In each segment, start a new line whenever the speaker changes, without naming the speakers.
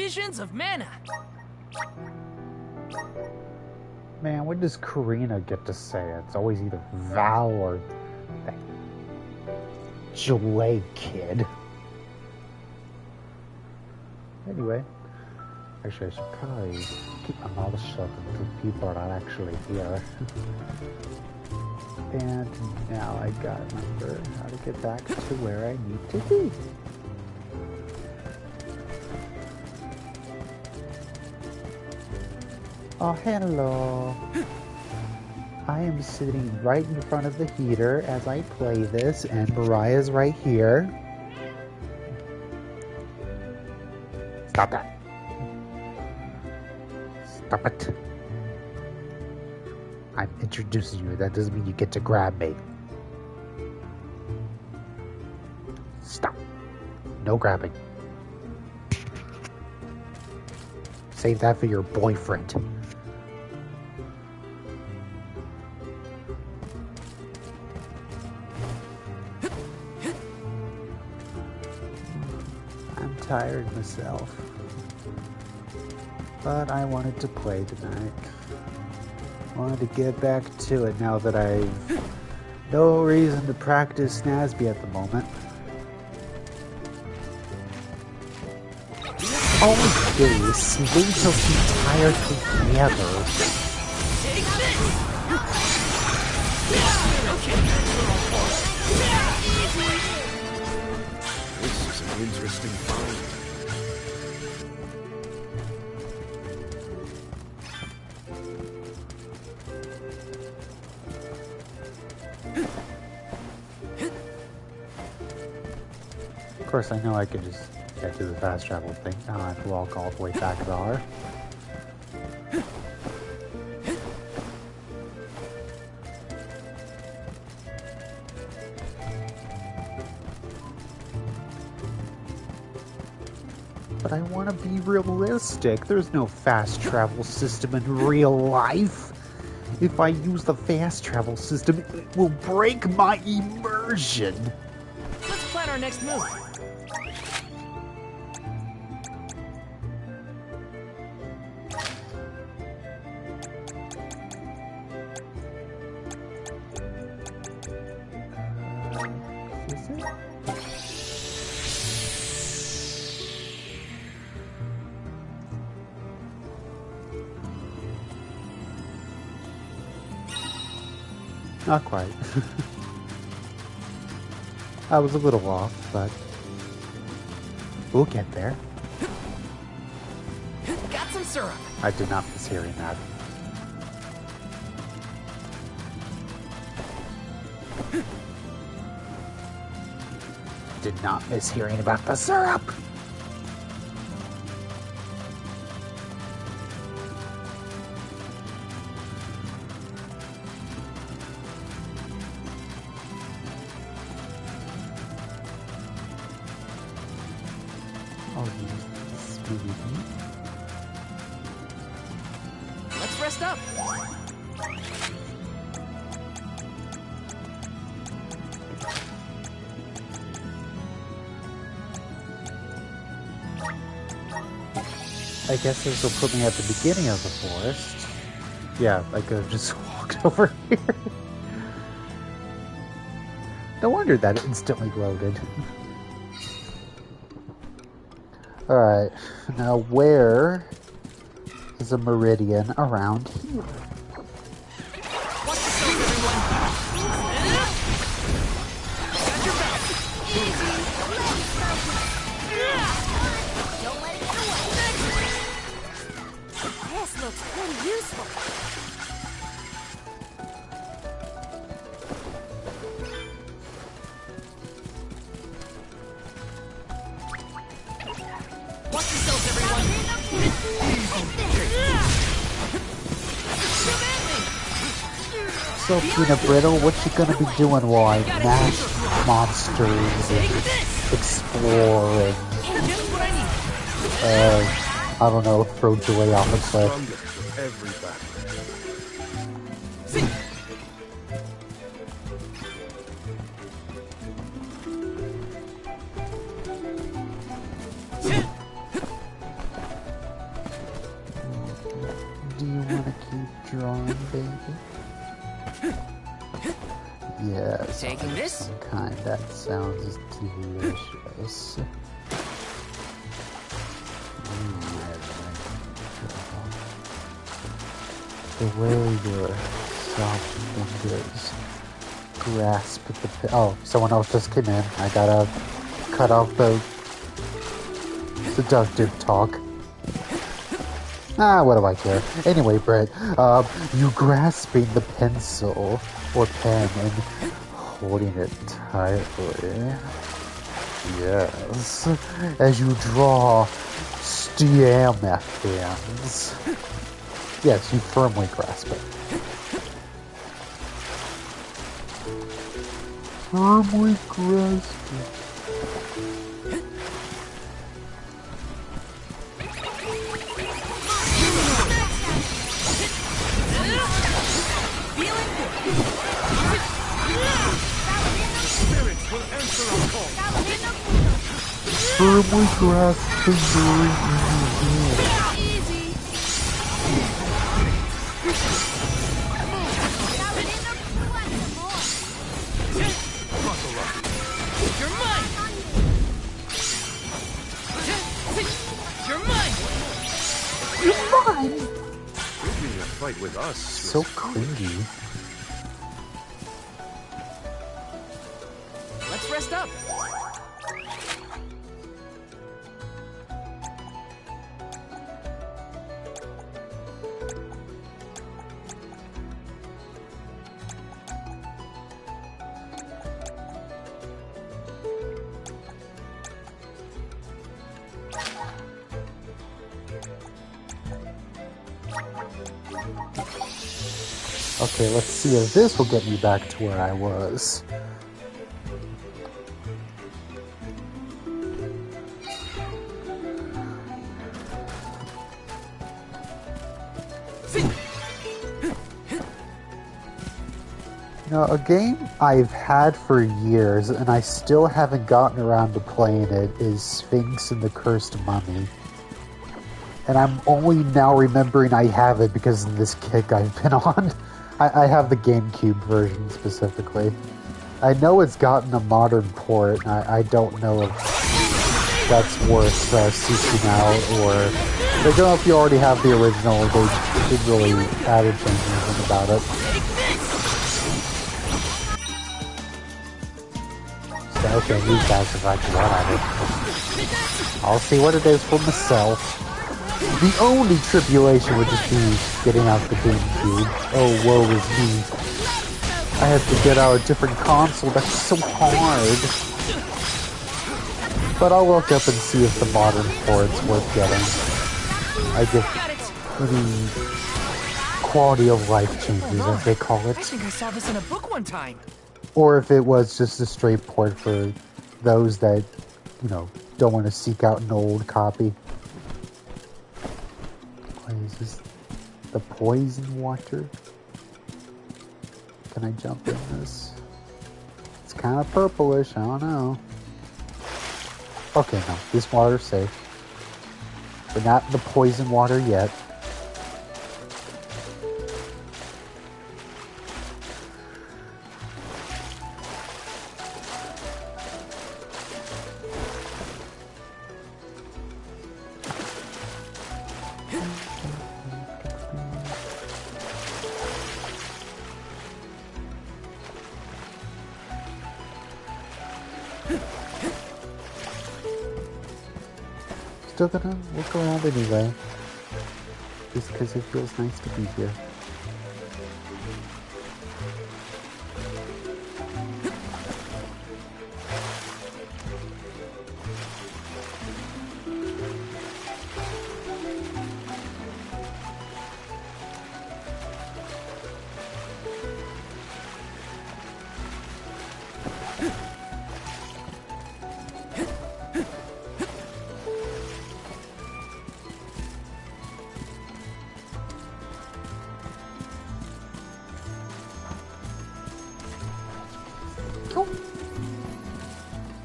visions of mana.
Man, when does Careening get to say it? It's always either Val or that Joy kid. Anyway, actually I should probably keep my mouth shut until people are not actually here. And now I gotta remember how to get back to where I need to be. Oh, hello. I am sitting right in front of the heater as I play this, and Mariah's right here. Stop that. Stop it. I'm introducing you. That doesn't mean you get to grab me. Stop. No grabbing. Save that for your boyfriend. I'm tired myself. But I wanted to play tonight. Wanted to get back to it now that I've no reason to practice Snazby at the moment. Oh, this! Wait till we tire together.
Take this!
This is an interesting find.
Of course, I know I could just get to the fast travel thing. Now I have to walk all the way back there. But I want to be realistic. There's no fast travel system in real life. If I use the fast travel system, it will break my immersion.
Let's plan our next move.
Is it? Not quite. I was a little off, but we'll get there.
Got some syrup.
I did not miss hearing that. Did not miss hearing about the syrup. I'll use Speedy.
Let's rest up.
I guess this will put me at the beginning of the forest. Yeah, I could have just walked over here. No wonder that instantly loaded. Alright, now where is a meridian around here?
Watch yourself, everyone. Got your back. Easy.
Don't let it get away. This looks pretty useful.
Watch yourselves, everyone.
So, Peanut Brittle, what you gonna be doing while I mash monsters and explore and,
Just what I need.
I don't know, throw Joy off a cliff?
Stronger for every battle.
Do you want to keep drawing, baby? Yes.
Taking this?
Some kind. That sounds delicious. The way your soft fingers grasp the oh, someone else just came in. I gotta cut off the seductive talk. Ah, what do I care? Anyway, Brett, you grasping the pencil or pen and holding it tightly. Yes, as you draw stamens. Yes, you firmly grasp it. Firmly grasp it.
Spirits will answer our call.
Firmly grasping the ring in your hand.
You're mine! You're mine!
You're mine!
You're being a fight with us.
So clingy.
Let's rest up.
Okay, let's see if this will get me back to where I was. Now, a game I've had for years, and I still haven't gotten around to playing it, is Sphinx and the Cursed Mummy. And I'm only now remembering I have it because of this kick I've been on. I have the GameCube version specifically. I know it's gotten a modern port, and I don't know if that's worth seeking out, or... I don't know if you already have the original, they didn't really add or change anything about it. So, okay, these guys have like whatever. I'll see what it is for myself. The only tribulation would just be getting out the GameCube. Oh, woe is me. I have to get out a different console. That's so hard. But I'll look up and see if the modern port's worth getting. I give any quality of life changes, as they call it.
I think I saw this in a book one time.
Or if it was just a straight port for those that, you know, don't want to seek out an old copy. Is this the poison water? Can I jump in this? It's kind of purplish, I don't know. Okay, no, this water's safe. But not the poison water yet. Still gonna look around anyway, just because it feels nice to be here.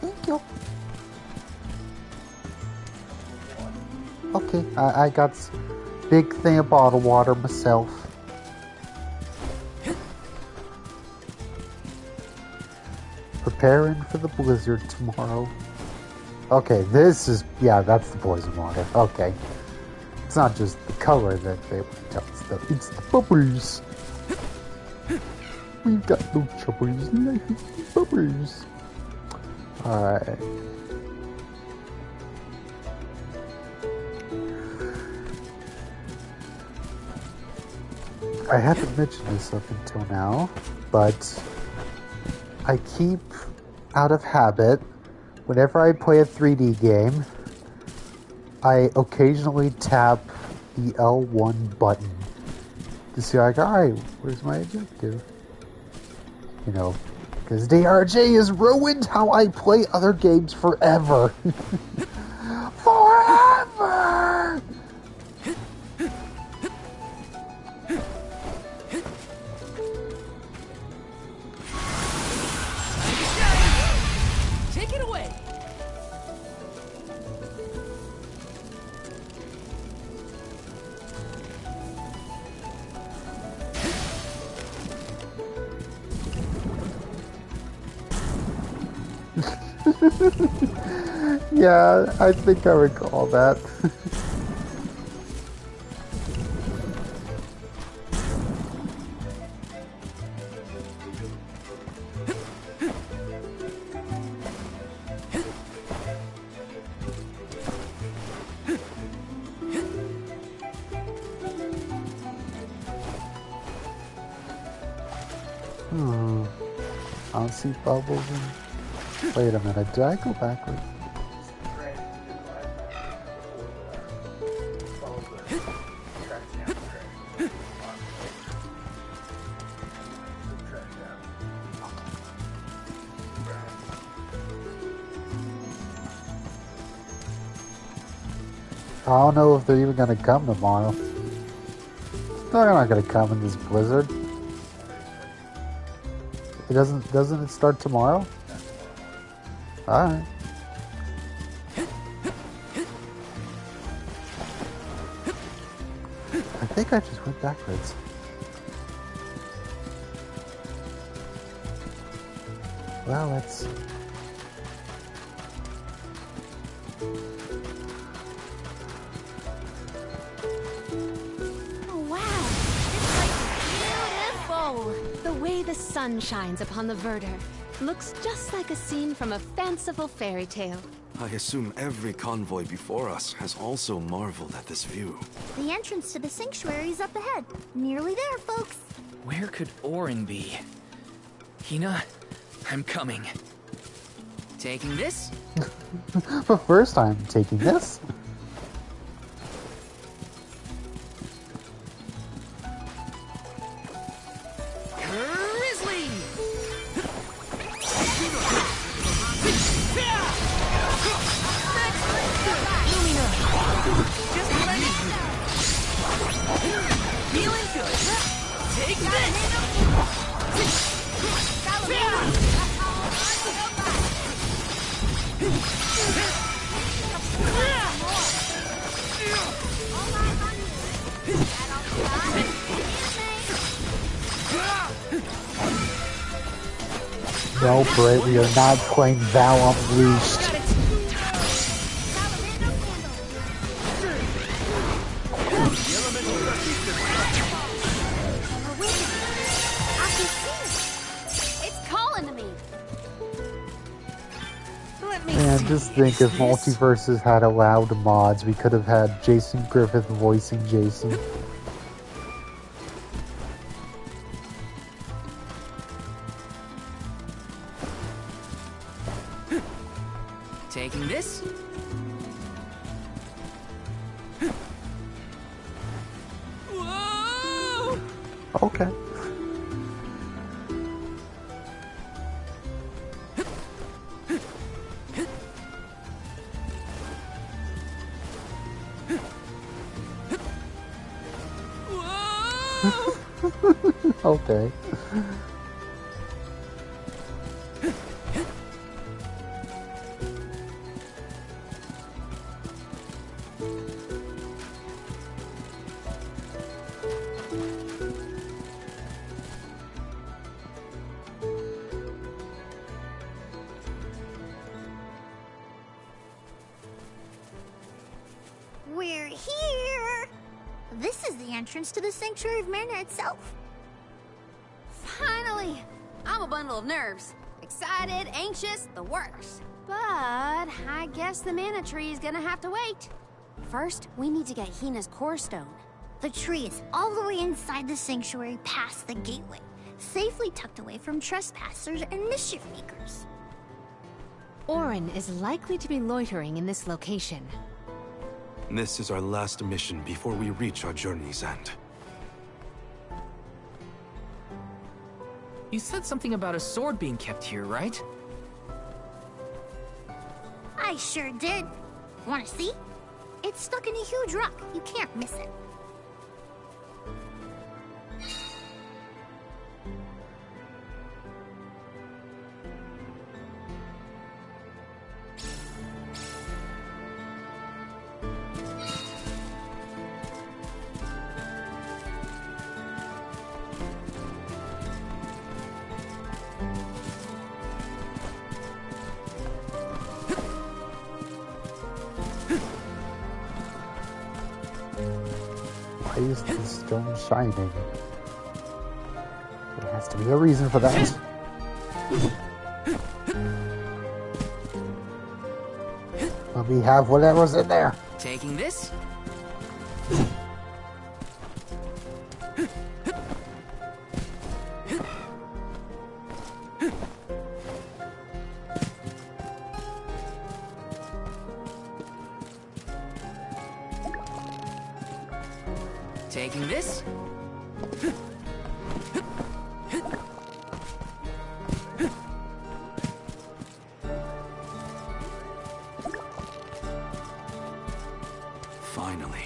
Thank you. Okay, I got Big thing of bottled water myself. Preparing for the blizzard tomorrow. Okay, this is... Yeah, that's the poison water. Okay. It's not just the color that they would tell us, though. It's the bubbles. We've got no choppers, bubbles. Alright. I haven't mentioned this up until now, but I keep, out of habit, whenever I play a 3D game, I occasionally tap the L1 button to see, like, alright, where's my objective? You know, because DRJ has ruined how I play other games forever. Forever!
Take it away.
Yeah, I think I recall that. I don't see bubbles in... Wait a minute, did I go backwards? I don't know if they're even gonna come tomorrow. They're not gonna come in this blizzard. It doesn't it start tomorrow? Alright. I think I just went backwards. Well, let's...
The way the sun shines upon the verdure looks just like a scene from a fanciful fairy tale.
I assume every convoy before us has also marveled at this view.
The entrance to the sanctuary is up ahead. Nearly there, folks.
Where could Orin be? Hina, I'm coming. Taking this?
But first I'm taking this. No, Bray, we are not playing Val Unleashed.
It's calling to me.
Man, just think if Multiverses had allowed mods, we could have had Jason Griffith voicing Jason.
Taking this? Whoa!
Okay. Okay.
entrance to the Sanctuary of Mana itself.
Finally! I'm a bundle of nerves. Excited, anxious, the works. But I guess the mana tree is gonna have to wait. First, we need to get Hina's core stone.
The tree is all the way inside the sanctuary past the gateway, safely tucked away from trespassers and mischief makers.
Orin is likely to be loitering in this location.
This is our last mission before we reach our journey's end.
You said something about a sword being kept here, right?
I sure did. Wanna see? It's stuck in a huge rock. You can't miss it.
Why is the stone shining? There has to be a reason for that. Let me have whatever's in there.
Taking this? Taking this?
Finally,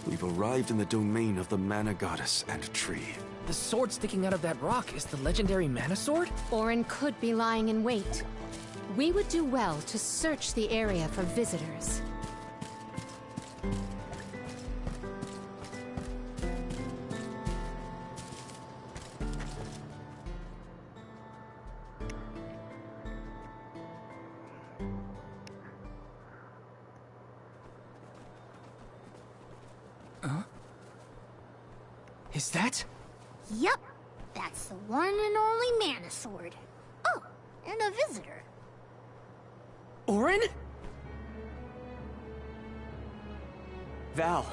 we've arrived in the domain of the Mana Goddess and Tree.
The sword sticking out of that rock is the legendary mana sword?
Orin could be lying in wait. We would do well to search the area for visitors.
Is that?
Yup, that's the one and only mana sword. Oh, and a visitor.
Orin?
Val,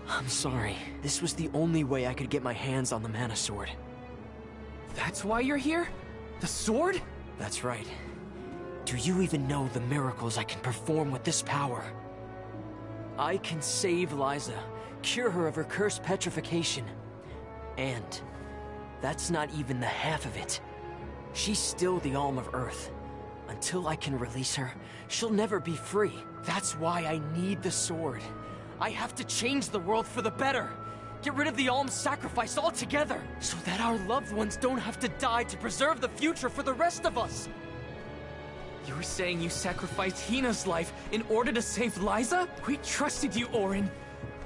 I'm sorry. This was the only way I could get my hands on the mana sword.
That's why you're here? The sword?
That's right. Do you even know the miracles I can perform with this power? I can save Liza, cure her of her cursed petrification. And that's not even the half of it. She's still the Alm of Earth. Until I can release her, she'll never be free. That's why I need the sword. I have to change the world for the better. Get rid of the Alm's sacrifice altogether, so that our loved ones don't have to die to preserve the future for the rest of us.
You were saying you sacrificed Hina's life in order to save Liza? We trusted you, Orin.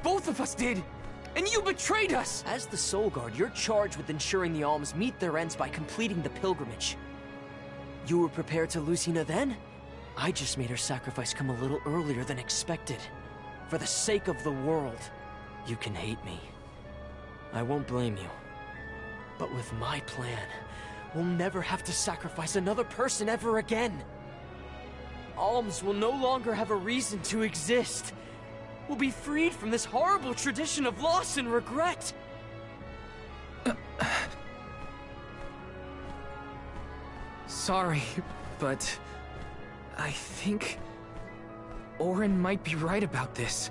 Both of us did. And you betrayed us!
As the Soul Guard, you're charged with ensuring the Alms meet their ends by completing the pilgrimage. You were prepared to lose Hina then? I just made her sacrifice come a little earlier than expected. For the sake of the world, you can hate me. I won't blame you. But with my plan, we'll never have to sacrifice another person ever again. Alms will no longer have a reason to exist. We'll be freed from this horrible tradition of loss and regret.
Sorry, but I think Orin might be right about this.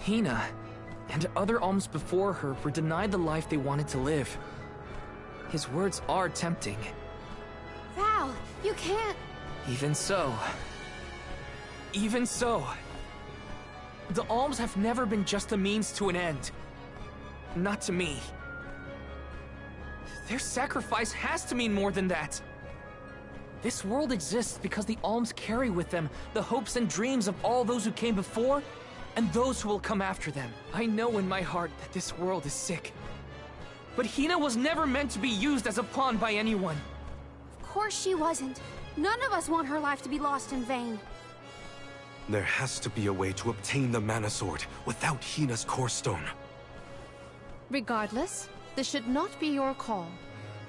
Hina and other alms before her were denied the life they wanted to live. His words are tempting.
Val, you can't...
Even so, the alms have never been just a means to an end. Not to me. Their sacrifice has to mean more than that. This world exists because the alms carry with them the hopes and dreams of all those who came before and those who will come after them. I know in my heart that this world is sick. But Hina was never meant to be used as a pawn by anyone.
Of course she wasn't. None of us want her life to be lost in vain.
There has to be a way to obtain the Mana Sword without Hina's core stone.
Regardless, this should not be your call.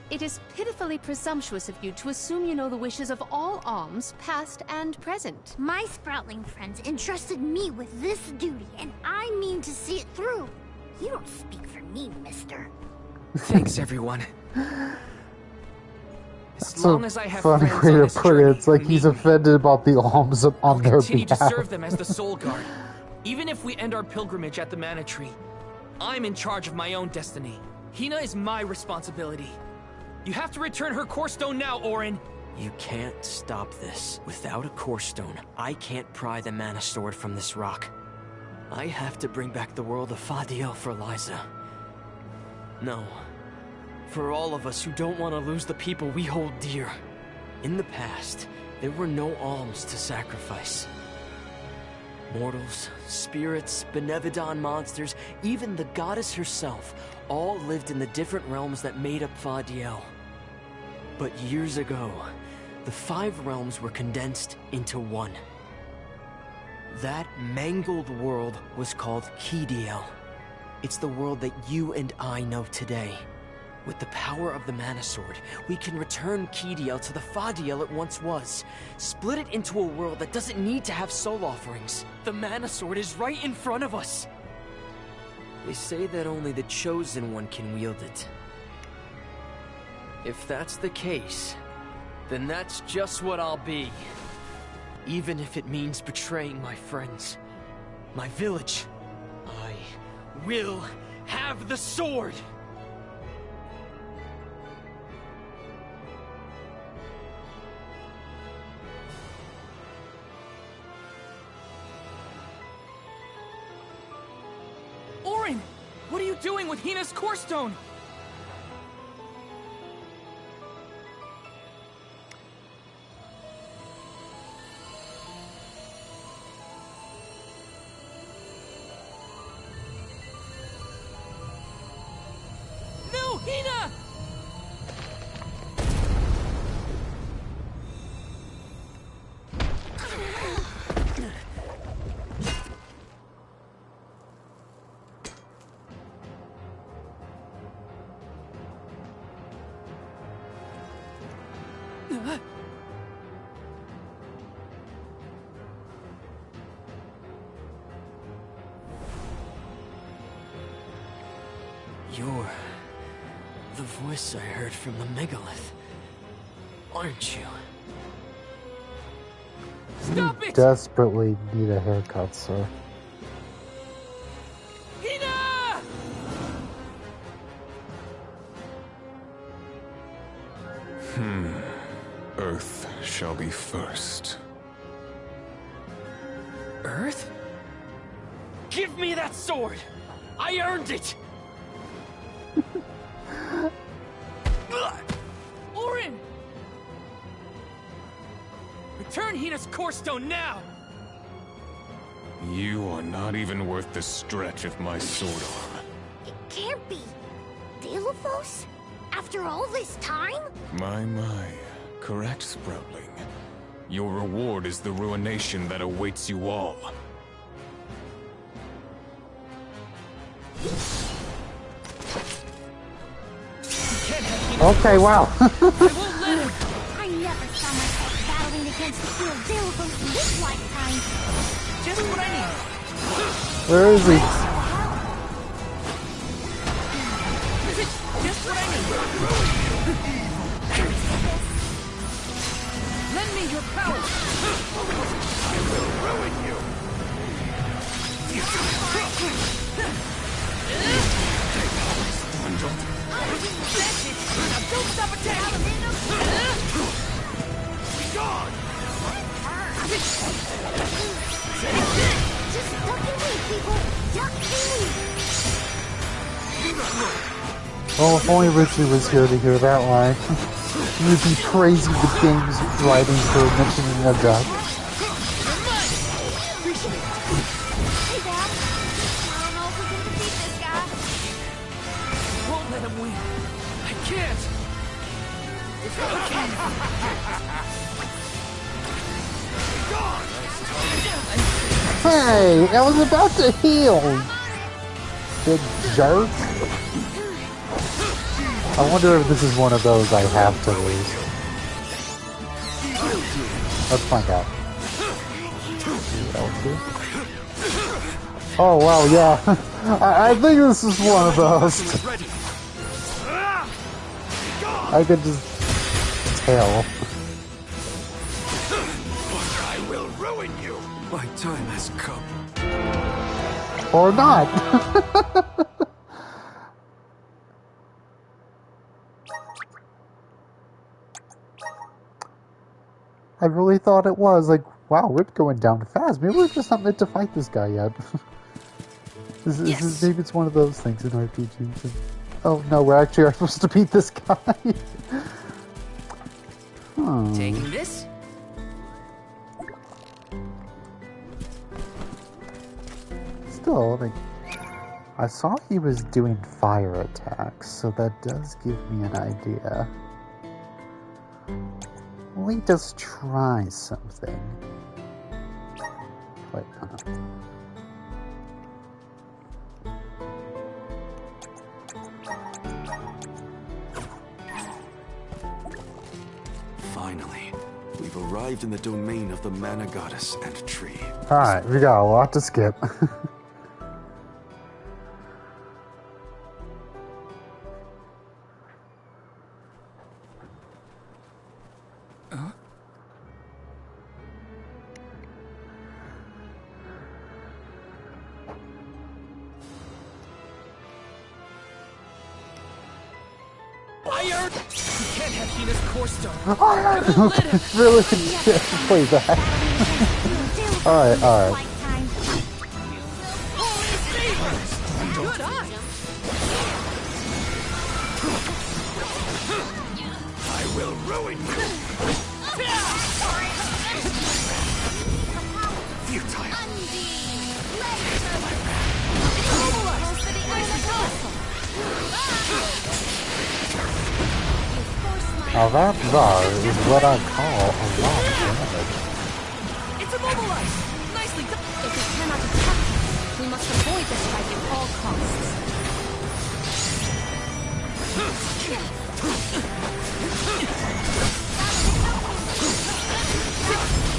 It is pitifully presumptuous of you to assume you know the wishes of all alms, past and present.
My Sproutling friends entrusted me with this duty, and I mean to see it through. You don't speak for me, mister.
Thanks, everyone. As long as I have
funny
friends
way
on
to
this
put
journey
it. It's like
who
he's
need me,
offended about the alms on
I'll
their
continue to
behalf.
serve them as the Soul Guard. Even if we end our pilgrimage at the Mana Tree, I'm in charge of my own destiny. Hina is my responsibility. You have to return her core stone now, Orin.
You can't stop this. Without a core stone, I can't pry the mana sword from this rock. I have to bring back the world of Fadiel for Liza. No. For all of us who don't want to lose the people we hold dear. In the past, there were no alms to sacrifice. Mortals, spirits, Benevodon monsters, even the goddess herself, all lived in the different realms that made up Fadiel. But years ago, the 5 realms were condensed into one. That mangled world was called Kidiel. It's the world that you and I know today. With the power of the Mana Sword, we can return Kidiel to the Fadiel it once was. Split it into a world that doesn't need to have soul offerings. The Mana Sword is right in front of us. They say that only the Chosen One can wield it. If that's the case, then that's just what I'll be. Even if it means betraying my friends, my village, I will have the sword!
Orin! What are you doing with Hina's core stone? No, Hina!
You're the voice I heard from the megalith, aren't you?
Stop it!
Desperately need a haircut, sir.
Hina!
Earth shall be first.
Earth? Give me that sword! I earned it!
Orin! Return Hina's core stone now!
You are not even worth the stretch of my sword arm.
It can't be. Delophos? After all this time?
My. Correct, Sproutling. Your reward is the ruination that awaits you all.
Okay, wow.
I never saw myself battling against the field Delophos in this lifetime.
Just what I need.
Where is he?
Just what I need. Lend me your power.
I will ruin you.
Now don't stop attacking!
Gone!
Just duck and weave, people. Duck and weave.
Oh, if only Richie was here to hear that line. He would be praising the game's writing for mentioning a duck.
Hey, Dad. I don't know if we can defeat this guy.
Won't let him win. I can't.
Hey, I was about to heal! Big jerk. I wonder if this is one of those I have to lose. Let's find out. Oh wow, yeah. I think this is one of those. I could just tell.
I will ruin you. My time has come.
Or not. I really thought it was. Like, wow, we're going down fast. Maybe we're just not meant to fight this guy yet. Maybe it's one of those things in RPGs. Oh no, we're actually supposed to beat this guy.
Taking this?
Still, like, I saw he was doing fire attacks, so that does give me an idea. Well, he does try something. Wait,
Finally, we've arrived in the domain of the mana goddess and tree.
Alright, we got a lot to skip. Really? Play that. Alright, alright.
I will ruin you. Futile.
Now that is what I call a lot of damage.
It's immobilized! Nicely done!
If we cannot attack him, we must avoid the strike at all costs.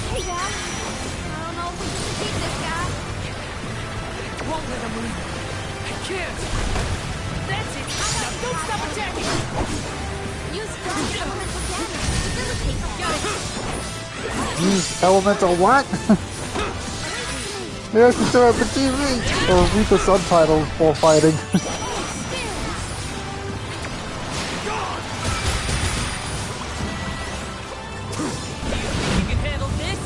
Hey, Dad. I don't know if we can defeat this guy.
Won't let him win. I can't! That's it! Now don't stop attacking!
Use strong elemental damage to debilitate the guy.
Use elemental what? Maybe I should turn up the TV! Or read the subtitles while fighting.
You can handle this?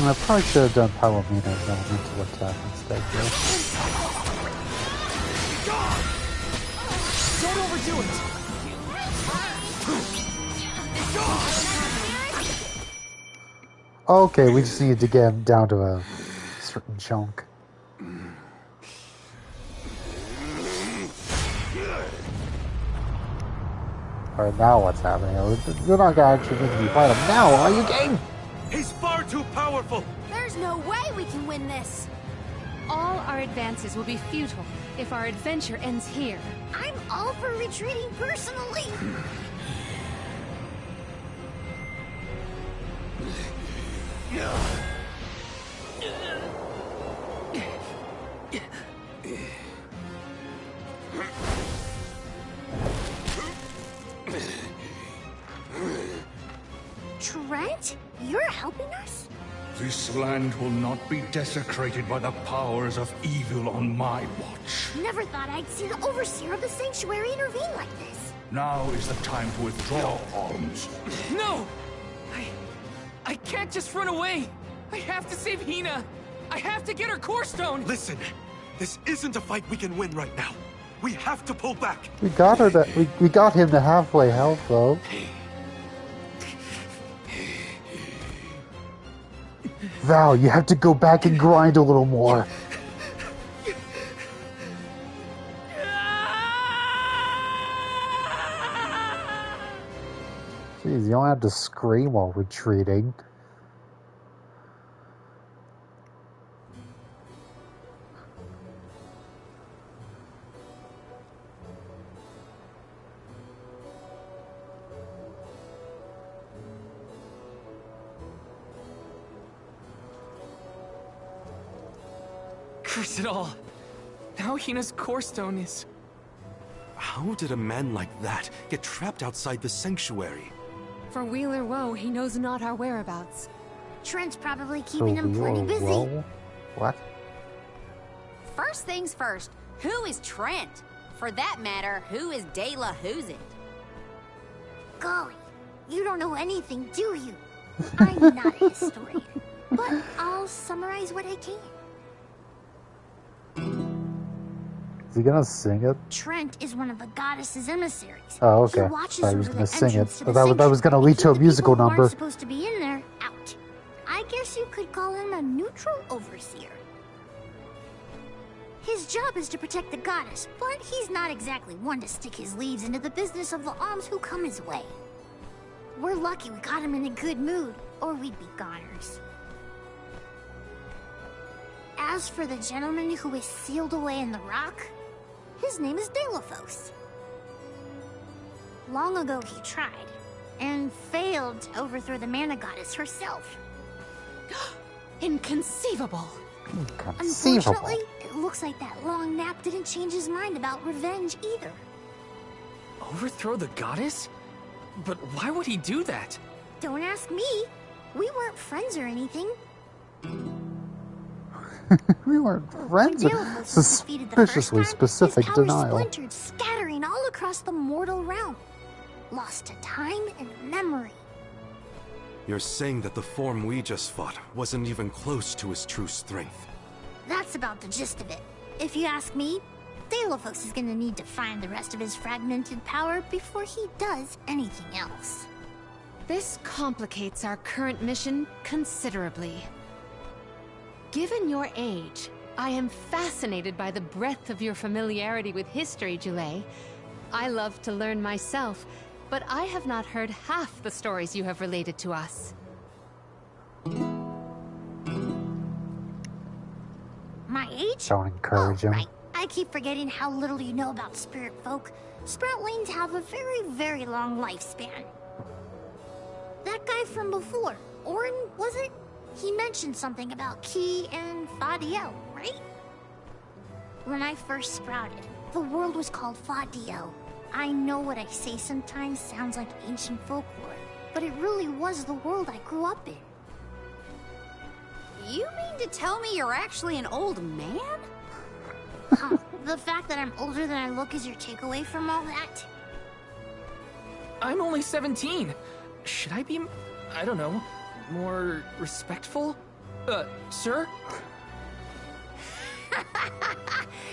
I probably should have done Palomino's elemental attack instead here.
Don't overdo it!
Okay, we just need to get him down to a certain chunk. Alright, now what's happening? You're not gonna actually need to be fighting him now, are you, game?
He's far too powerful.
There's no way we can win this.
All our advances will be futile if our adventure ends here.
I'm all for retreating personally. Trent, you're helping us?
This land will not be desecrated by the powers of evil on my watch.
Never thought I'd see the overseer of the sanctuary intervene like this.
Now is the time to withdraw arms.
No! I can't just run away! I have to save Hina! I have to get her core stone!
Listen, this isn't a fight we can win right now. We have to pull back.
We got her to, we got him to halfway health though. Val, you have to go back and grind a little more. Jeez, you don't have to scream while retreating.
Curse it all. Now Hina's core stone is...
How did a man like that get trapped outside the sanctuary?
For weal or woe, he knows not our whereabouts.
Trent's probably keeping him plenty busy.
What?
First things first, who is Trent? For that matter, who is De La Who's It?
Golly, you don't know anything, do you? I'm not a historian, but I'll summarize what I can.
Is he gonna sing it?
Trent is one of the goddess's emissaries.
Oh, okay.
He watches
I was
over
gonna
the
sing it.
entrance to the
That was gonna
sanctuary
lead
and
to a
keep the
musical
people who
number.
aren't supposed to be in there out. I guess you could call him a neutral overseer. His job is to protect the goddess, but he's not exactly one to stick his leaves into the business of the alms who come his way. We're lucky we got him in a good mood, or we'd be goners. As for the gentleman who is sealed away in the rock, his name is Delafos. Long ago he tried, and failed to overthrow the mana goddess herself.
Inconceivable!
Unfortunately, it looks like that long nap didn't change his mind about revenge either.
Overthrow the goddess? But why would he do that?
Don't ask me. We weren't friends or anything.
We weren't friends.
When Delafos was defeated the first
Suspiciously
time,
specific
his powers
denial.
splintered, scattering all across the mortal realm. Lost to time and memory.
You're saying that the form we just fought wasn't even close to his true strength.
That's about the gist of it. If you ask me, Delafos is gonna need to find the rest of his fragmented power before he does anything else.
This complicates our current mission considerably. Given your age, I am fascinated by the breadth of your familiarity with history, Jule. I love to learn myself, but I have not heard half the stories you have related to us.
My age?
Don't encourage him.
Right. I keep forgetting how little you know about spirit folk. Sproutlings have a very, very long lifespan. That guy from before, Orin, was it? He mentioned something about Ki and Fadiel, right? When I first sprouted, the world was called Fadiel. I know what I say sometimes sounds like ancient folklore, but it really was the world I grew up in.
You mean to tell me you're actually an old man?
Huh, the fact that I'm older than I look is your takeaway from all that?
I'm only 17. Should I be, I don't know, more respectful? Sir?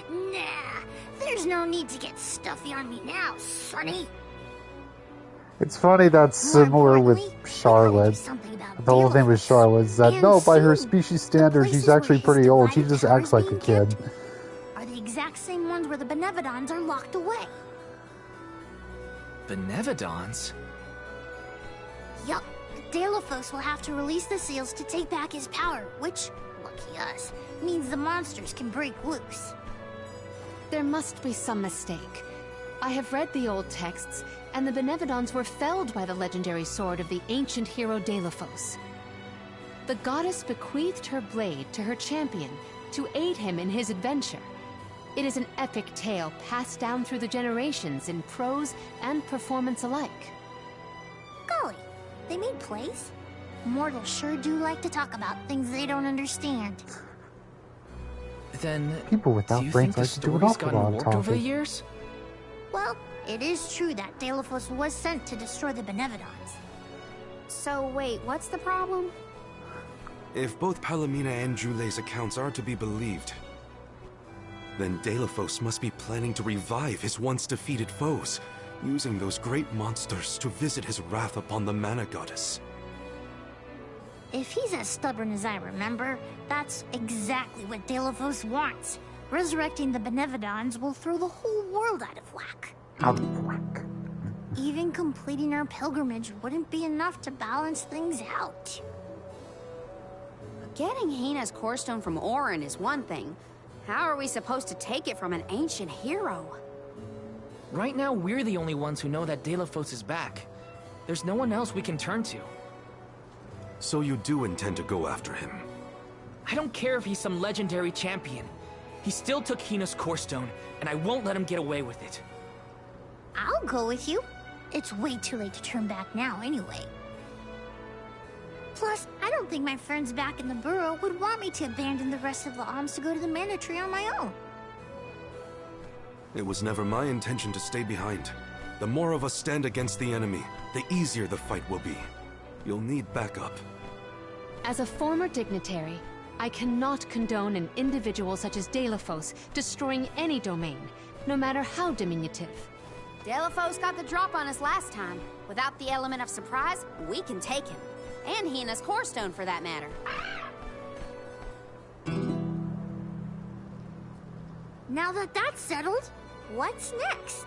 Nah, there's no need to get stuffy on me now, sonny.
It's funny that's similar with Charlotte. The whole thing with Charlotte is that, no, by her species standards, she's actually pretty old. She just acts like a kid.
Are the exact same ones where the Benevodons are locked away.
Benevodons?
Yup. Delafos will have to release the seals to take back his power, which, lucky us, means the monsters can break loose.
There must be some mistake. I have read the old texts, and the Benevodons were felled by the legendary sword of the ancient hero Delafos. The goddess bequeathed her blade to her champion to aid him in his adventure. It is an epic tale passed down through the generations in prose and performance alike.
Golly, they made plays? Mortals sure do like to talk about things they don't understand.
Then,
People
do
without
you
brains
think the
like to do an
story's
awful
gotten
lot of
warped over the
talking.
years?
Well, it is true that Delafos was sent to destroy the Benevodons.
So wait, what's the problem?
If both Palomina and Jule's accounts are to be believed, then Delafos must be planning to revive his once defeated foes, using those great monsters to visit his wrath upon the Mana Goddess.
If he's as stubborn as I remember, that's exactly what Delafos wants. Resurrecting the Benevodons will throw the whole world out of whack.
Out of whack.
Even completing our pilgrimage wouldn't be enough to balance things out.
Getting Hina's core stone from Orin is one thing. How are we supposed to take it from an ancient hero?
Right now, we're the only ones who know that Delafos is back. There's no one else we can turn to.
So you do intend to go after him?
I don't care if he's some legendary champion. He still took Hina's core stone, and I won't let him get away with it.
I'll go with you. It's way too late to turn back now anyway. Plus, I don't think my friends back in the burrow would want me to abandon the rest of the Alms to go to the Mana Tree on my own.
It was never my intention to stay behind. The more of us stand against the enemy, the easier the fight will be. You'll need backup.
As a former dignitary, I cannot condone an individual such as Deilophos destroying any domain, no matter how diminutive.
Deilophos got the drop on us last time. Without the element of surprise, we can take him. And Hina's core stone, for that matter.
Now that that's settled, what's next?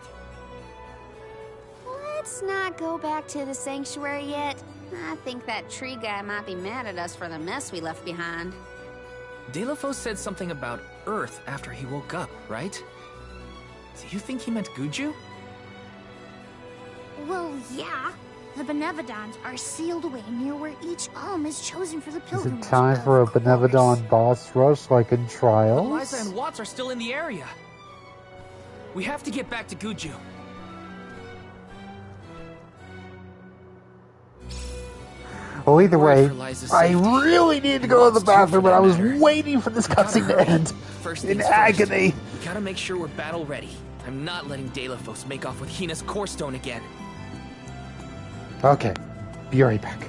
Let's not go back to the sanctuary yet. I think that tree guy might be mad at us for the mess we left behind.
Deilophos said something about Earth after he woke up, right? Do you think he meant Guju?
Well, yeah. The Benevodons are sealed away near where each Alm is chosen for the
Is
pilgrimage.
it time for a
of course.
Benevodon boss rush like in
But
Trials?
Liza and Watts are still in the area. We have to get back to Guju.
Well, either way,
Worried for Liza's
I
safety.
really need to go to the
Watts too,
bathroom,
for
but I
that
was
matter.
waiting for this
We gotta
cutscene to
hurry.
end
First
in
things first.
agony.
We gotta make sure we're battle ready. I'm not letting Deilophos make off with Hina's core stone again.
Okay, be right back.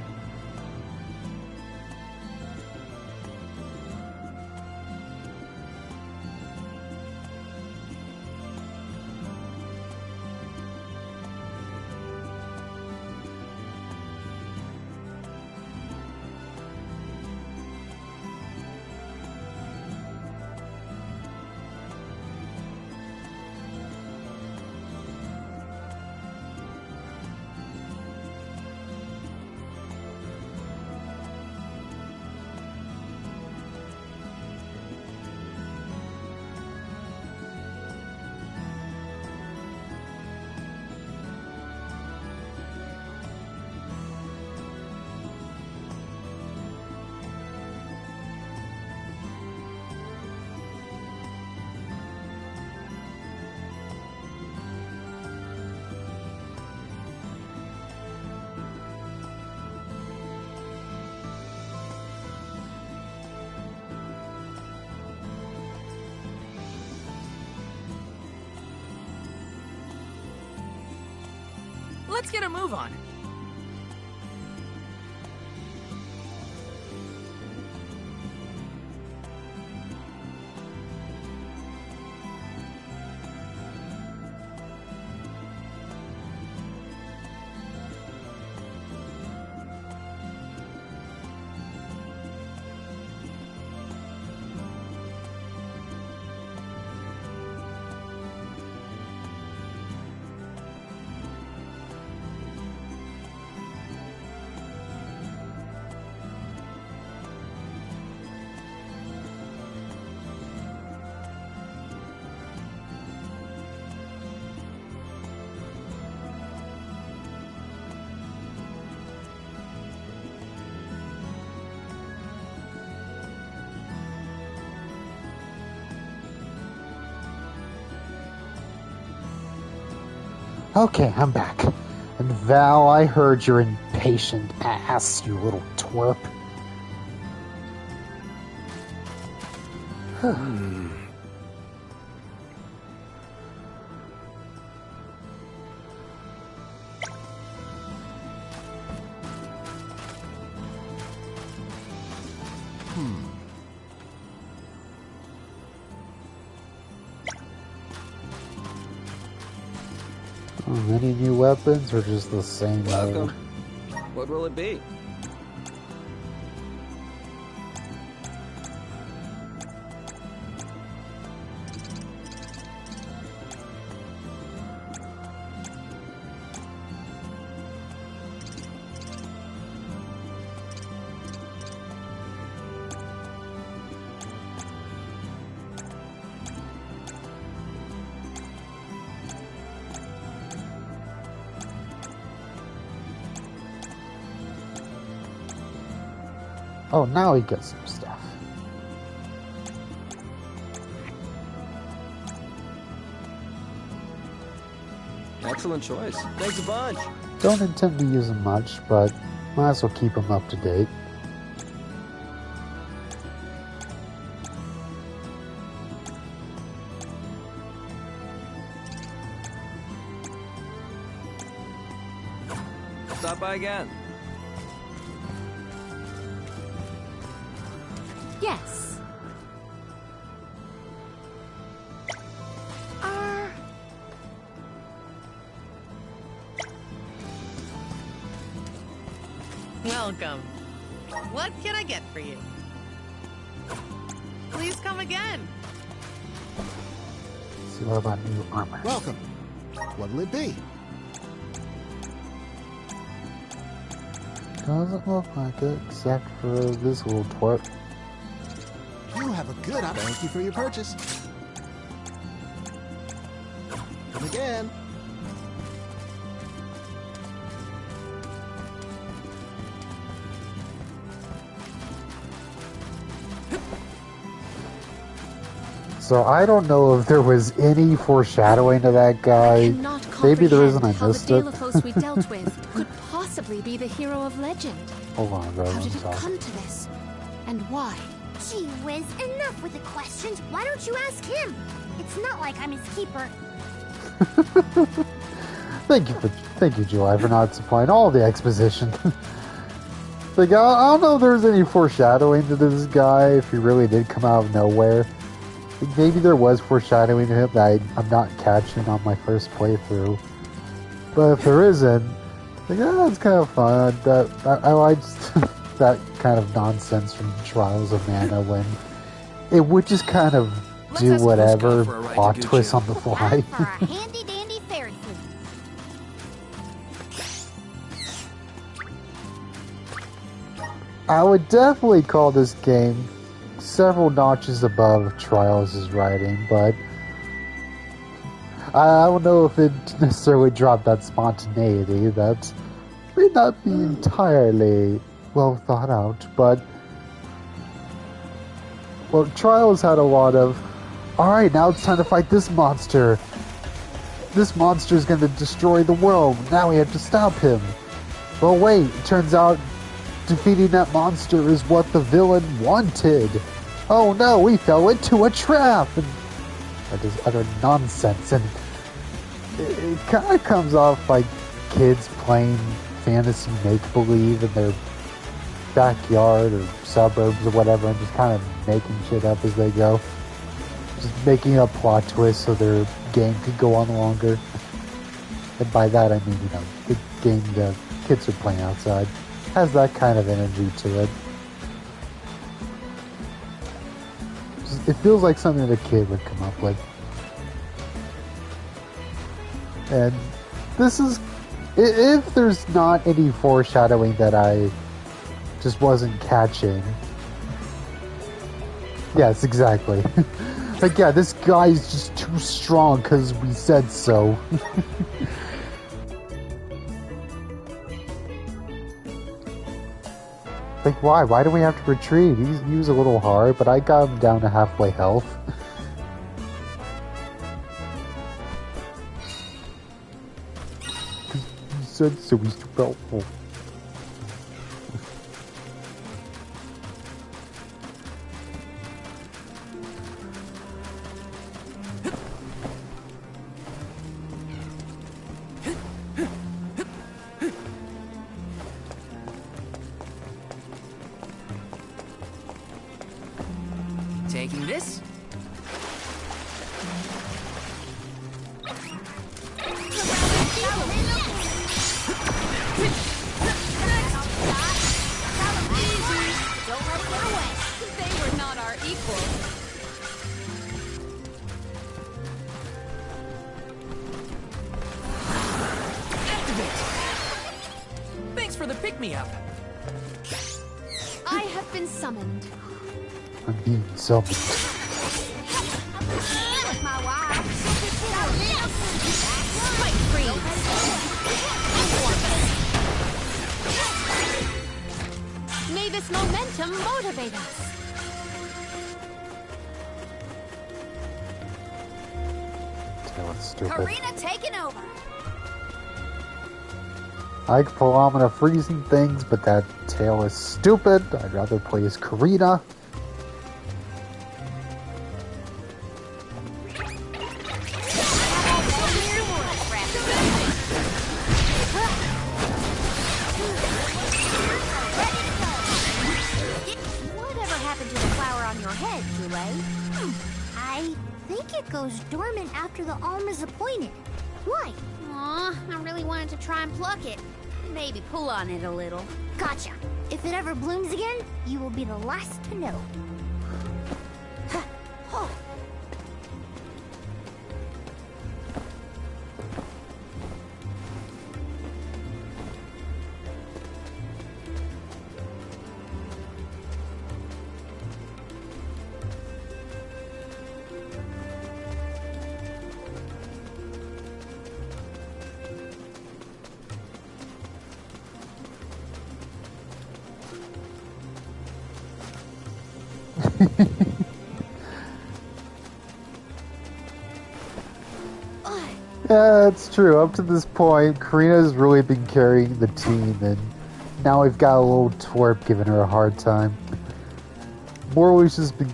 Let's get a move on.
Okay, I'm back. And Val, I heard your impatient ass, you little twerp. Any new weapons or just the same old?
What will it be?
Oh, now he gets some stuff.
Excellent choice. Thanks a bunch.
Don't intend to use them much, but might as well keep them up to date.
Stop by again.
Yes.
Welcome. What can I get for you? Please come again.
See what about new armor?
Welcome. What'll it be?
Doesn't look like it, except for this little twerp.
You have a good op. Thank you for your purchase. Come again.
So I don't know if there was any foreshadowing to that guy. Maybe there isn't, I missed it.
How the Delophos we dealt with could possibly be the hero of legend.
Hold on, bro.
How did it come to this? And why?
Gee whiz, enough with the questions. Why don't you ask him? It's not like I'm his keeper.
Thank you, July, for not supplying all the exposition. Like, I don't know if there's any foreshadowing to this guy, if he really did come out of nowhere. Like, maybe there was foreshadowing to him that I'm not catching on my first playthrough. But if there isn't, like, it's kind of fun. I liked that kind of nonsense from Trials of Mana when it would just kind of do whatever, plot twists on the fly.
For a handy dandy fairy food.
I would definitely call this game several notches above Trials' writing, but I don't know if it necessarily dropped that spontaneity. That may not be entirely well thought out, but well, Trials had a lot of, alright, now it's time to fight this monster. This monster is going to destroy the world. Now we have to stop him. Well, wait, it turns out defeating that monster is what the villain wanted. Oh no, we fell into a trap! And that is utter nonsense, and it kind of comes off like kids playing fantasy make-believe in their backyard or suburbs or whatever, and just kind of making shit up as they go. Just making a plot twist so their game could go on longer. And by that I mean, you know, the game the kids are playing outside has that kind of energy to it. It feels like something that a kid would come up with. And this is, if there's not any foreshadowing that I just wasn't catching. Yes, exactly. Like, yeah, this guy's just too strong because we said so. Like, why? Why do we have to retreat? He was a little hard, but I got him down to halfway health. He said so, he's too powerful.
Taking this?
Don't let it get away. They were not our equals.
Activate! Thanks for the pick-me-up.
I have been summoned.
I'm being summoned.
My wife.
Fight freeze! May this momentum motivate us.
That's stupid.
Karina taking over.
I like Phenomena freezing things, but that tail is stupid. I'd rather play as Karina.
Whatever happened to the flower on your head, Jule? I think it goes dormant after the alm is appointed. Why?
Aw, I really wanted to try and pluck it. Maybe pull on it a little.
Gotcha. If it ever blooms again, you will be the last to know. Oh.
Yeah, it's true. Up to this point, Karina's really been carrying the team, and now we've got a little twerp giving her a hard time. Morley's been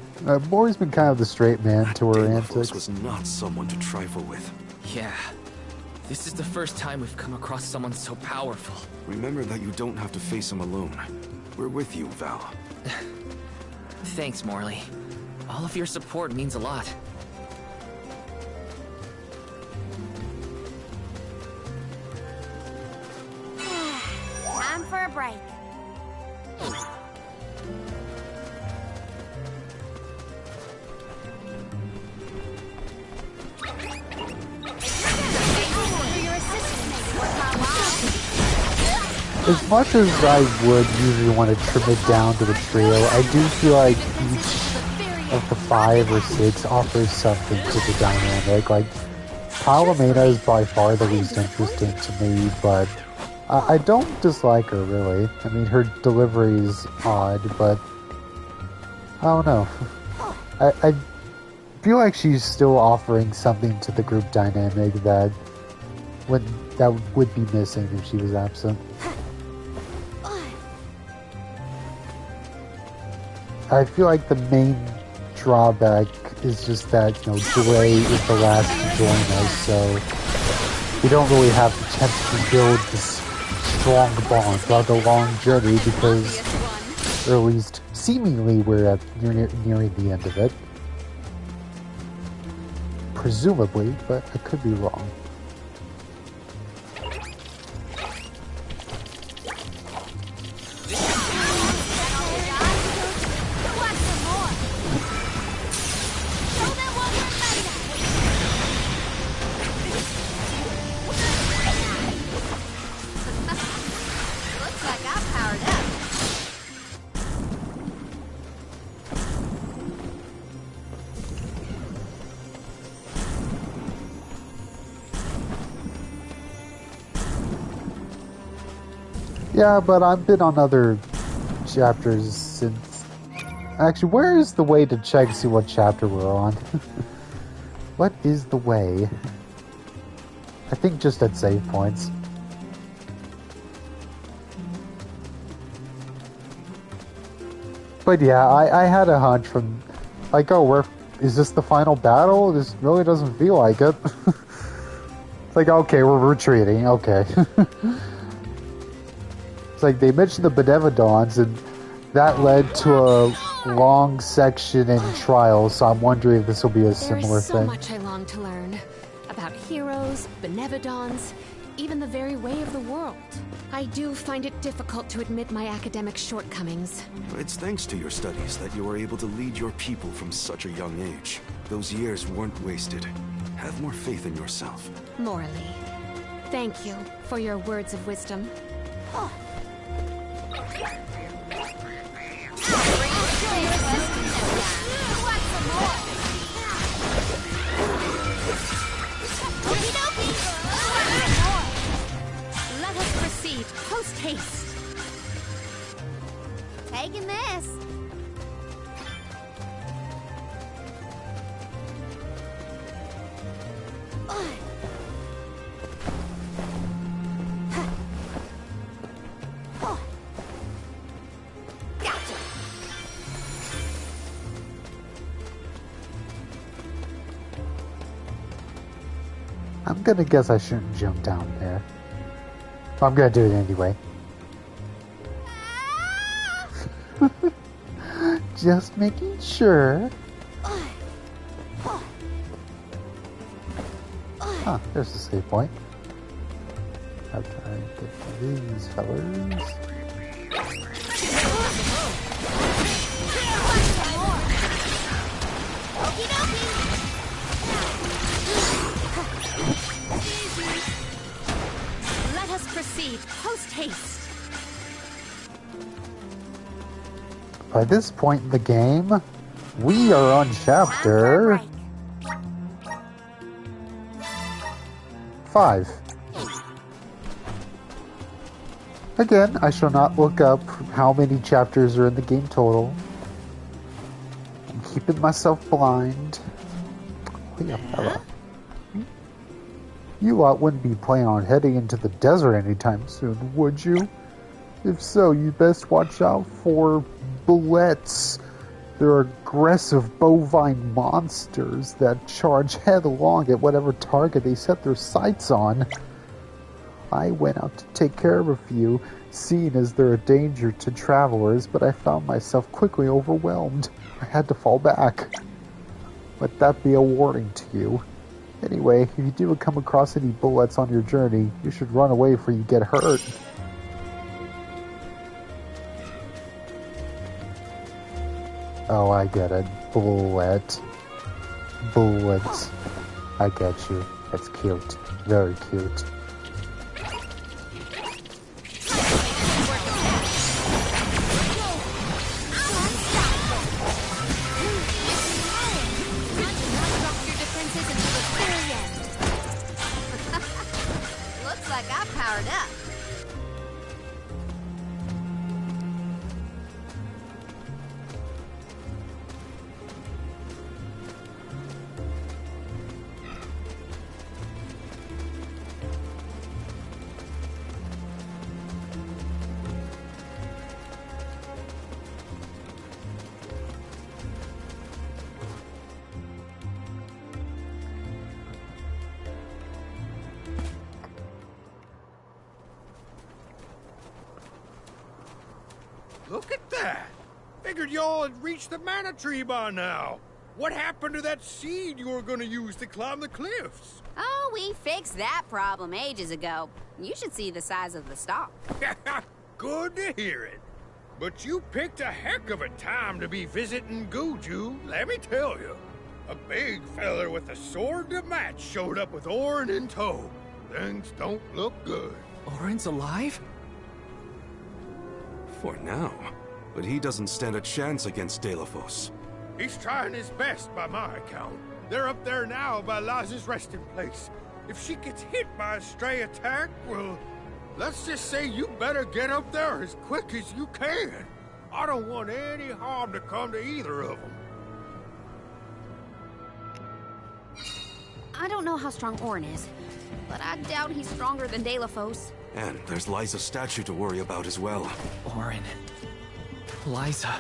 kind of the straight man to her antics.
Was not someone to trifle with.
Yeah. This is the first time we've come across someone so powerful.
Remember that you don't have to face him alone. We're with you, Val.
Thanks, Morley. All of your support means a lot.
Time for a break.
As much as I would usually want to trim it down to the trio, I do feel like each of the 5 or 6 offers something to the dynamic. Like, Palomena is by far the least interesting to me, but I don't dislike her, really. I mean, her delivery is odd, but I don't know. I feel like she's still offering something to the group dynamic that would be missing if she was absent. I feel like the main drawback is just that, you know, Dre is the last to join us, so we don't really have the chance to build this strong bond throughout the long journey because, or at least seemingly, we're nearing the end of it. Presumably, but I could be wrong. Yeah, but I've been on other chapters since... Actually, where is the way to check to see what chapter we're on? What is the way? I think just at save points. But yeah, I had a hunch from... Like, oh, is this the final battle? This really doesn't feel like it. It's like, okay, we're retreating, okay. It's like they mentioned the Benevodons, and that led to a long section in Trials, so I'm wondering if this will be a similar thing.
There is so much I long to learn. About heroes, Benevodons, even the very way of the world. I do find it difficult to admit my academic shortcomings.
It's thanks to your studies that you were able to lead your people from such a young age. Those years weren't wasted. Have more faith in yourself.
Morley, thank you for your words of wisdom. Oh. Let us proceed post haste.
Taking this.
I'm gonna guess I shouldn't jump down there. I'm gonna do it anyway. Just making sure. Huh, there's a save point. After I get these fellas.
Let us proceed post haste.
By this point in the game, we are on chapter 5. Again, I shall not look up how many chapters are in the game total. I'm keeping myself blind. Oh, yeah, fella. You lot wouldn't be planning on heading into the desert anytime soon, would you? If so, you'd best watch out for bullets. They're aggressive bovine monsters that charge headlong at whatever target they set their sights on. I went out to take care of a few, seeing as they're a danger to travelers, but I found myself quickly overwhelmed. I had to fall back. Let that be a warning to you. Anyway, if you do come across any bullets on your journey, you should run away before you get hurt. Oh, I get it. Bullet. Bullets. I get you. That's cute. Very cute.
Looks like I powered up.
Look at that! Figured y'all had reached the mana tree by now. What happened to that seed you were gonna use to climb the cliffs?
Oh, we fixed that problem ages ago. You should see the size of the stalk.
Good to hear it. But you picked a heck of a time to be visiting Guju, let me tell you. A big feller with a sword to match showed up with Orin in tow. Things don't look good.
Orin's alive?
For now. But he doesn't stand a chance against Delafos.
He's trying his best by my account. They're up there now by Liza's resting place. If she gets hit by a stray attack, well, let's just say you better get up there as quick as you can. I don't want any harm to come to either of them.
I don't know how strong Orin is, but I doubt he's stronger than Delafos.
And there's Liza's statue to worry about as well.
Orin. Liza.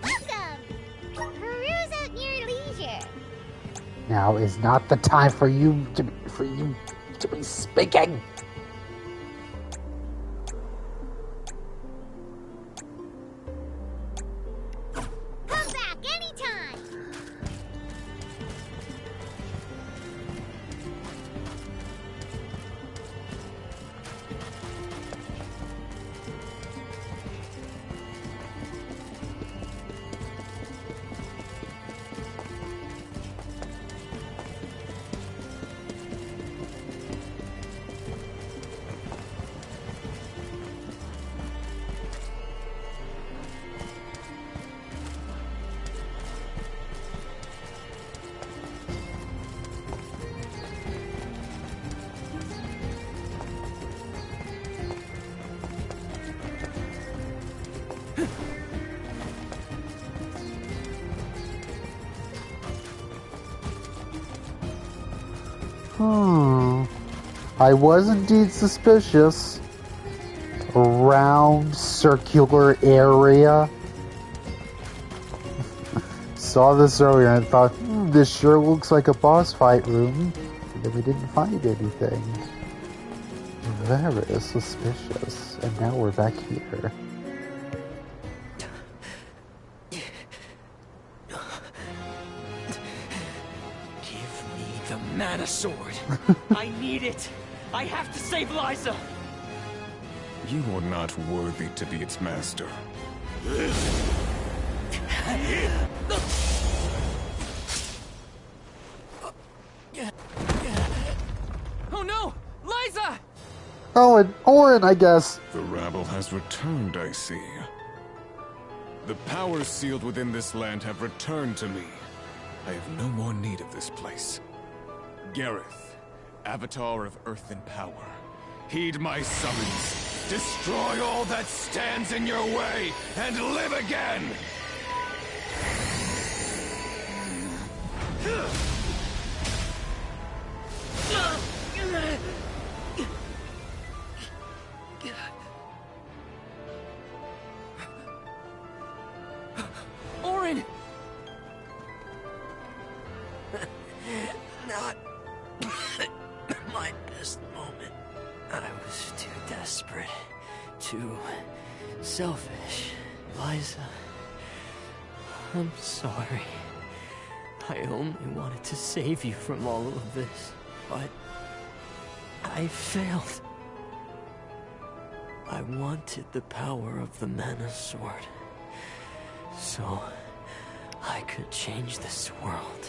Welcome! Peruse at your leisure.
Now is not the time for you to be speaking.
Come back anytime!
I was indeed suspicious. A round circular area. saw this earlier and thought, this sure looks like a boss fight room. And then we didn't find anything. Very suspicious. And now we're back here.
Give me the mana sword. I need it. I have to save Liza.
You are not worthy to be its master.
Oh no! Liza!
Oh, and Orin, I guess.
The rabble has returned, I see. The powers sealed within this land have returned to me. I have no more need of this place. Gareth, Avatar of Earth and Power, heed my summons. Destroy all that stands in your way, and live again!
Orin!
Not my best moment. I was too desperate, too selfish. Liza, I'm sorry. I only wanted to save you from all of this, but I failed. I wanted the power of the mana sword, so I could change this world.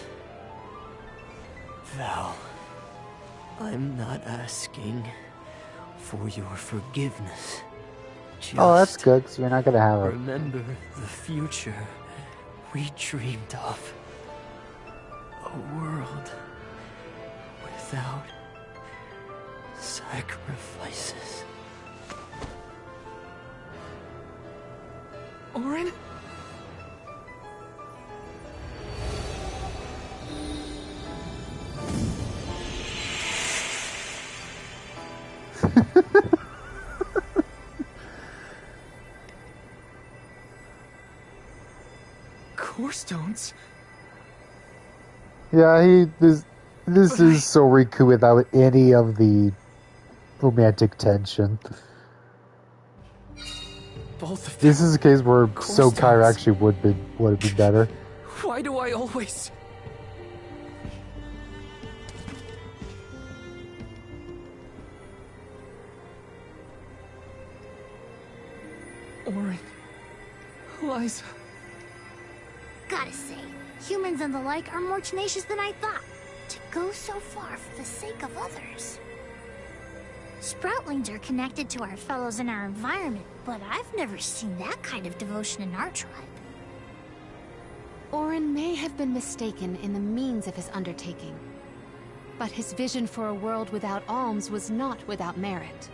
Val, I'm not asking for your forgiveness.
Oh, that's good, because you're not going to have it.
Remember the future we dreamed of. A world without sacrifices.
Orin? Core stones?
Yeah, this is so Riku without any of the romantic tension.
Both of them.
This is a case where
Core
So Kyra
stones.
actually would have been better.
Why do I always... Orin... Liza...
Gotta say, humans and the like are more tenacious than I thought. To go so far for the sake of others. Sproutlings are connected to our fellows in our environment, but I've never seen that kind of devotion in our tribe.
Orin may have been mistaken in the means of his undertaking, but his vision for a world without alms was not without merit.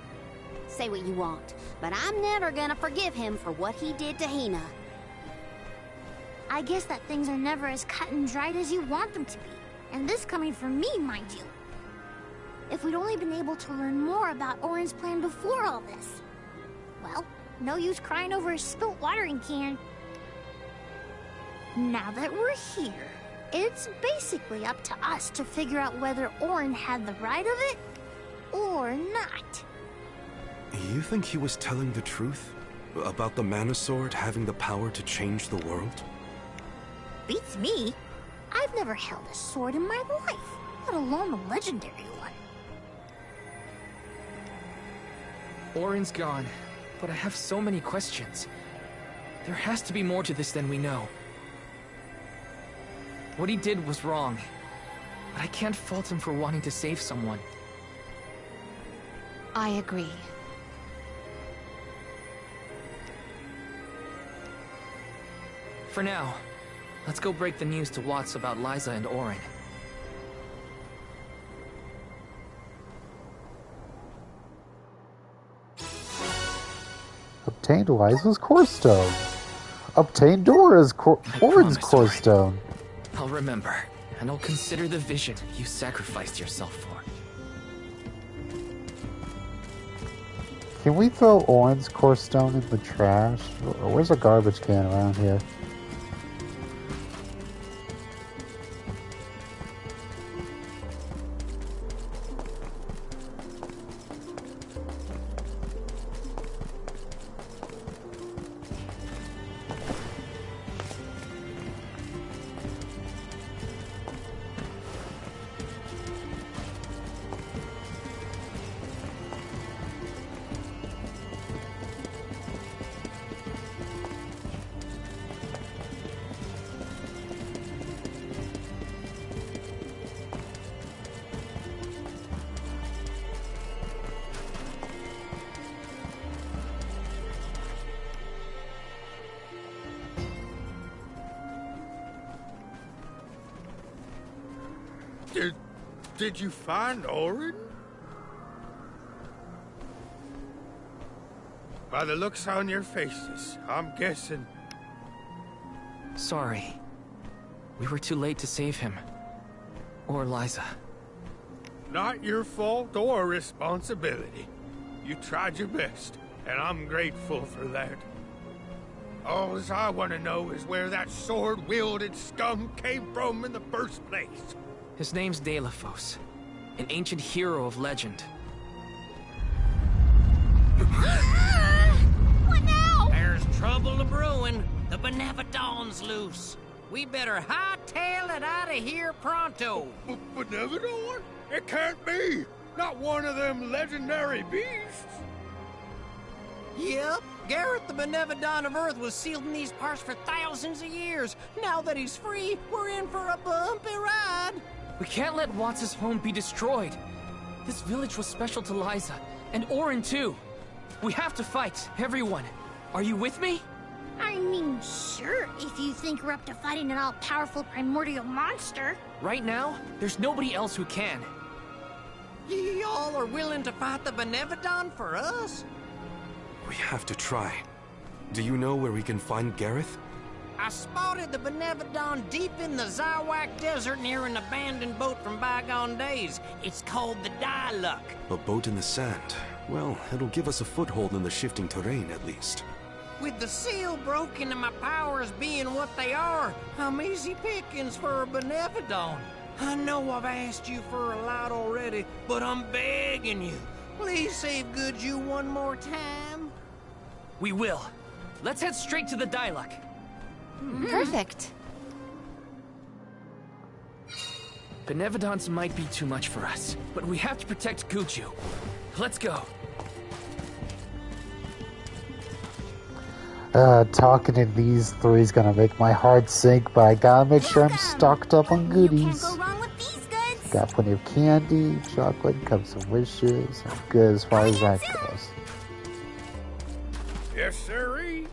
Say what you want, but I'm never gonna forgive him for what he did to Hina.
I guess that things are never as cut and dried as you want them to be. And this coming from me, mind you. If we'd only been able to learn more about Orin's plan before all this. Well, no use crying over a spilt watering can. Now that we're here, it's basically up to us to figure out whether Orin had the right of it, or not.
You think he was telling the truth? About the mana sword having the power to change the world?
Beats me. I've never held a sword in my life, let alone a legendary one.
Orin's gone, but I have so many questions. There has to be more to this than we know. What he did was wrong, but I can't fault him for wanting to save someone.
I agree.
For now, let's go break the news to Watts about Liza and Orin.
Obtained Liza's core stone. Obtained Orin's core stone.
I'll remember, and I'll consider the vision you sacrificed yourself for.
Can we throw Orin's core stone in the trash? Or where's a garbage can around here?
Did you find Orin? By the looks on your faces, I'm guessing.
Sorry. We were too late to save him. Or Liza.
Not your fault or responsibility. You tried your best, and I'm grateful for that. All I want to know is where that sword-wielded scum came from in the first place.
His name's Delafos, an ancient hero of legend.
What now?
There's trouble a-brewing. The Benevodon's loose. We better hightail it out of here pronto.
Benevodon? It can't be! Not one of them legendary beasts!
Yep, Gareth the Benevodon of Earth was sealed in these parts for thousands of years. Now that he's free, we're in for a bumpy ride.
We can't let Watts' home be destroyed. This village was special to Liza, and Orin too. We have to fight, everyone. Are you with me?
I mean, sure, if you think we're up to fighting an all-powerful primordial monster.
Right now, there's nobody else who can.
Y'all are willing to fight the Benevodon for us?
We have to try. Do you know where we can find Gareth?
I spotted the Benevodon deep in the Zawak Desert near an abandoned boat from bygone days. It's called the Diluc.
A boat in the sand. Well, it'll give us a foothold in the shifting terrain, at least.
With the seal broken and my powers being what they are, I'm easy pickings for a Benevodon. I know I've asked you for a lot already, but I'm begging you. Please save Goodju one more time.
We will. Let's head straight to the Diluc.
Perfect.
Benevodons might be too much for us, but we have to protect Goodju. Let's go.
Talking to these three is gonna make my heart sink, but I gotta make sure I'm stocked up on goodies.
Can't go wrong with these goods.
Got plenty of candy, chocolate, cups of wishes. I'm good as far as that goes.
Yes, sirree.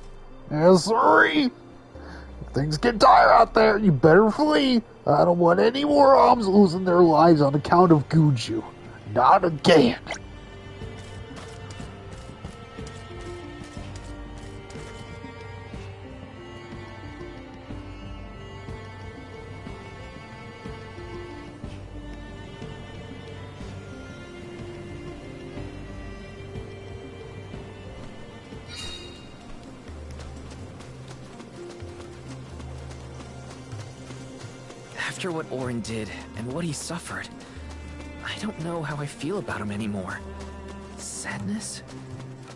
Yes, sorry. If things get dire out there, you better flee. I don't want any more Oms losing their lives on account of Goodju. Not again.
After what Orin did, and what he suffered, I don't know how I feel about him anymore. Sadness?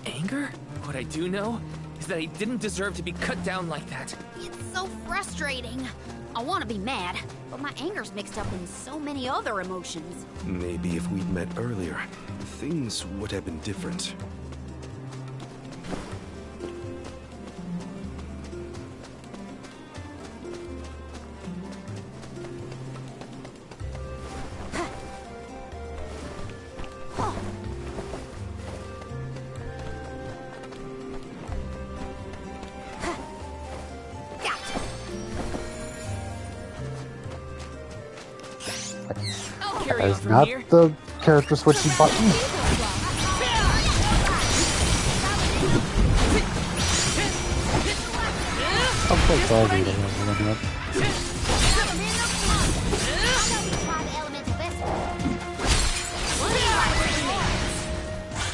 Anger? What I do know is that he didn't deserve to be cut down like that.
It's so frustrating. I want to be mad, but my anger's mixed up in so many other emotions.
Maybe if we'd met earlier, things would have been different.
Carry on
That's
from
not
here.
the character switching button. I'm so sorry to everyone.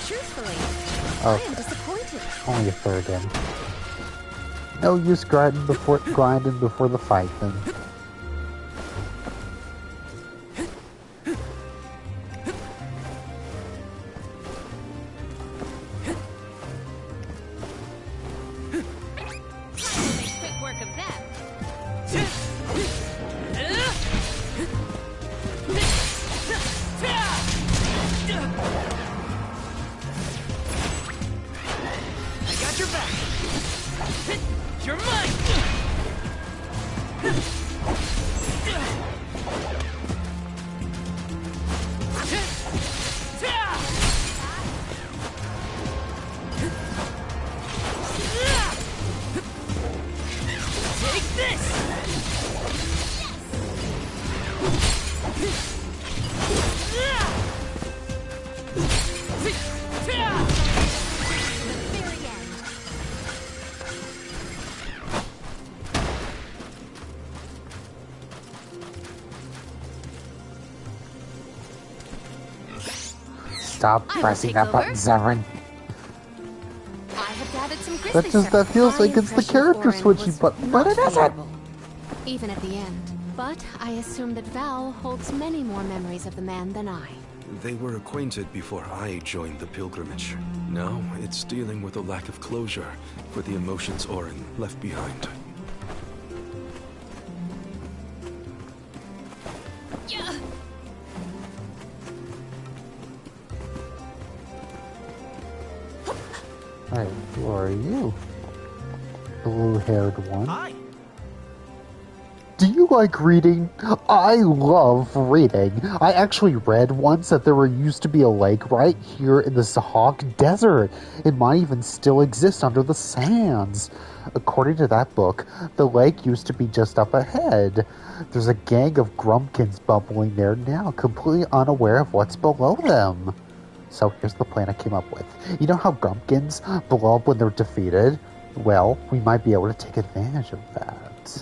Truthfully,
Oh.
I am disappointed.
Only a third in. No use grinding before the fight then.
Quick work of that.
I got your back. You're mine. Take this.
Stop
I will
pressing
take
that
over.
button, Zevran.
I have gathered some grizzly
That feels
My
like it's the
impression of
character
Orin
switchy
was
button,
not
but it isn't.
favorable, even at the end. But I assume that Val holds many more memories of the man than I.
They were acquainted before I joined the pilgrimage. Now, it's dealing with a lack of closure for the emotions Orin left behind.
Alright, who are you? Blue-haired one.
Hi.
Do you like reading? I love reading. I actually read once that there used to be a lake right here in the Sahak Desert. It might even still exist under the sands. According to that book, the lake used to be just up ahead. There's a gang of grumpkins bubbling there now, completely unaware of what's below them. So here's the plan I came up with. You know how grumpkins blow up when they're defeated? Well, we might be able to take advantage of that.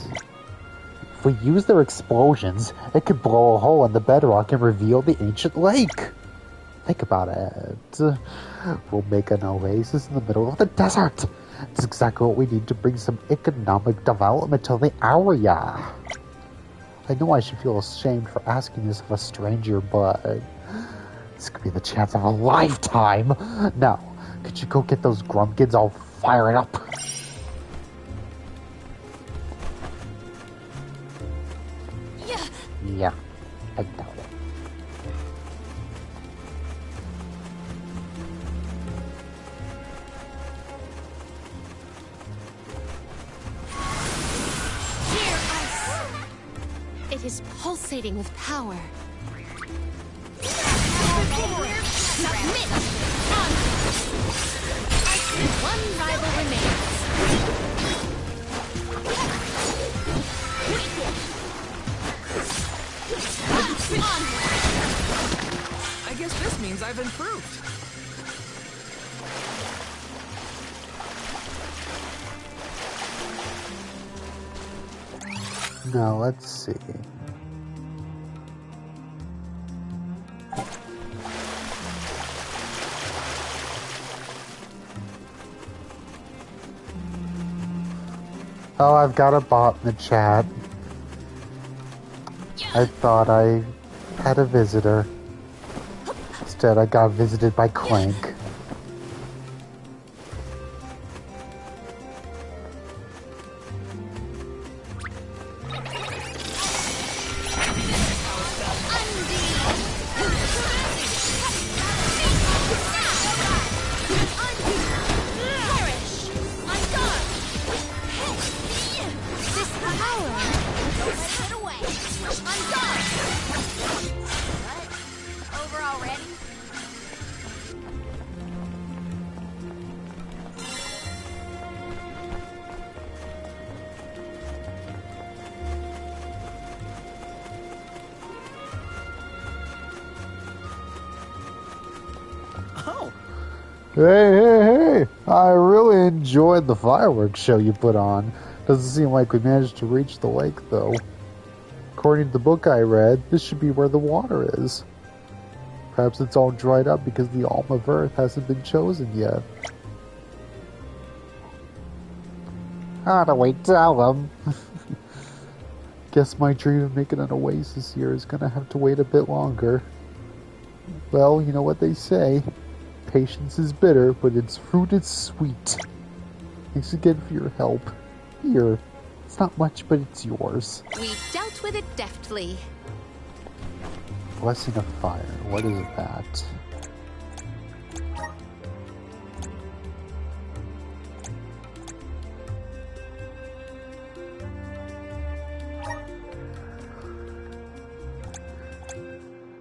If we use their explosions, it could blow a hole in the bedrock and reveal the ancient lake. Think about it. We'll make an oasis in the middle of the desert. It's exactly what we need to bring some economic development to the area. I know I should feel ashamed for asking this of a stranger, but this could be the chance of a lifetime. Now, could you go get those grumpkins all fired up? Yeah, I doubt it.
Hear us! It is pulsating with power. Submit! One rival remains.
I guess this means I've improved.
Now, let's see. Oh, I've got a bot in the chat. I thought I had a visitor. Instead, I got visited by Clank. Hey! I really enjoyed the fireworks show you put on. Doesn't seem like we managed to reach the lake, though. According to the book I read, this should be where the water is. Perhaps it's all dried up because the Alm of Earth hasn't been chosen yet. How do we tell them? Guess my dream of making an oasis here is gonna have to wait a bit longer. Well, you know what they say. Patience is bitter, but its fruit is sweet. Thanks again for your help. Here. It's not much, but it's yours.
We dealt with it deftly.
Blessing of Fire. What is that?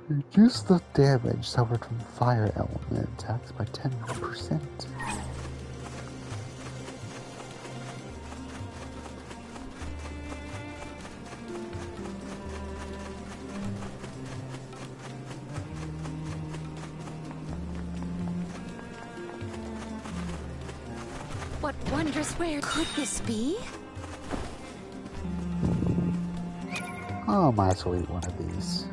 Reduce the damage suffered from fire element attacks by 10%.
What wondrous rare could this be?
Oh, I might as well eat one of these.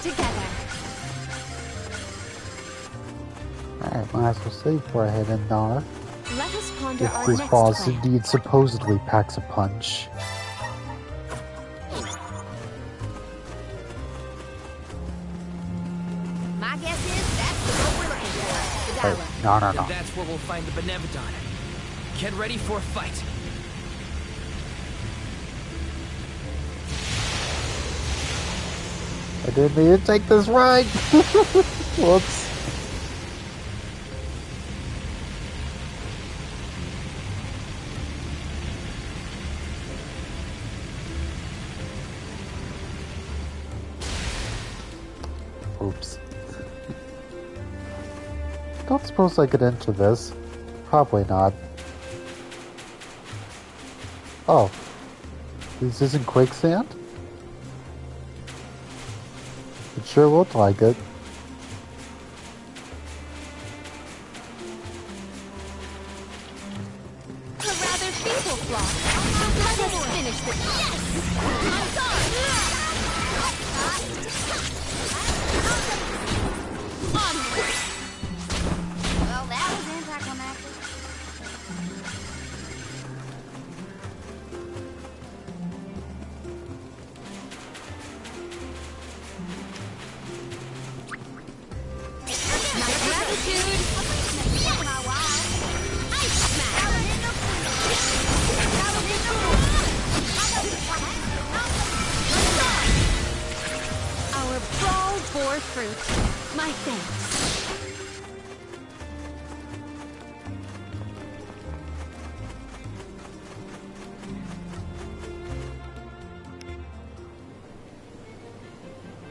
together.
Alright, might as well save before I head in there.
Let us ponder
If
our
this
next
boss
plan.
indeed supposedly packs a punch.
My guess is that's the goal we're looking for. The
Hey,
dialogue.
no, no,
And
no.
that's where we'll find the Benevodon. Get ready for a fight.
I didn't mean to take this right! Whoops. Oops. Don't suppose I could enter this. Probably not. Oh. This isn't quicksand? It sure looked like it.
A rather feeble flock. Let us finish this.
Well, that was anticlimactic.
My gratitude.
My wow.
Ice Our brawl bore fruit. My thanks.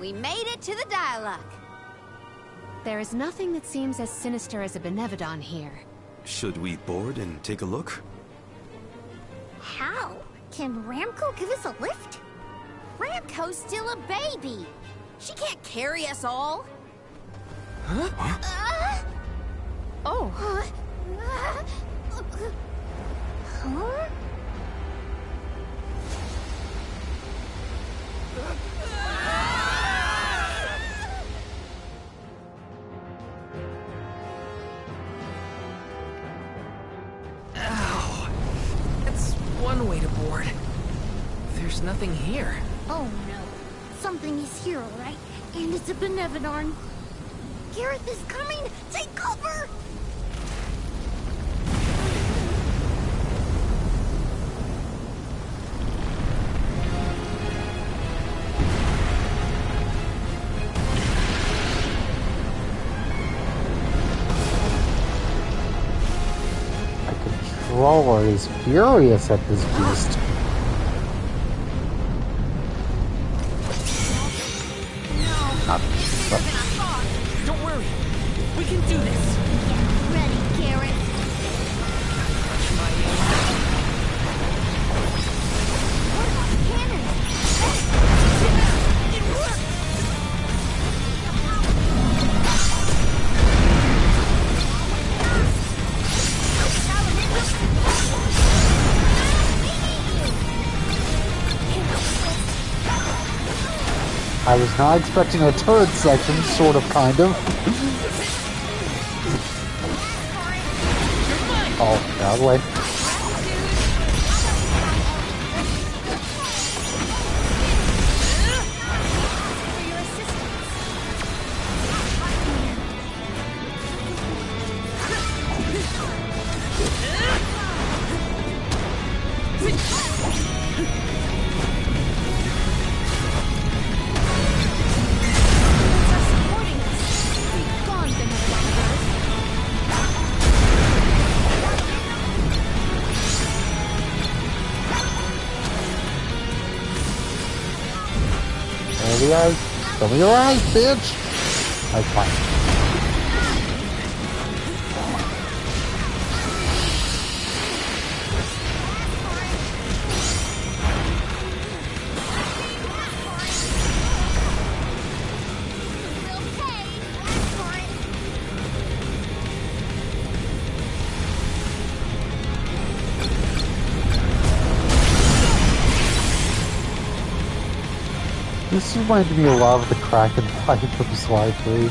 We made it to the dialogue.
There is nothing that seems as sinister as a Benevodon here.
Should we board and take a look?
How? Can Ramco give us a lift?
Ramco's still a baby. She can't carry us all.
Huh?
Oh.
Huh?
Ow. That's one way to board. There's nothing here.
Oh no. Something is here, alright? And it's a Benevodon. Gareth is coming! Take cover!
My controller is furious at this beast.
Don't worry. We can do this.
Get ready, Gareth. What about the cannon? It worked!
I was not expecting a turret section, sort of, kind of. Oh, out of the way. Show me your eyes, bitch! That's fine. This reminded me a lot of the Kraken fight from Sly 3.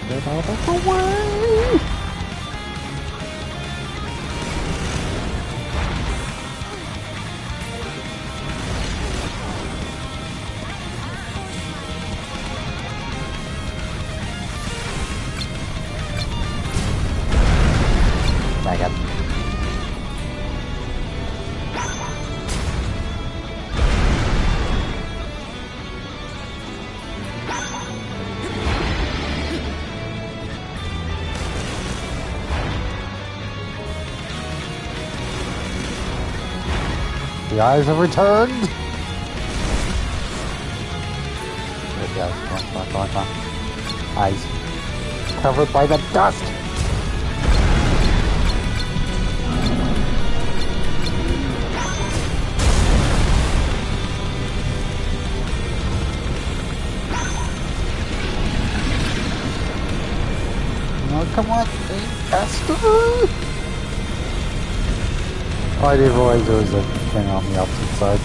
Get out of the way! Back up. The eyes have returned! There we go. Come on. Eyes. Covered by the dust! Oh, come on, faster! Oh, I didn't realize there was a thing on the opposite side.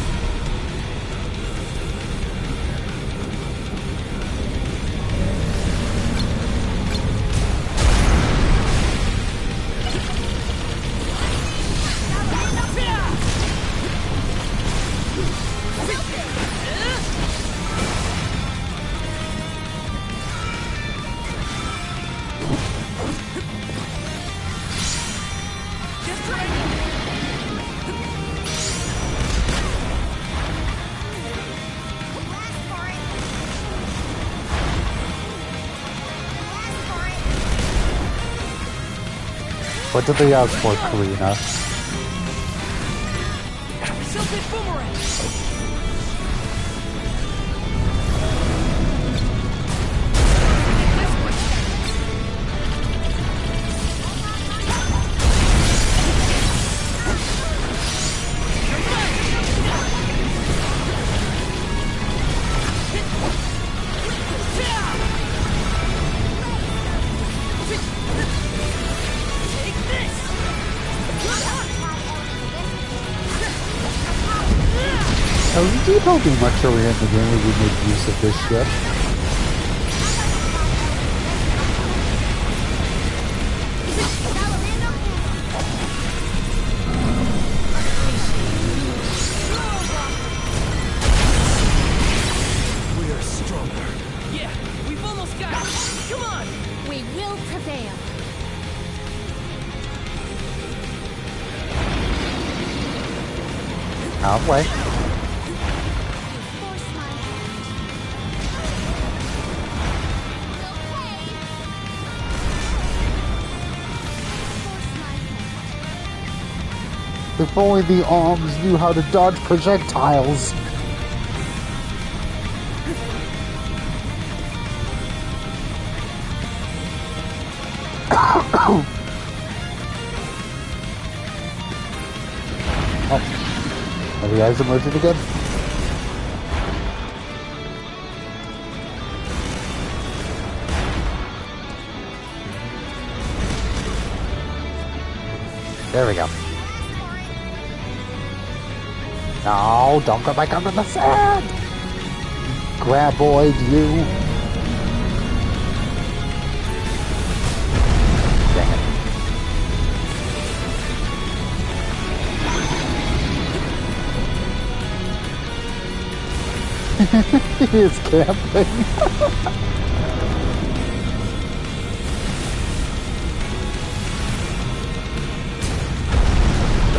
What did they ask for, Karina? We did not do much earlier in the game where we made use of this ship.
We are stronger. Yeah, we've almost got it. Come on!
We will prevail.
Out of the way. If only the arms knew how to dodge projectiles. Oh. Are the eyes emerging again? There we go. No, don't go back under the sand! Graboid, you! Dang it. He is camping.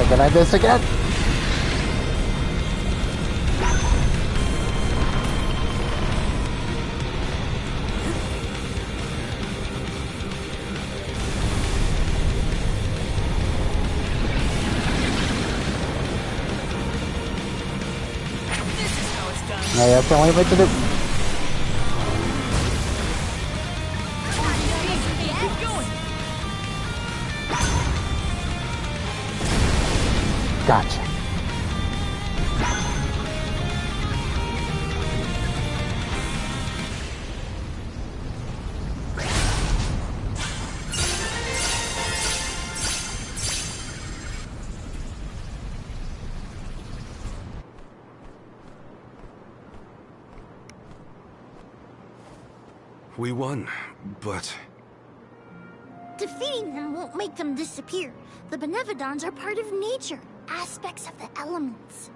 Can I miss again? I have to only wait to do. Gotcha.
We won, but...
Defeating them won't make them disappear. The Benevodons are part of nature, aspects of the elements.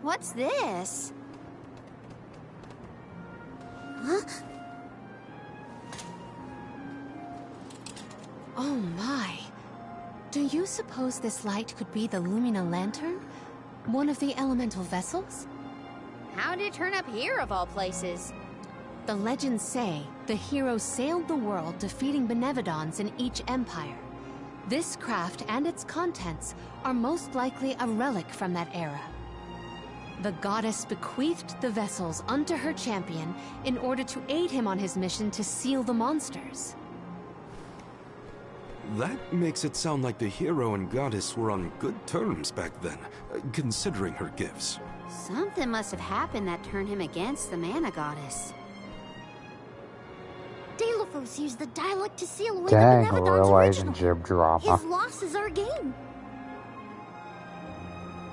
What's this?
Huh?
Oh my. Do you suppose this light could be the Lumina Lantern? One of the elemental vessels?
How did it turn up here of all places?
The legends say the heroes sailed the world defeating Benevodons in each empire. This craft and its contents are most likely a relic from that era. The goddess bequeathed the vessels unto her champion in order to aid him on his mission to seal the monsters.
That makes it sound like the hero and goddess were on good terms back then, considering her gifts.
Something must have happened that turned him against the mana goddess.
Deilophos used the dialect to seal away
Dang,
the Benevodon's
realizing
original.
Jib drama.
His loss is our gain.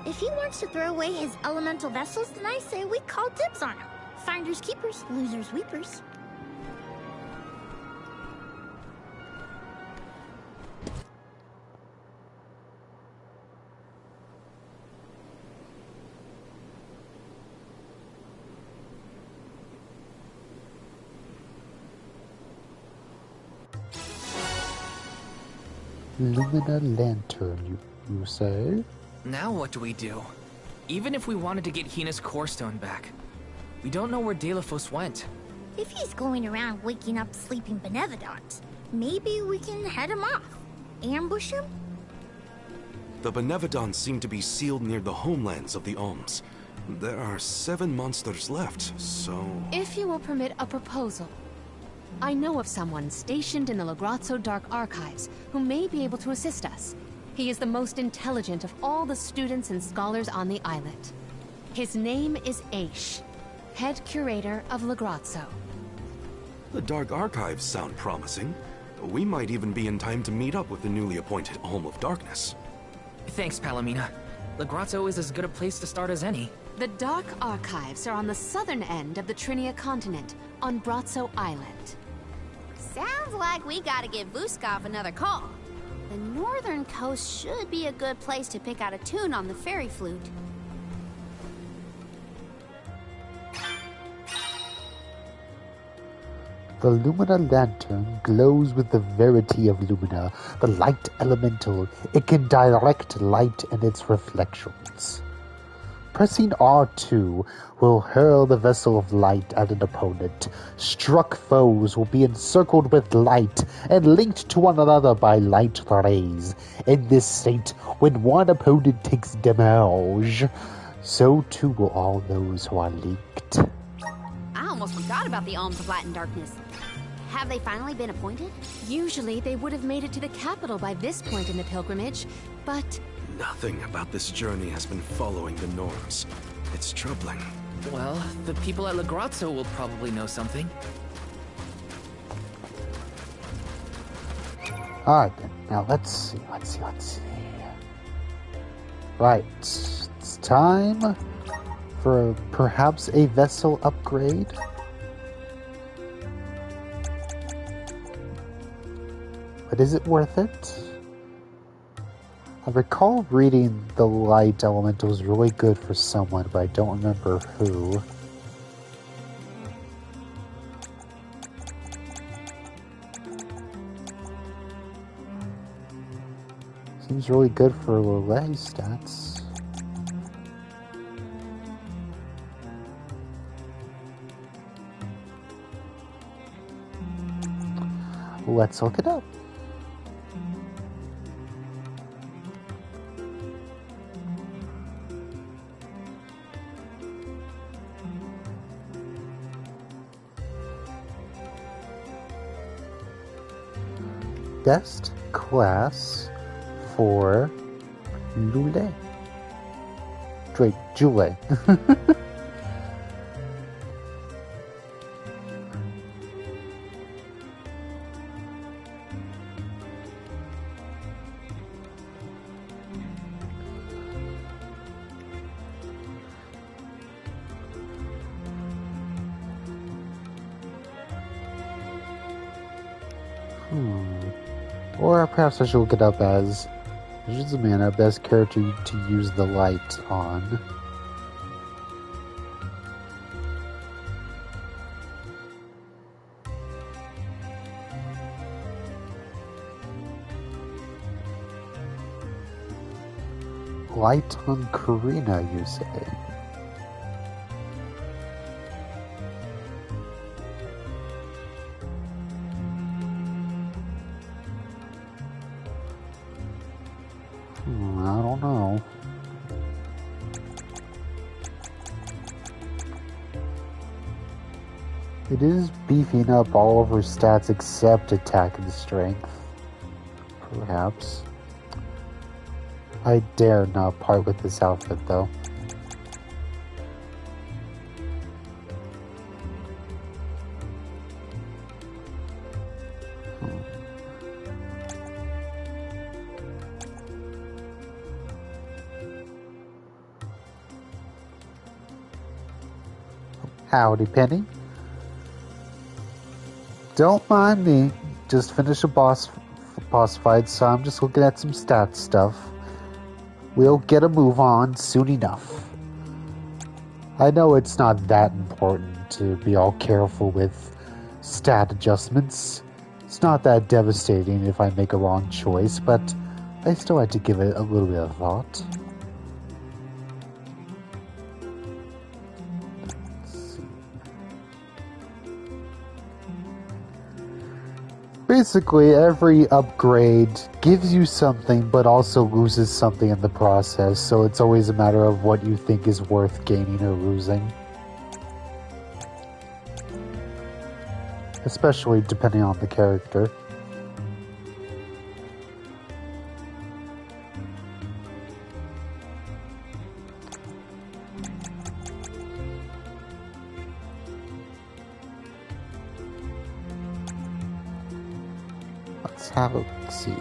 If he wants to throw away his elemental vessels, then I say we call dibs on him. Finders keepers, losers weepers.
Lumina Lantern, you say?
Now what do we do? Even if we wanted to get Hina's core stone back, we don't know where Deilophos went.
If he's going around waking up sleeping Benevodons, maybe we can head him off. Ambush him?
The Benevodons seem to be sealed near the homelands of the Alms. There are 7 monsters left, so...
If you will permit a proposal. I know of someone stationed in the Lagrazzo Dark Archives who may be able to assist us. He is the most intelligent of all the students and scholars on the islet. His name is Aish, head curator of Lagrazzo.
The Dark Archives sound promising. We might even be in time to meet up with the newly appointed Alm of Darkness.
Thanks, Palomina. Lagrazzo is as good a place to start as any.
The Dark Archives are on the southern end of the Trinia continent, on Brazzo Island.
Sounds like we gotta give Vuskov another call. The northern coast should be a good place to pick out a tune on the fairy flute.
The Lumina Lantern glows with the verity of Lumina, the light elemental. It can direct light and its reflections. Pressing R2 will hurl the vessel of light at an opponent. Struck foes will be encircled with light and linked to one another by light rays. In this state, when one opponent takes damage, so too will all those who are linked.
I almost forgot about the Alms of Light and Darkness. Have they finally been appointed?
Usually they would have made it to the capital by this point in the pilgrimage, but...
Nothing about this journey has been following the norms. It's troubling.
Well, the people at Lagrazzo will probably know something.
Alright then, now let's see. Right, it's time for perhaps a vessel upgrade. But is it worth it? I recall reading the light elemental was really good for someone, but I don't remember who. Seems really good for Lele stats. Let's look it up. Best class for Lule. Wait, Jule. Or perhaps I should look it up as which is the mana best character to use the light on. Light on Karina, you say? I don't know. It is beefing up all of her stats except attack and strength. Perhaps. I dare not part with this outfit, though. Howdy, Penny. Don't mind me. Just finished a boss fight, so I'm just looking at some stat stuff. We'll get a move on soon enough. I know it's not that important to be all careful with stat adjustments. It's not that devastating if I make a wrong choice, but I still like to give it a little bit of thought. Basically, every upgrade gives you something, but also loses something in the process, so it's always a matter of what you think is worth gaining or losing. Especially depending on the character. Let's have a see.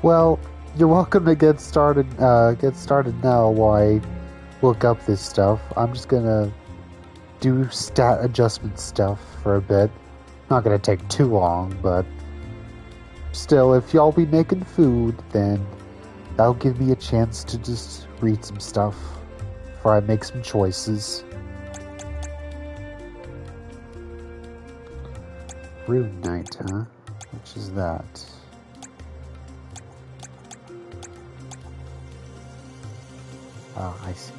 Well, you're welcome to get started now while I look up this stuff. I'm just gonna do stat adjustment stuff for a bit. Not gonna take too long, but still, if y'all be making food, then that'll give me a chance to just read some stuff before I make some choices. Rune Knight, huh? Which is that? Oh, I see.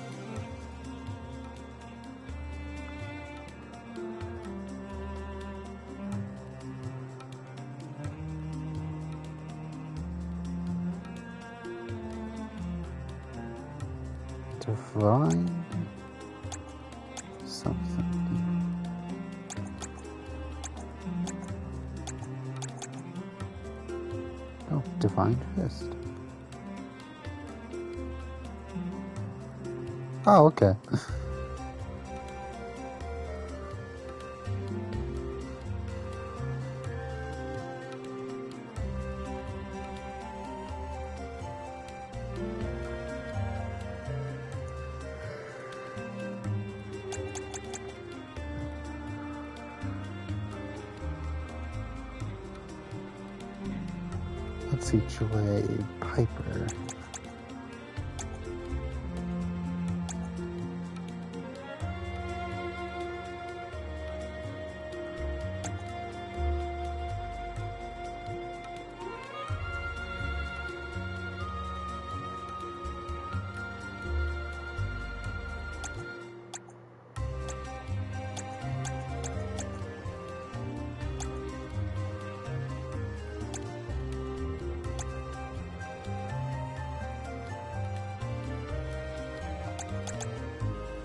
Divine something. Oh, Divine Fist. Oh, okay. Let's see, Joy Piper.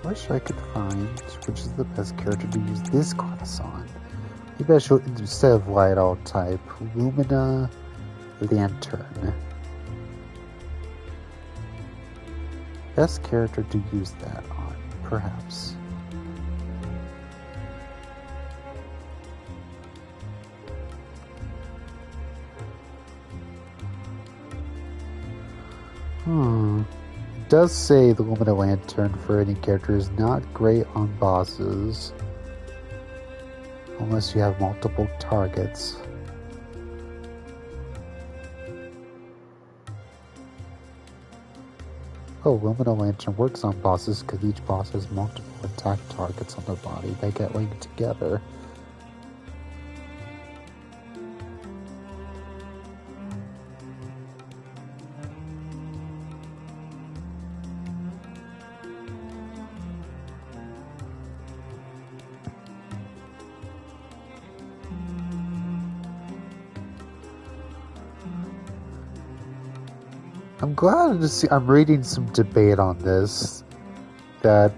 wish I could find which is the best character to use this class on. Maybe I should, instead of Light, I'll type Lumina Lantern. Best character to use that on, perhaps. It does say the Lumina Lantern for any character is not great on bosses. Unless you have multiple targets. Oh, Lumina Lantern works on bosses because each boss has multiple attack targets on their body that get linked together. I'm glad to see, I'm reading some debate on this, that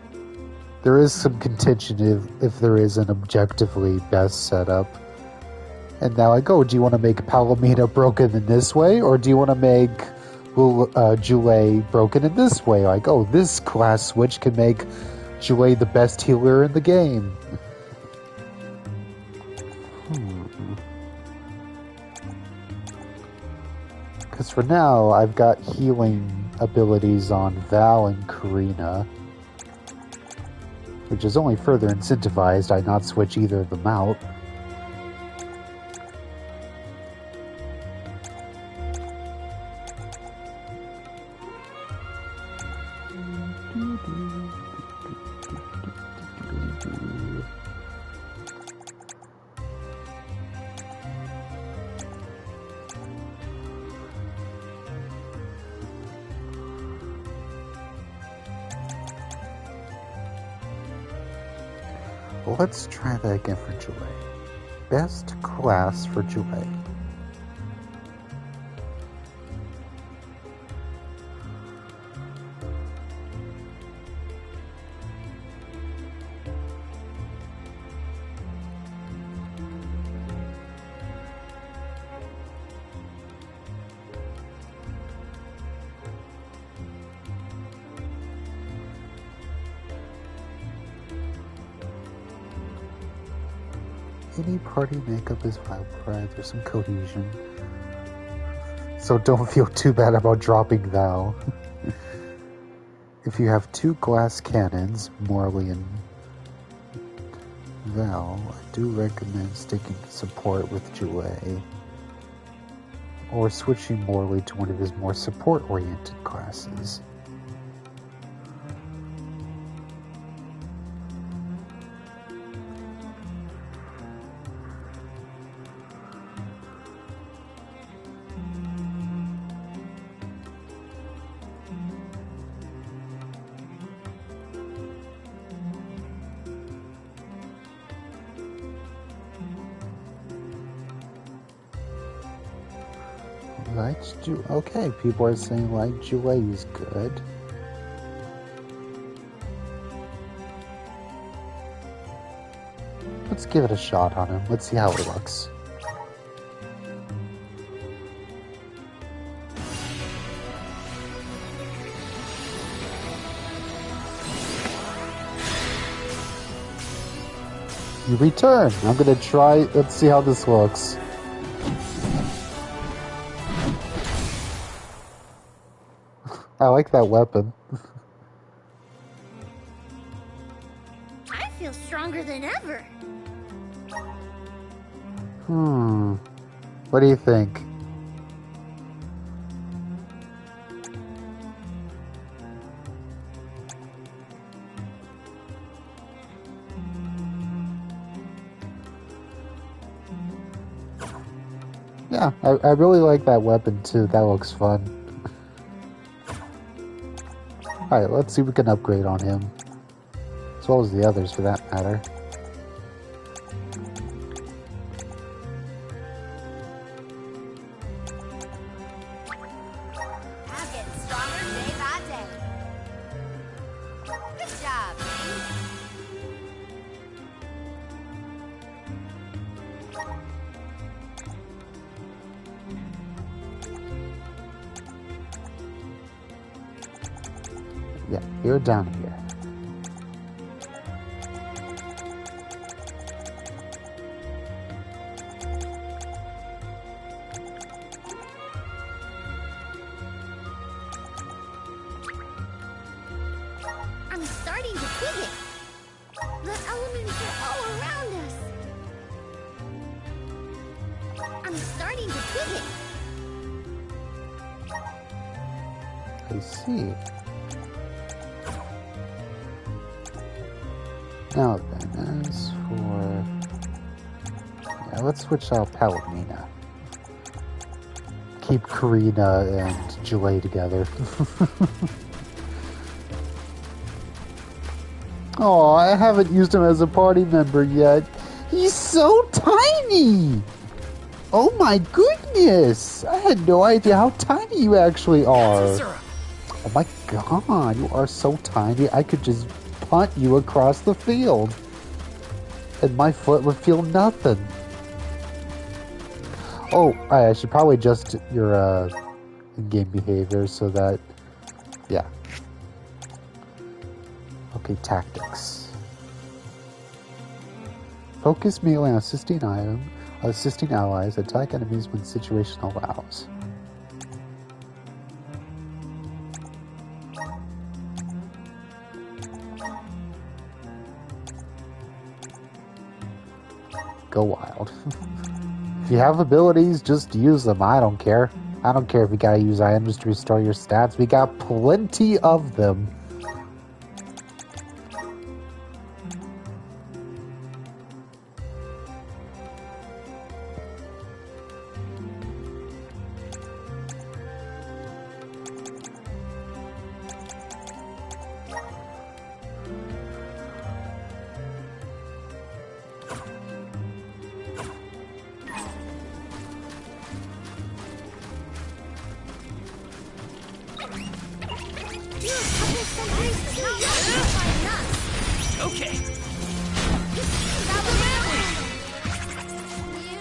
there is some contention if there is an objectively best setup. And now I go, do you want to make Palomino broken in this way, or do you want to make Joulet broken in this way? Like, oh, this class switch can make Joulet the best healer in the game. Because for now, I've got healing abilities on Val and Karina, which is only further incentivized I not switch either of them out. Let's try that again for Joulet. Best class for Joulet. Any party makeup is viable, right? There's some cohesion. So don't feel too bad about dropping Val. If you have two glass cannons, Morley and Val, I do recommend sticking to support with Joulet. Or switching Morley to one of his more support-oriented classes. Okay, people are saying like Joulet is good. Let's give it a shot on him. Let's see how it looks. You return. I'm gonna try. Let's see how this looks. I like that weapon.
I feel stronger than ever.
What do you think? Yeah, I really like that weapon too. That looks fun. Alright, let's see if we can upgrade on him. As well as the others, for that matter.
I'm getting stronger day by day. Good job,
Yeah, you're down here.
I'm starting to dig it. The elements are all around us. I'm starting to dig it.
I see. Now then, as for... Yeah, let's switch out Palomina. Keep Karina and Julie together. Oh, I haven't used him as a party member yet. He's so tiny! Oh my goodness! I had no idea how tiny you actually are. Oh my god, you are so tiny. I could just punt you across the field. And my foot would feel nothing. Oh, I should probably adjust your in-game behavior so that... Yeah. Okay, tactics. Focus melee on assisting allies, attack enemies when situation allows. Go wild. If you have abilities, just use them. I don't care. I don't care if you gotta use items to restore your stats. We got plenty of them.
Okay.
You've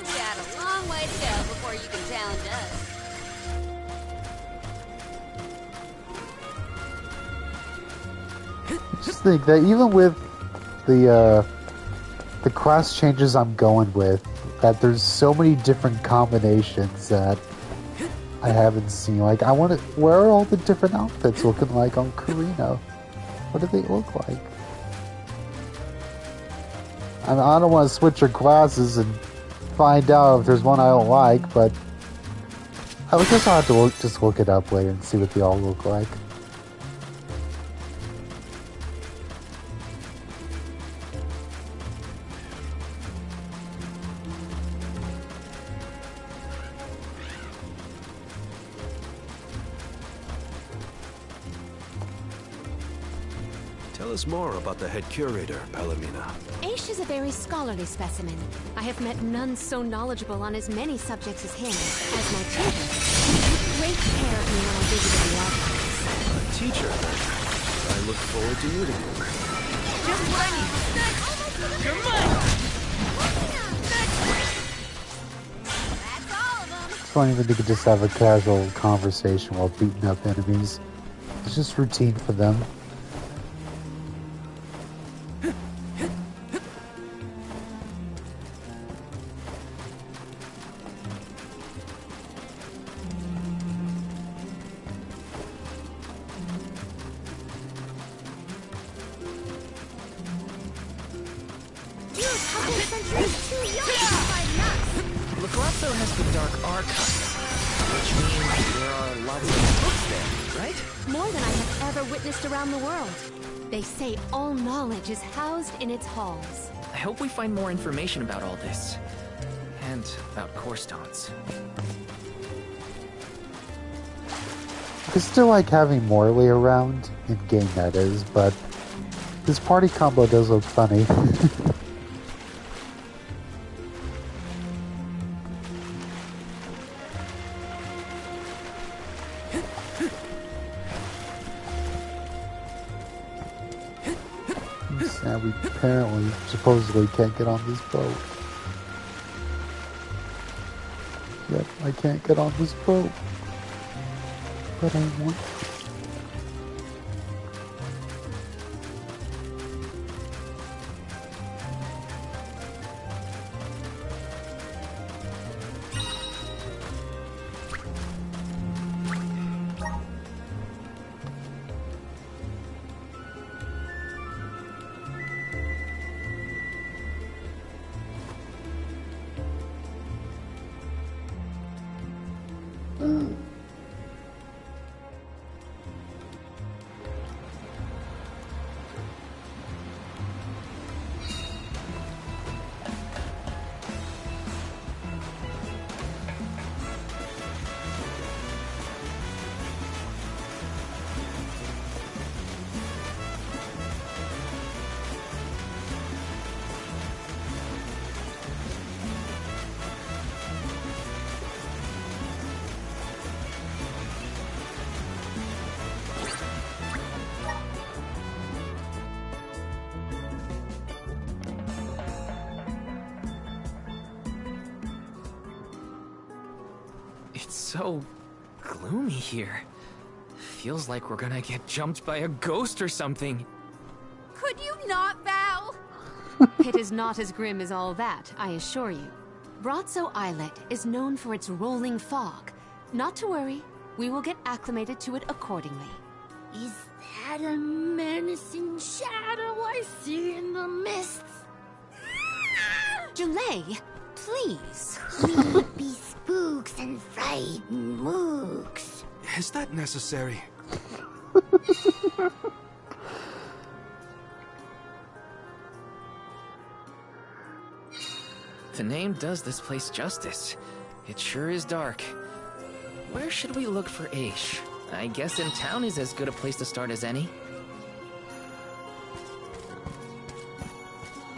got a long way to go before you can challenge us.
Just think that even with the class changes I'm going with, that there's so many different combinations that I haven't seen. Like, I want to... Where are all the different outfits looking like on Careening? What do they look like? I mean, I don't want to switch your classes and find out if there's one I don't like, but I guess I'll have to just look it up later and see what they all look like.
Tell us more about the head curator, Palomina.
Aish is a very scholarly specimen. I have met none so knowledgeable on as many subjects as him. As my tutor, he took great care of me when I visited the archives.
A teacher, then. I look forward to meeting him.
Just what I need. You're mine!
That's all of them.
It's funny that they could just have a casual conversation while beating up enemies. It's just routine for them.
Lagrazzo has the Dark Archives, which means there are lots of books there, right?
More than I have ever witnessed around the world. They say all knowledge is housed in its halls.
I hope we find more information about all this. And about core stones.
I still like having Morley around in game metas, but this party combo does look funny. Now we apparently, supposedly can't get on this boat. Yep, I can't get on this boat. But I want to.
It's so gloomy here. Feels like we're gonna get jumped by a ghost or something.
Could you not, Val?
It is not as grim as all that, I assure you. Brazzo Islet is known for its rolling fog. Not to worry, we will get acclimated to it accordingly.
Is that a menacing shadow I see in the mists?
Julay, please.
We be spooks and frightened mooks.
Is that necessary?
The name does this place justice. It sure is dark. Where should we look for Aish? I guess in town is as good a place to start as any.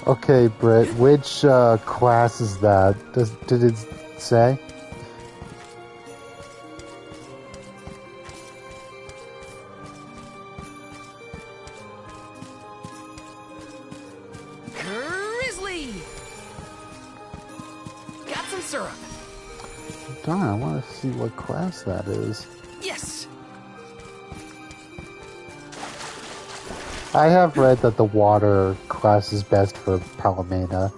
Okay, Britt, which class is that? Did it say?
Grizzly! Got some syrup.
Darn, I want to see what class that is.
Yes!
I have read that the water class is best for Palomena,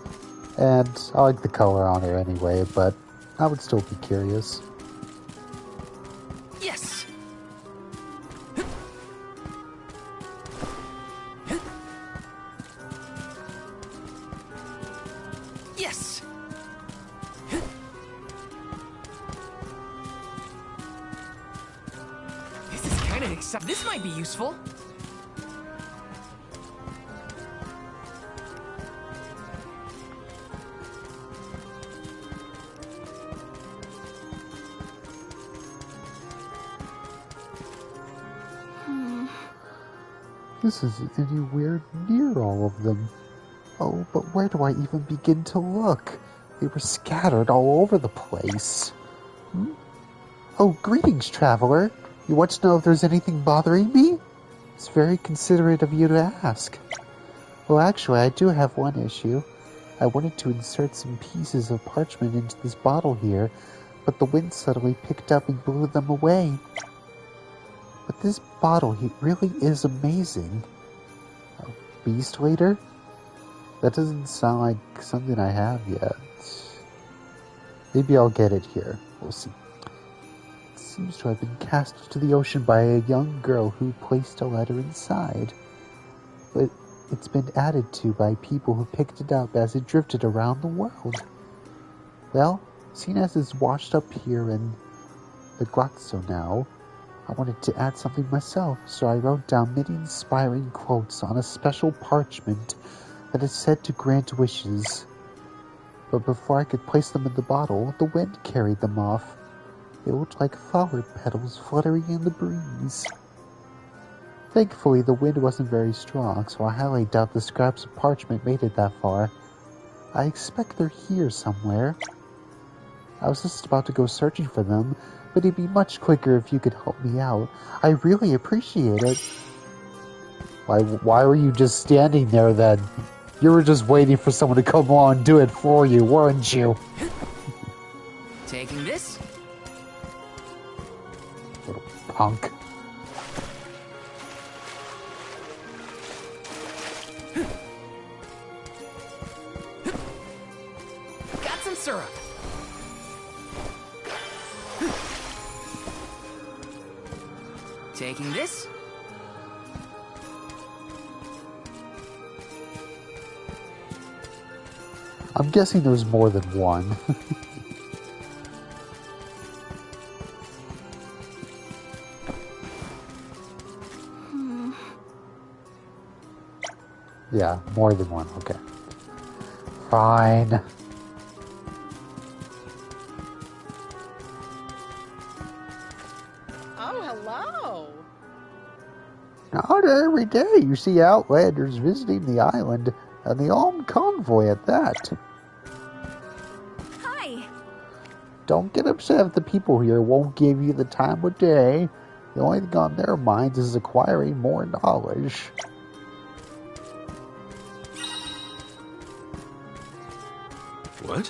and I like the color on her anyway, but I would still be curious.
Yes! Yes! This is kind of exciting. This might be useful.
This isn't anywhere near all of them. Oh, but where do I even begin to look? They were scattered all over the place. Oh, greetings, traveler. You want to know if there's anything bothering me? It's very considerate of you to ask. Well, actually, I do have one issue. I wanted to insert some pieces of parchment into this bottle here, but the wind suddenly picked up and blew them away. But this bottle, it really is amazing. Beast Waiter? That doesn't sound like something I have yet. Maybe I'll get it here. We'll see. It seems to have been cast into the ocean by a young girl who placed a letter inside. But it's been added to by people who picked it up as it drifted around the world. Well, seeing as it's washed up here in the Grotto now, I wanted to add something myself, so I wrote down many inspiring quotes on a special parchment that is said to grant wishes. But before I could place them in the bottle, the wind carried them off. They looked like flower petals fluttering in the breeze. Thankfully, the wind wasn't very strong, so I highly doubt the scraps of parchment made it that far. I expect they're here somewhere. I was just about to go searching for them, but it'd be much quicker if you could help me out. I really appreciate it. Why were you just standing there then? You were just waiting for someone to come along and do it for you, weren't you?
Taking this?
Little punk.
Got some syrup. Taking this?
I'm guessing there's more than one. Yeah, more than one. Okay. Fine.
Oh, hello.
Not every day you see outlanders visiting the island, and the Alm convoy at that.
Hi.
Don't get upset if the people here won't give you the time of day. The only thing on their minds is acquiring more knowledge.
What?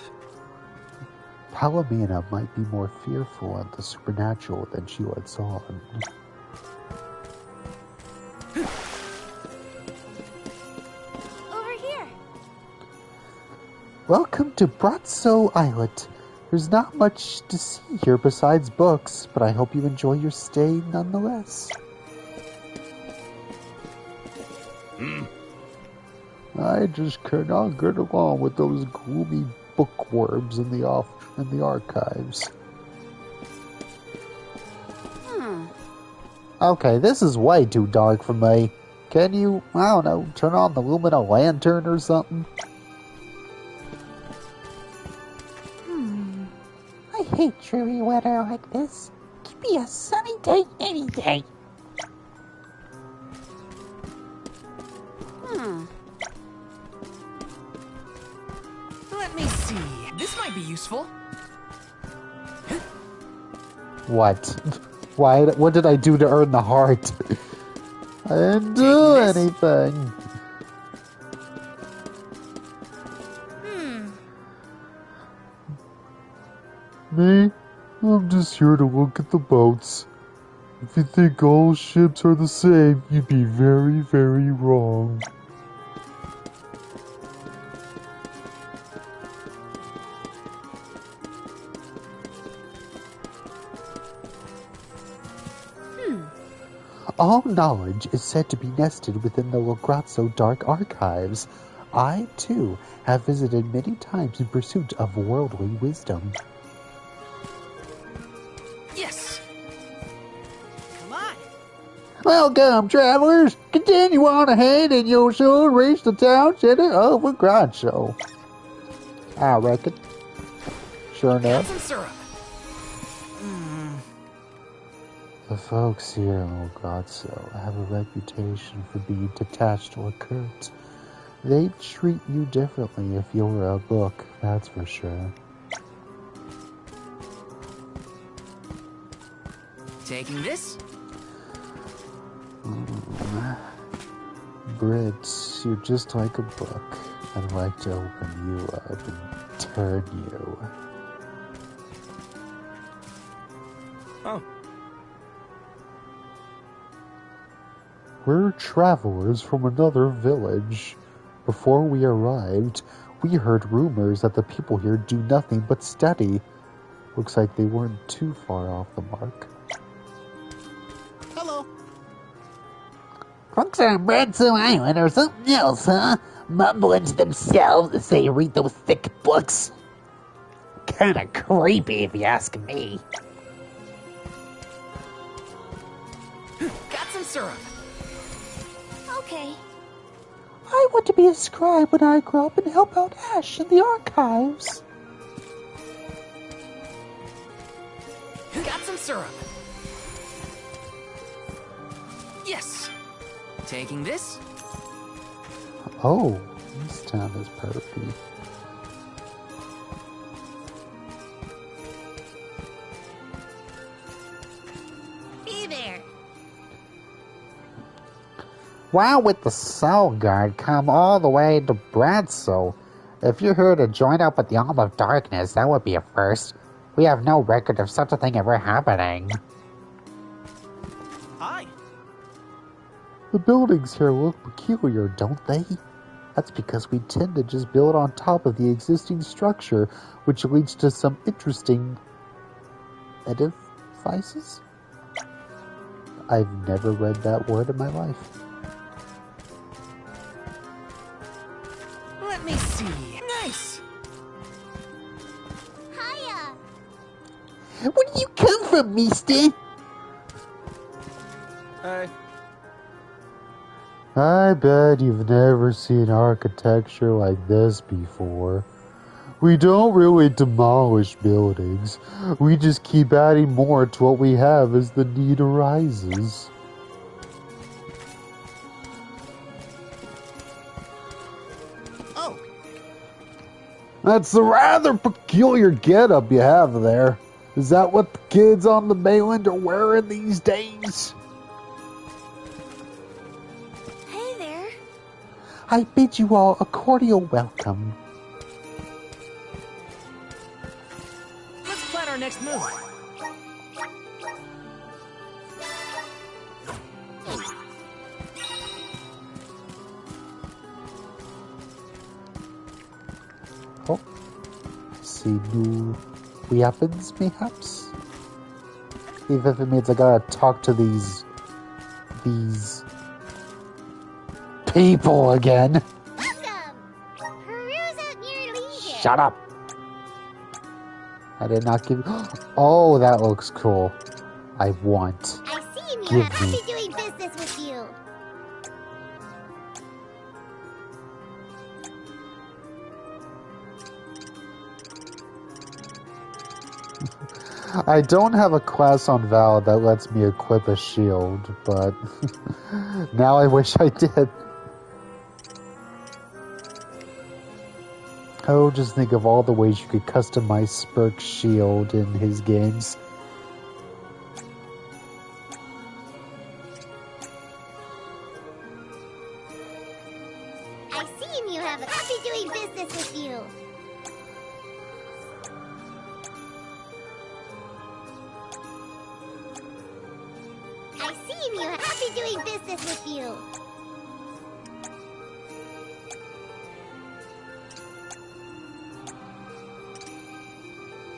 Palomina might be more fearful of the supernatural than she lets on.
Over here.
Welcome to Bratzo Islet. There's not much to see here besides books, but I hope you enjoy your stay nonetheless. I just cannot get along with those gloomy bookworms in the archives. Okay, this is way too dark for me. Can you, I don't know, turn on the luminous lantern or something?
I hate dreary weather like this. Give me a sunny day any day.
Let me see. This might be useful.
What? Why? What did I do to earn the heart? I didn't do anything. Me? I'm just here to look at the boats. If you think all ships are the same, you'd be very, very wrong. All knowledge is said to be nested within the Lograzzo Dark Archives. I, too, have visited many times in pursuit of worldly wisdom.
Yes!
Come on!
Welcome, travelers! Continue on ahead and you'll soon reach the town center of Lograzzo. I reckon. Sure enough.
Some syrup.
The folks here in Lograzzo have a reputation for being detached or curt. They'd treat you differently if you were a book, that's for sure.
Taking this?
Brits, you're just like a book. I'd like to open you up and turn you.
Oh.
We're travelers from another village. Before we arrived, we heard rumors that the people here do nothing but study. Looks like they weren't too far off the mark.
Hello.
Folks on Bratzo Island or something else, huh? Mumbling to themselves as they read those thick books. Kinda creepy if you ask me.
Got some syrup.
Okay.
I want to be a scribe when I grow up and help out Ash in the archives.
Got some syrup. Yes. Taking this?
Oh, this town is perfect.
Hey there.
Why would the Soul Guard come all the way to Bratzo? If you're here to join up with the Arm of Darkness, that would be a first. We have no record of such a thing ever happening.
Hi.
The buildings here look peculiar, don't they? That's because we tend to just build on top of the existing structure, which leads to some interesting edifices? I've never read that word in my life.
Let me see. Nice.
Hiya.
Where do you come from, mister?
Hey.
I bet you've never seen architecture like this before. We don't really demolish buildings. We just keep adding more to what we have as the need arises.
Oh.
That's a rather peculiar getup you have there. Is that what the kids on the mainland are wearing these days?
Hey there.
I bid you all a cordial welcome.
our next move?
Oh, see new weapons, perhaps? Even if it means I gotta talk to these people again. Shut up! I did not give. Oh, that looks cool. I want.
I see him.
Give
I'll
me.
be doing business with you.
I don't have a class on Val that lets me equip a shield, but now I wish I did. Oh, just think of all the ways you could customize Spurk's shield in his games.
I see him. You have. I'll be doing business with you. I see him. You have. I'll be doing business with you.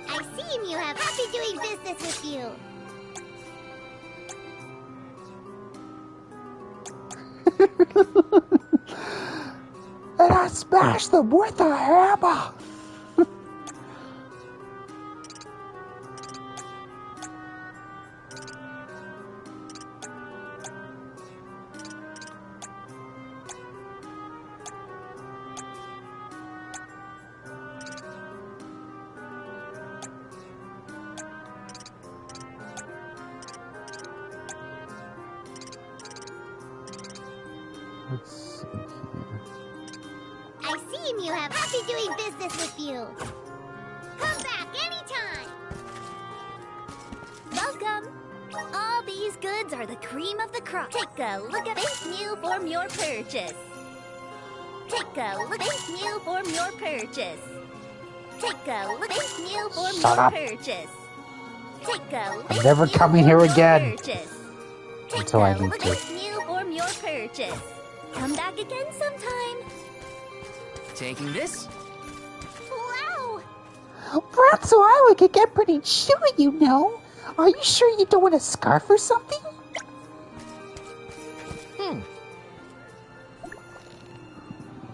I see him. You have. I'll be doing business with you.
And I smashed them with a hammer! Let's see here.
I see him. You have. I'll be doing business with you. Come back anytime.
Welcome. All these goods are the cream of the crop. Take a look at this new form your purchase. Take a look at this new form your purchase. Take a look at this new form
Shut
your
up.
purchase. Take a look
I'm
at
never
this new
coming
form
here
your
again.
purchase.
Until I need
Look
to.
at this new form your purchase. Come back again sometime.
Taking this?
Wow.
Perhaps so I would get pretty chewy, you know. Are you sure you don't want a scarf or something?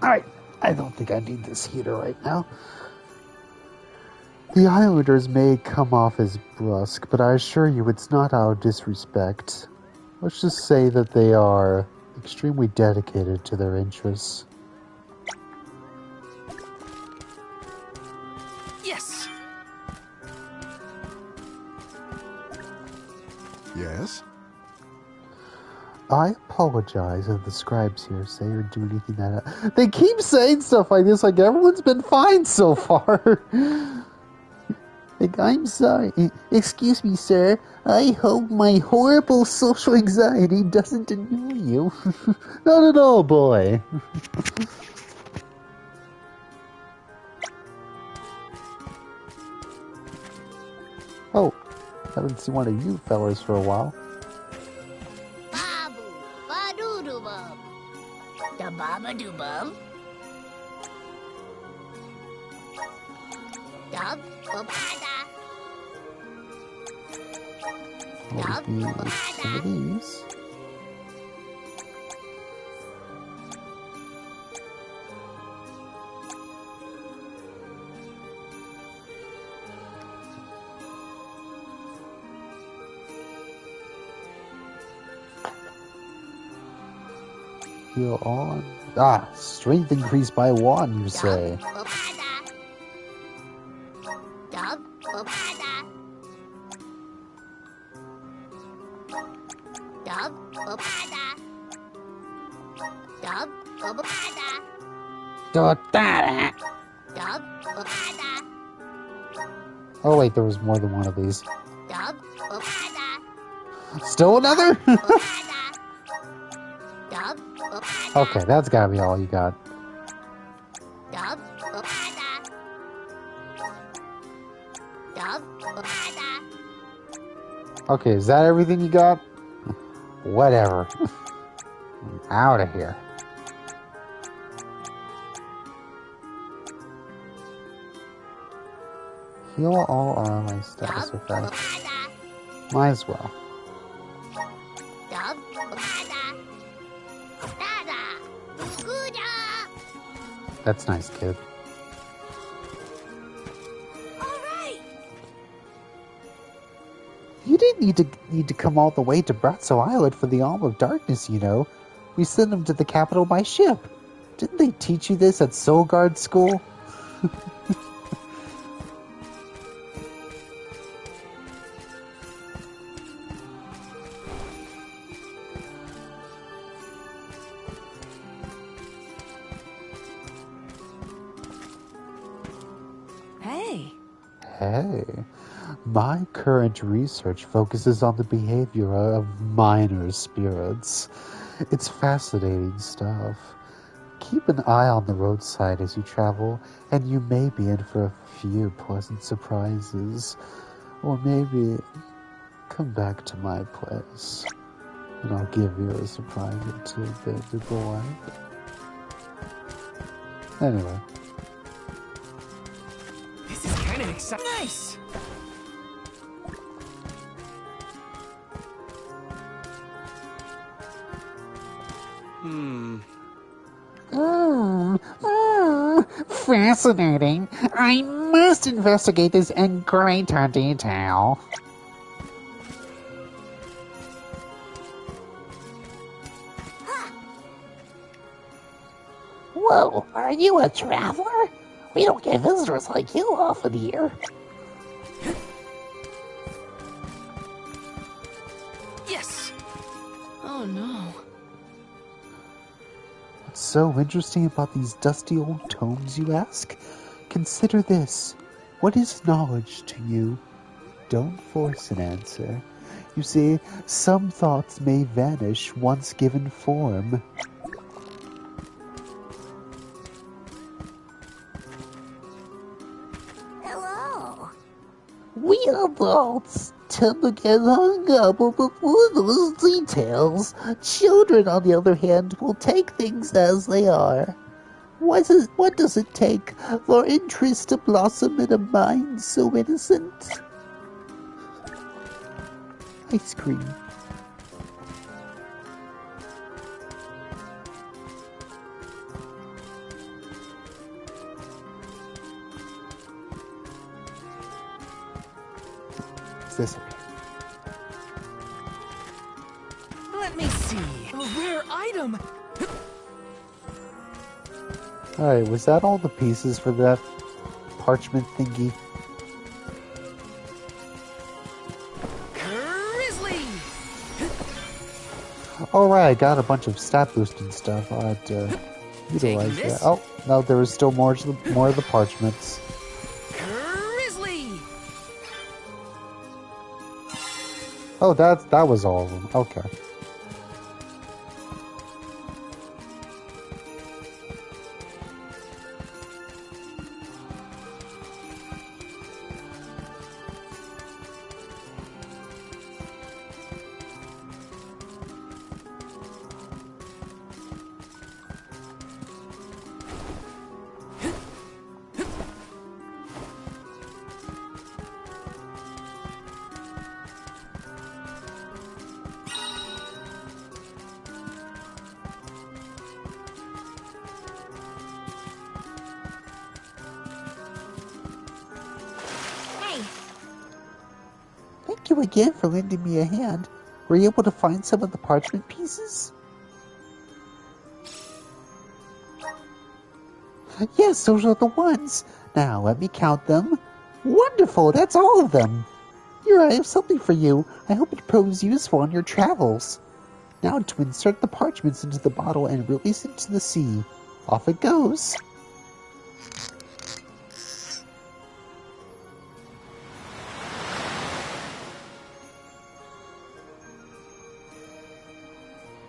Alright, I don't think I need this heater right now. The Islanders may come off as brusque, but I assure you it's not out of disrespect. Let's just say that they are extremely dedicated to their interests.
Yes!
Yes?
I apologize if the scribes here say or do anything that... They keep saying stuff like this, like everyone's been fine so far. Like, I'm sorry. Excuse me, sir. I hope my horrible social anxiety doesn't annoy you. Not at all, boy. Oh, haven't seen one of you fellas for a while.
Babu, ba-doo-doo-bum. Da baba-doo-bum. Dub, ba-ba-da. Dub,
Maybe
ba-ba-da.
some of these. Heal on. Ah, strength increased by 1, you say.
Ba-ba-da. Dub, ba-ba-da. Dub, ba-ba-da. Dub, ba-ba-da.
Dub,
Dub, ba-ba-da.
Oh wait, there was more than one of these.
Dub, ba-ba-da.
Still another?
Ba-ba-da. Dub, ba-ba-da.
Okay, that's gotta be all you got.
Dub, ba-ba-da. Dub,
Okay, is that everything you got? Whatever. I'm out of here. Heal all ally status effects. Might as well. That's nice, kid. You didn't need to come all the way to Bratzo Island for the Alm of Darkness, you know. We sent them to the capital by ship. Didn't they teach you this at Soul Guard school? Hey, my current research focuses on the behavior of minor spirits. It's fascinating stuff. Keep an eye on the roadside as you travel, and you may be in for a few pleasant surprises. Or maybe come back to my place, and I'll give you a surprise or two, baby boy. Anyway.
This is kind of exciting. Nice!
Fascinating. I must investigate this in greater detail. Whoa, are you a traveler? We don't get visitors like you often here.
Yes! Oh no.
What's so interesting about these dusty old tomes, you ask? Consider this. What is knowledge to you? Don't force an answer. You see, some thoughts may vanish once given form.
Hello.
We adults tend to get hung up over those details. Children, on the other hand, will take things as they are. What does it take for interest to blossom in a mind so innocent? Ice cream. What's this?
Let me see. A rare item!
Alright, was that all the pieces for that parchment thingy? Alright, I got a bunch of stat boosting stuff. I'll have to utilize that. Oh, no, there was still more of the parchments. Oh, that was all of them. Okay. Thank you again for lending me a hand. Were you able to find some of the parchment pieces? Yes, those are the ones. Now, let me count them. Wonderful, that's all of them. Here, I have something for you. I hope it proves useful on your travels. Now to insert the parchments into the bottle and release it to the sea. Off it goes.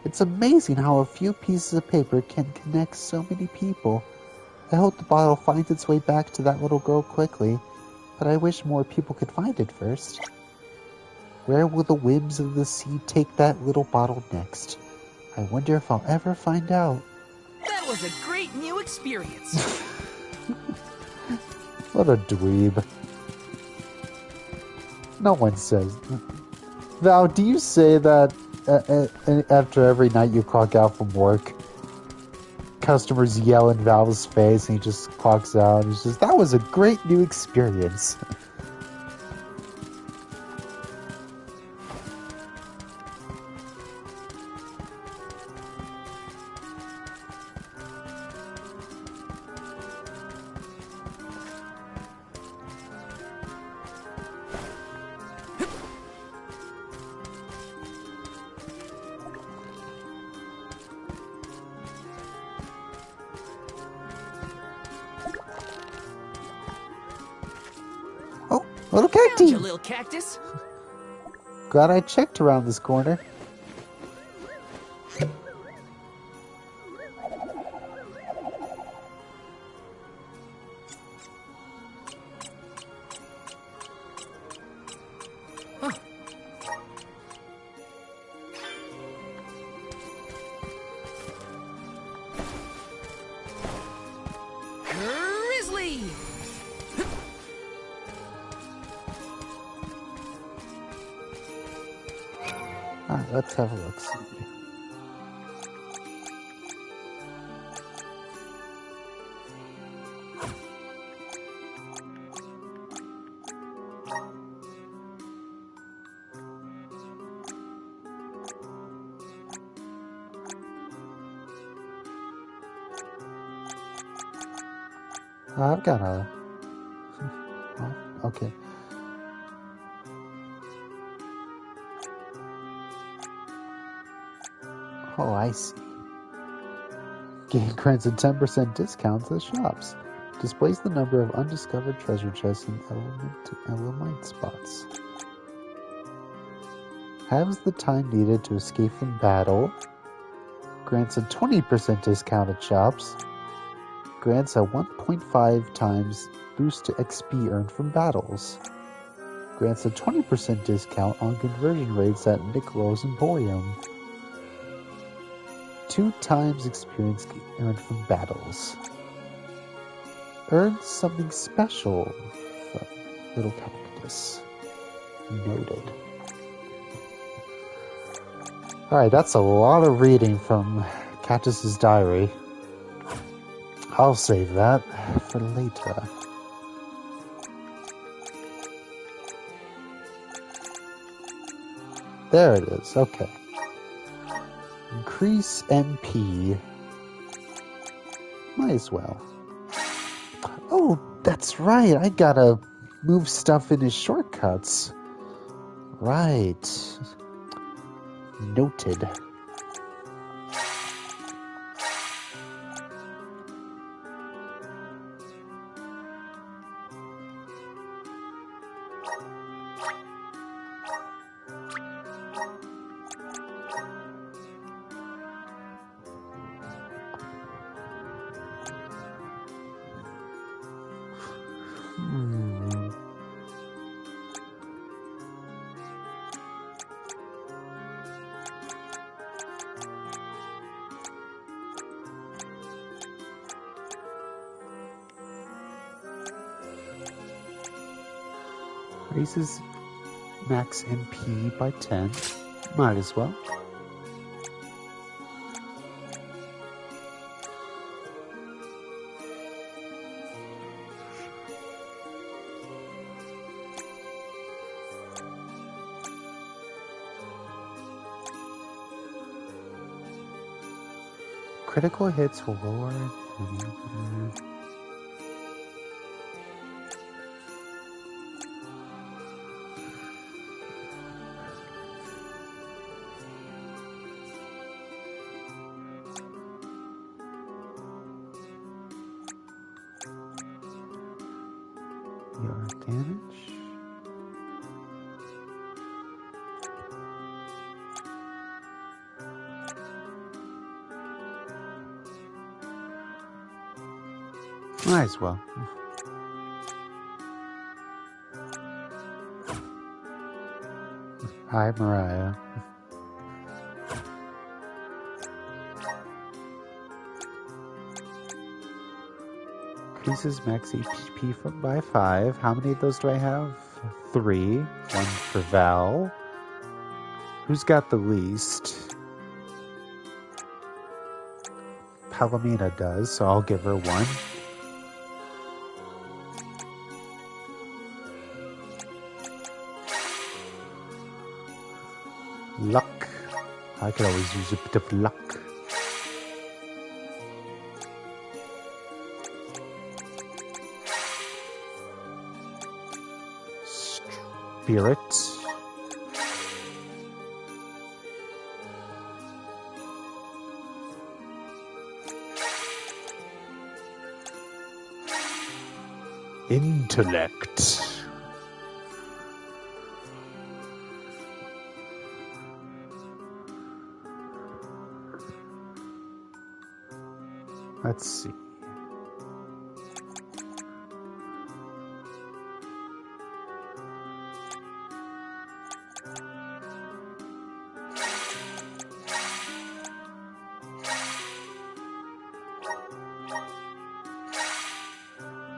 It's amazing how a few pieces of paper can connect so many people. I hope the bottle finds its way back to that little girl quickly. but I wish more people could find it first. Where will the whims of the sea take that little bottle next? I wonder if I'll ever find out.
That was a great new experience.
What a dweeb. No one says. Val, do you say that after every night you clock out from work? Customers yell in Val's face and he just clocks out. He says, that was a great new experience. Little
Found
cacti!
you, little cactus.
Glad I checked around this corner.
Grizzly!
Alright, let's have a look. See. I've got a... Oh, okay. Oh, I see. Game grants a 10% discount at shops. Displays the number of undiscovered treasure chests and element spots. Halves the time needed to escape from battle. Grants a 20% discount at shops. Grants a 1.5 times boost to XP earned from battles. Grants a 20% discount on conversion rates at Nicolo's Emporium. 2 times experience earned from battles. Earns something special from Little Cactus. Noted. Alright, that's a lot of reading from Cactus's diary. I'll save that for later. There it is, okay. Increase MP. Might as well. Oh, that's right, I gotta move stuff in his shortcuts. Right. Noted. Raises max MP by 10. Might as well. Critical hits will lower. Your damage. Might as well. Hi, Mariah. Increases max HP by 5. How many of those do I have? 3. 1 for Val. Who's got the least? Palomina does, so I'll give her 1. Luck. I could always use a bit of luck. Spirit. Intellect. Let's see.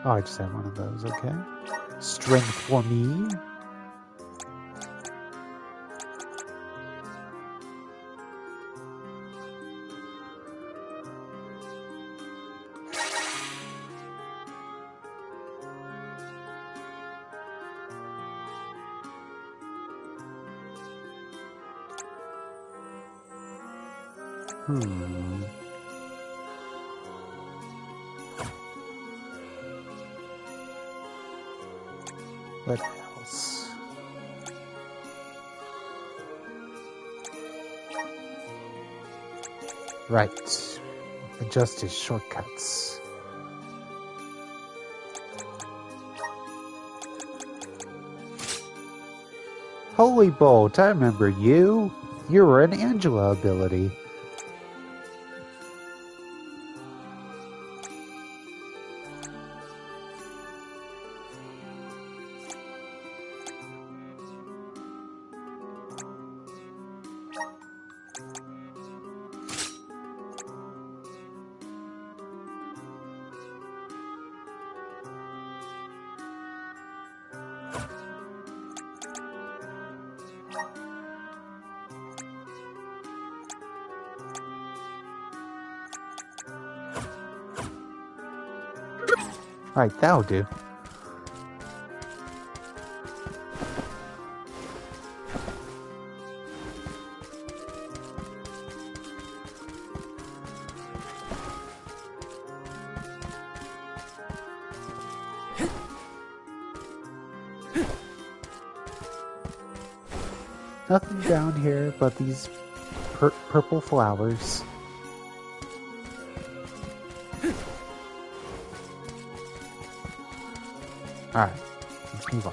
Oh, I just had one of those, okay. Strength for me. What else? Right. Adjust his shortcuts. Holy Bolt, I remember you. You were an Angela ability. Right, that'll do. Nothing down here but these purple flowers. Alright, let's move on.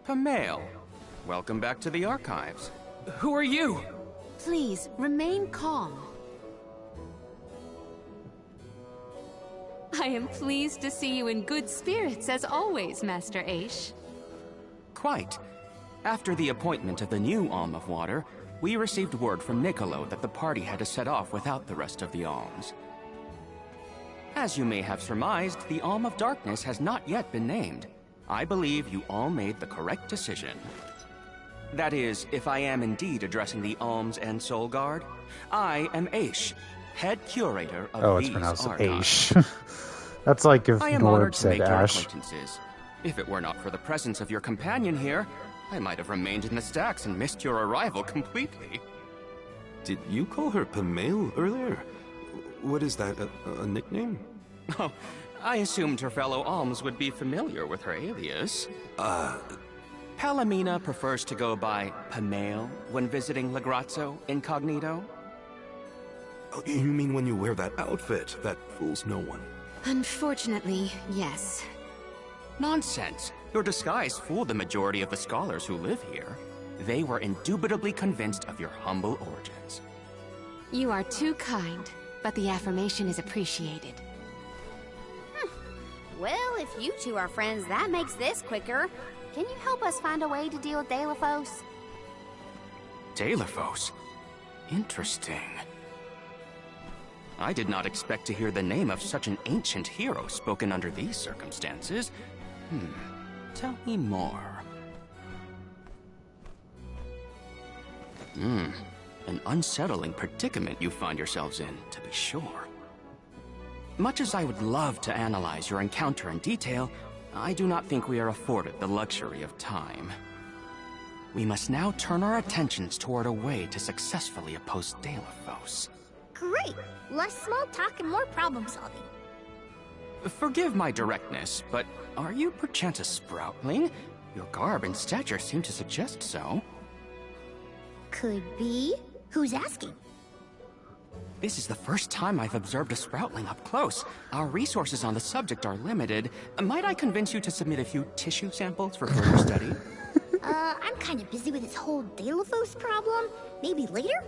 Pamail, welcome back to the archives.
Who are you?
Please, remain calm. I am pleased to see you in good spirits, as always, Master Aish.
Quite. After the appointment of the new Alm of Water, we received word from Niccolo that the party had to set off without the rest of the alms. As you may have surmised, the Alm of Darkness has not yet been named. I believe you all made the correct decision. That is, if I am indeed addressing the Alms and Soul Guard, I am Aish, head curator of these archives.
Aish. That's like if Norb said Ash.
Acquaintances. If it were not for the presence of your companion here, I might have remained in the stacks and missed your arrival completely.
Did you call her Pamail earlier? What is that, a nickname?
Oh, I assumed her fellow alms would be familiar with her alias. Palomina prefers to go by Pamail when visiting Legrazzo incognito.
Oh, you mean when you wear that outfit that fools no one?
Unfortunately, yes.
Nonsense. Your disguise fooled the majority of the scholars who live here. They were indubitably convinced of your humble origins.
You are too kind, but the affirmation is appreciated.
Well, if you two are friends, that makes this quicker. Can you help us find a way to deal with Deilophos?
Deilophos? Interesting. I did not expect to hear the name of such an ancient hero spoken under these circumstances. Tell me more. An unsettling predicament you find yourselves in, to be sure. Much as I would love to analyze your encounter in detail, I do not think we are afforded the luxury of time. We must now turn our attentions toward a way to successfully oppose Deilophos.
Great! Less small talk and more problem solving.
Forgive my directness, but are you perchance a sproutling? Your garb and stature seem to suggest so.
Could be. Who's asking?
This is the first time I've observed a sproutling up close. Our resources on the subject are limited. Might I convince you to submit a few tissue samples for further study?
I'm kind of busy with this whole Deilophos problem. Maybe later?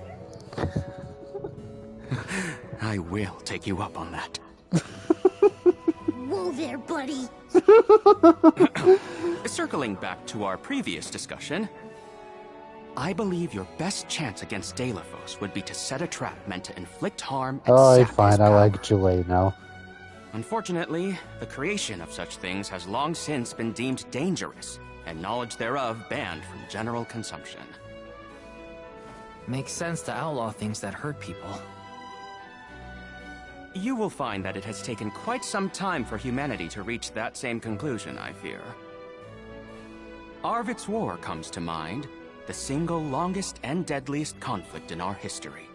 I will take you up on that.
Whoa there, buddy.
Circling back to our previous discussion, I believe your best chance against Deilophos would be to set a trap meant to inflict harm and
Alright,
sap his
fine, I
power.
like Julie now.
Unfortunately, the creation of such things has long since been deemed dangerous, and knowledge thereof banned from general consumption.
Makes sense to outlaw things that hurt people.
You will find that it has taken quite some time for humanity to reach that same conclusion, I fear. Arvid's War comes to mind, the single longest and deadliest conflict in our history.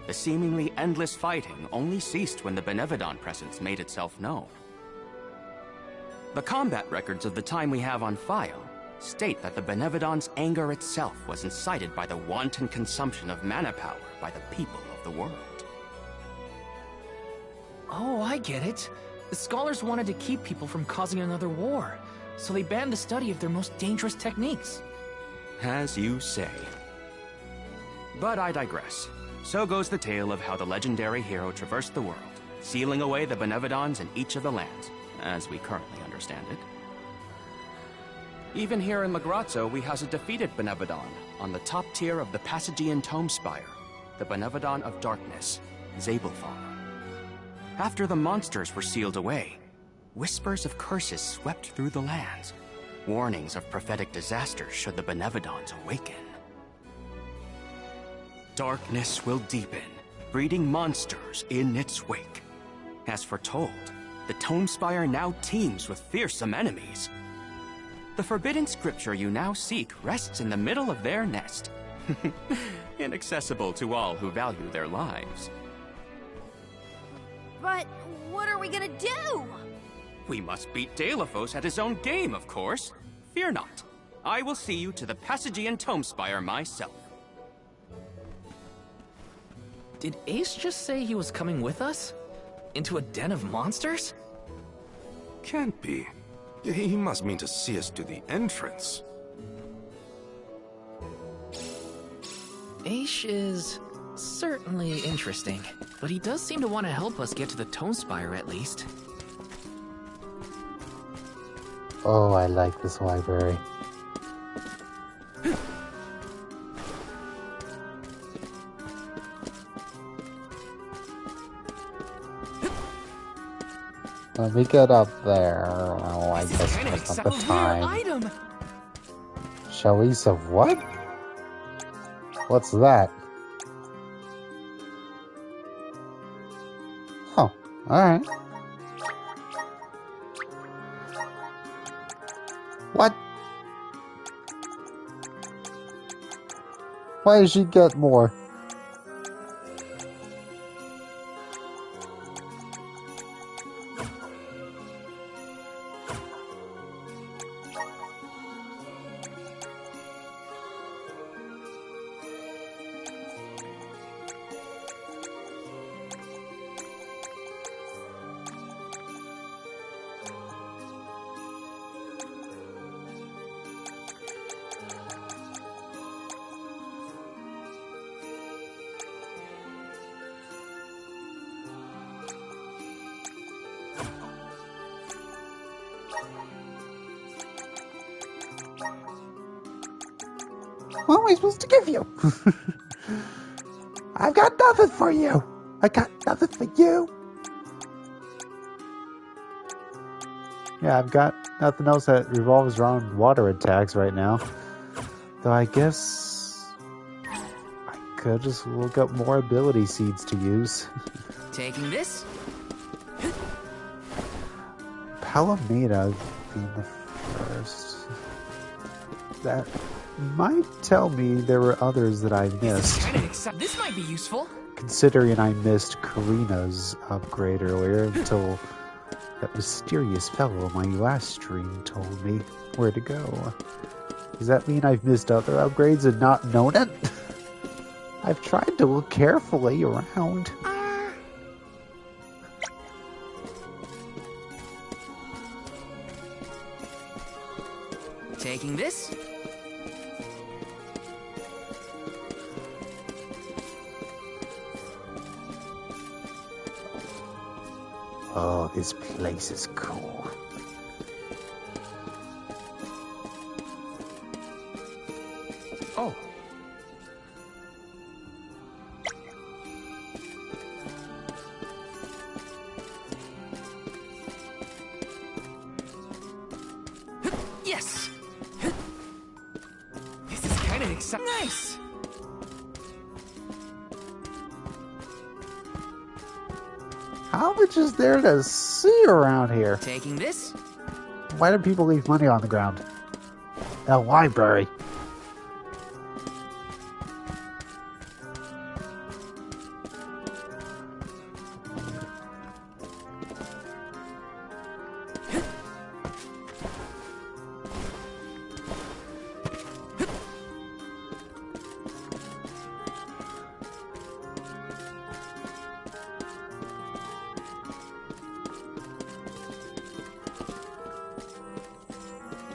The seemingly endless fighting only ceased when the Benevodon presence made itself known. The combat records of the time we have on file state that the Benevodon's anger itself was incited by the wanton consumption of mana power by the people of the world.
Oh, I get it. The scholars wanted to keep people from causing another war, so they banned the study of their most dangerous techniques.
As you say. But I digress. So goes the tale of how the legendary hero traversed the world, sealing away the Benevodons in each of the lands, as we currently understand it. Even here in Lagrazzo, we house a defeated Benevodon on the top tier of the Passagian Tome Spire, the Benevodon of Darkness, Zabelfar. After the monsters were sealed away, whispers of curses swept through the lands, warnings of prophetic disaster should the Benevodons awaken. Darkness will deepen, breeding monsters in its wake. As foretold, the Tome Spire now teems with fearsome enemies. The forbidden scripture you now seek rests in the middle of their nest, inaccessible to all who value their lives.
But what are we gonna do?
We must beat Deilophos at his own game, of course. Fear not. I will see you to the Passagian Tome Spire myself.
Did Ace just say he was coming with us? Into a den of monsters?
Can't be. He must mean to see us to the entrance.
Ace is certainly interesting, but he does seem to want to help us get to the Tome Spire at least.
Oh, I like this library. Let me get up there. Oh, I guess that's not the time.
Item.
Chalice of what? What's that? Oh, alright. What? Why did she get more? What am I supposed to give you? I've got nothing for you. I got nothing for you. Yeah, I've got nothing else that revolves around water attacks right now. Though I guess I could just look up more ability seeds to use.
Taking this?
Palomita being the first. That might tell me there were others that I missed.
This might be useful.
Considering I missed Karina's upgrade earlier until that mysterious fellow in my last stream told me where to go. Does that mean I've missed other upgrades and not known it? I've tried to look carefully around.
Taking this?
Oh, this place is cool.
Oh. Yes. This is kind of exciting. Nice.
How much is there to see around here?
Taking this?
Why do people leave money on the ground? A library.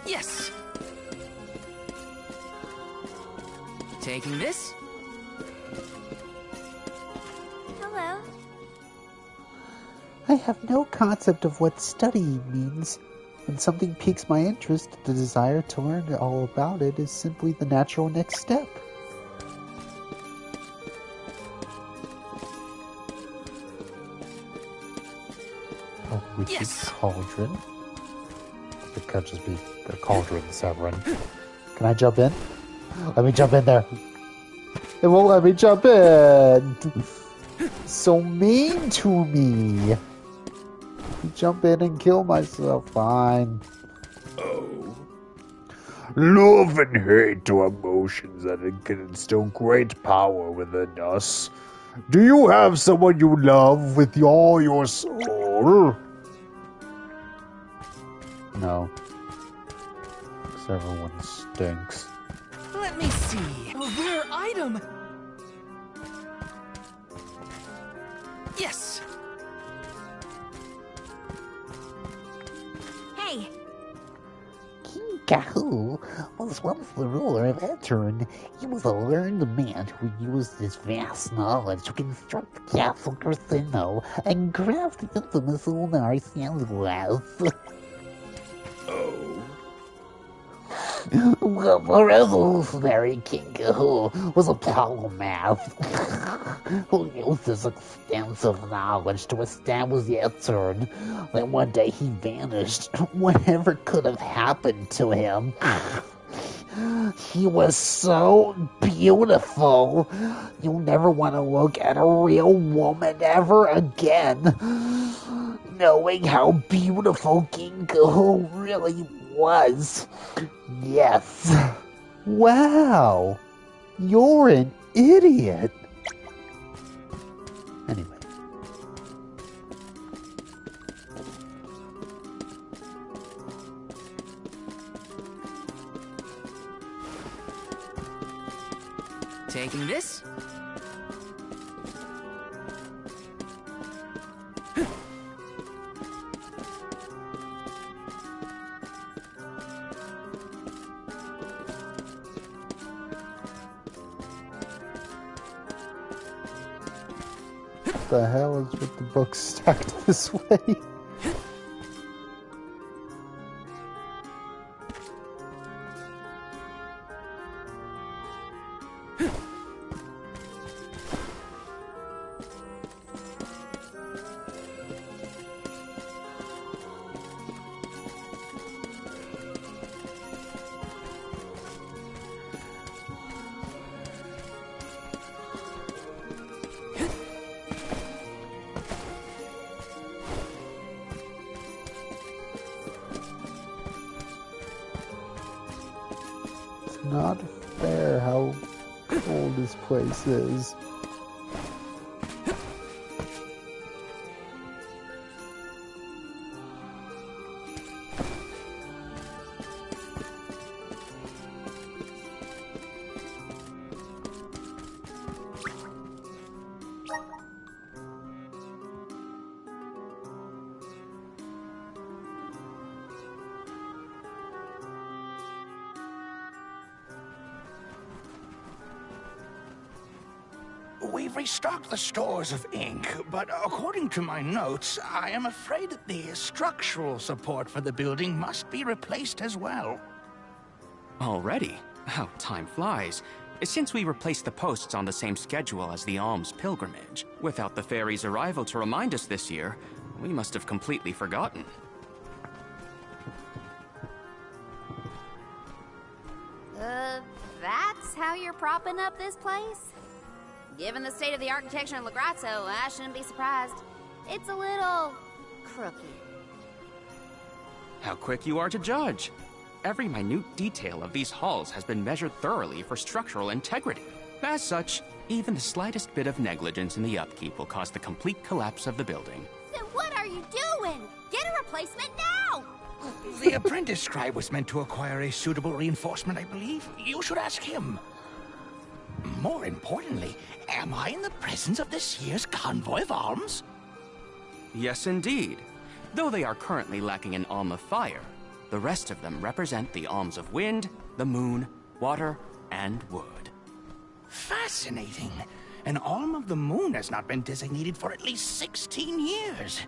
Yes. Taking this?
Hello.
I have no concept of what study means. When something piques my interest, the desire to learn all about it is simply the natural next step.
A wicked
Yes.
cauldron. It could just be a cauldron, Severin. Can I jump in? Let me jump in there. It won't let me jump in. So mean to me. Jump in and kill myself. Fine. Love and hate are emotions that can instill great power within us. Do you have someone you love with all your soul? No. 'Cause everyone stinks.
Let me see. A rare item. Yes.
Hey,
King Kahoo was once the ruler of Eturn. He was a learned man who used his vast knowledge to construct Castle Crescendo and craft the infamous lunar sand glass. Well, the revolutionary King Kahoo was a polymath who used his extensive knowledge to establish Eturn. Then one day he vanished. Whatever could have happened to him? He was so beautiful. You'll never want to look at a real woman ever again. Knowing how beautiful King Kahoo really was. Yes.
Wow. You're an idiot. Anyway.
Taking this?
What the hell is with the books stacked this way? Not fair how old this place is.
We've restocked the stores of ink, but according to my notes, I am afraid that the structural support for the building must be replaced as well.
Already? How time flies. Since we replaced the posts on the same schedule as the alms pilgrimage, without the fairy's arrival to remind us this year, we must have completely forgotten.
That's how you're propping up this place? Given the state of the architecture in Lagrazzo, I shouldn't be surprised. It's a little crooked.
How quick you are to judge. Every minute detail of these halls has been measured thoroughly for structural integrity. As such, even the slightest bit of negligence in the upkeep will cause the complete collapse of the building.
Then what are you doing? Get a replacement now!
The apprentice scribe was meant to acquire a suitable reinforcement, I believe. You should ask him. More importantly, am I in the presence of this year's convoy of alms?
Yes, indeed. Though they are currently lacking an alm of fire, the rest of them represent the alms of wind, the moon, water, and wood.
Fascinating. An alm of the moon has not been designated for at least 16 years.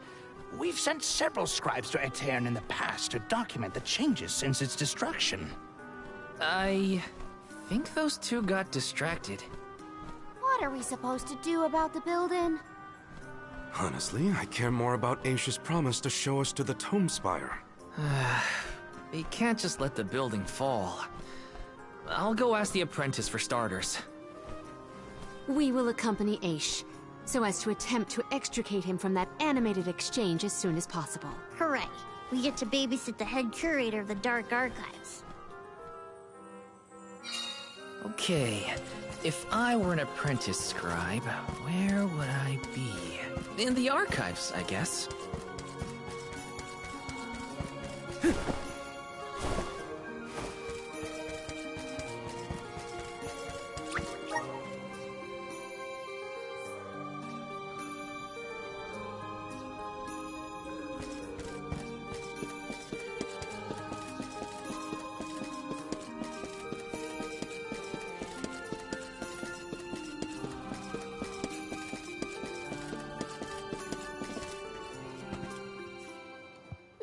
We've sent several scribes to Aetern in the past to document the changes since its destruction.
I think those two got distracted.
What are we supposed to do about the building?
Honestly, I care more about Aisha's promise to show us to the Tome Spire.
We can't just let the building fall. I'll go ask the apprentice for starters.
We will accompany Aish, so as to attempt to extricate him from that animated exchange as soon as possible.
Hooray! We get to babysit the head curator of the Dark Archives.
Okay, if I were an apprentice scribe, where would I be? In the archives, I guess.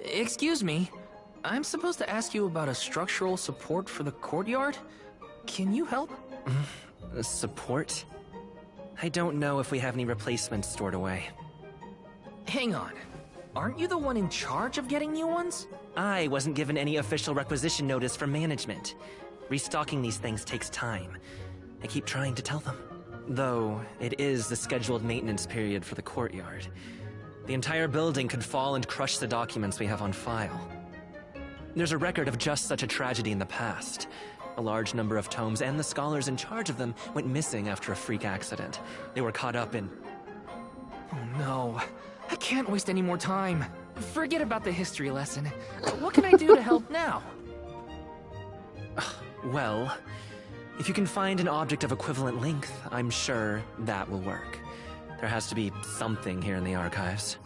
Excuse me, I'm supposed to ask you about a structural support for the courtyard? Can you help?
Support? I don't know if we have any replacements stored away.
Hang on. Aren't you the one in charge of getting new ones?
I wasn't given any official requisition notice from management. Restocking these things takes time. I keep trying to tell them. Though, it is the scheduled maintenance period for the courtyard. The entire building could fall and crush the documents we have on file. There's a record of just such a tragedy in the past. A large number of tomes and the scholars in charge of them went missing after a freak accident. They were caught up in...
Oh no, I can't waste any more time. Forget about the history lesson. What can I do to help now?
Well, if you can find an object of equivalent length, I'm sure that will work. There has to be something here in the archives.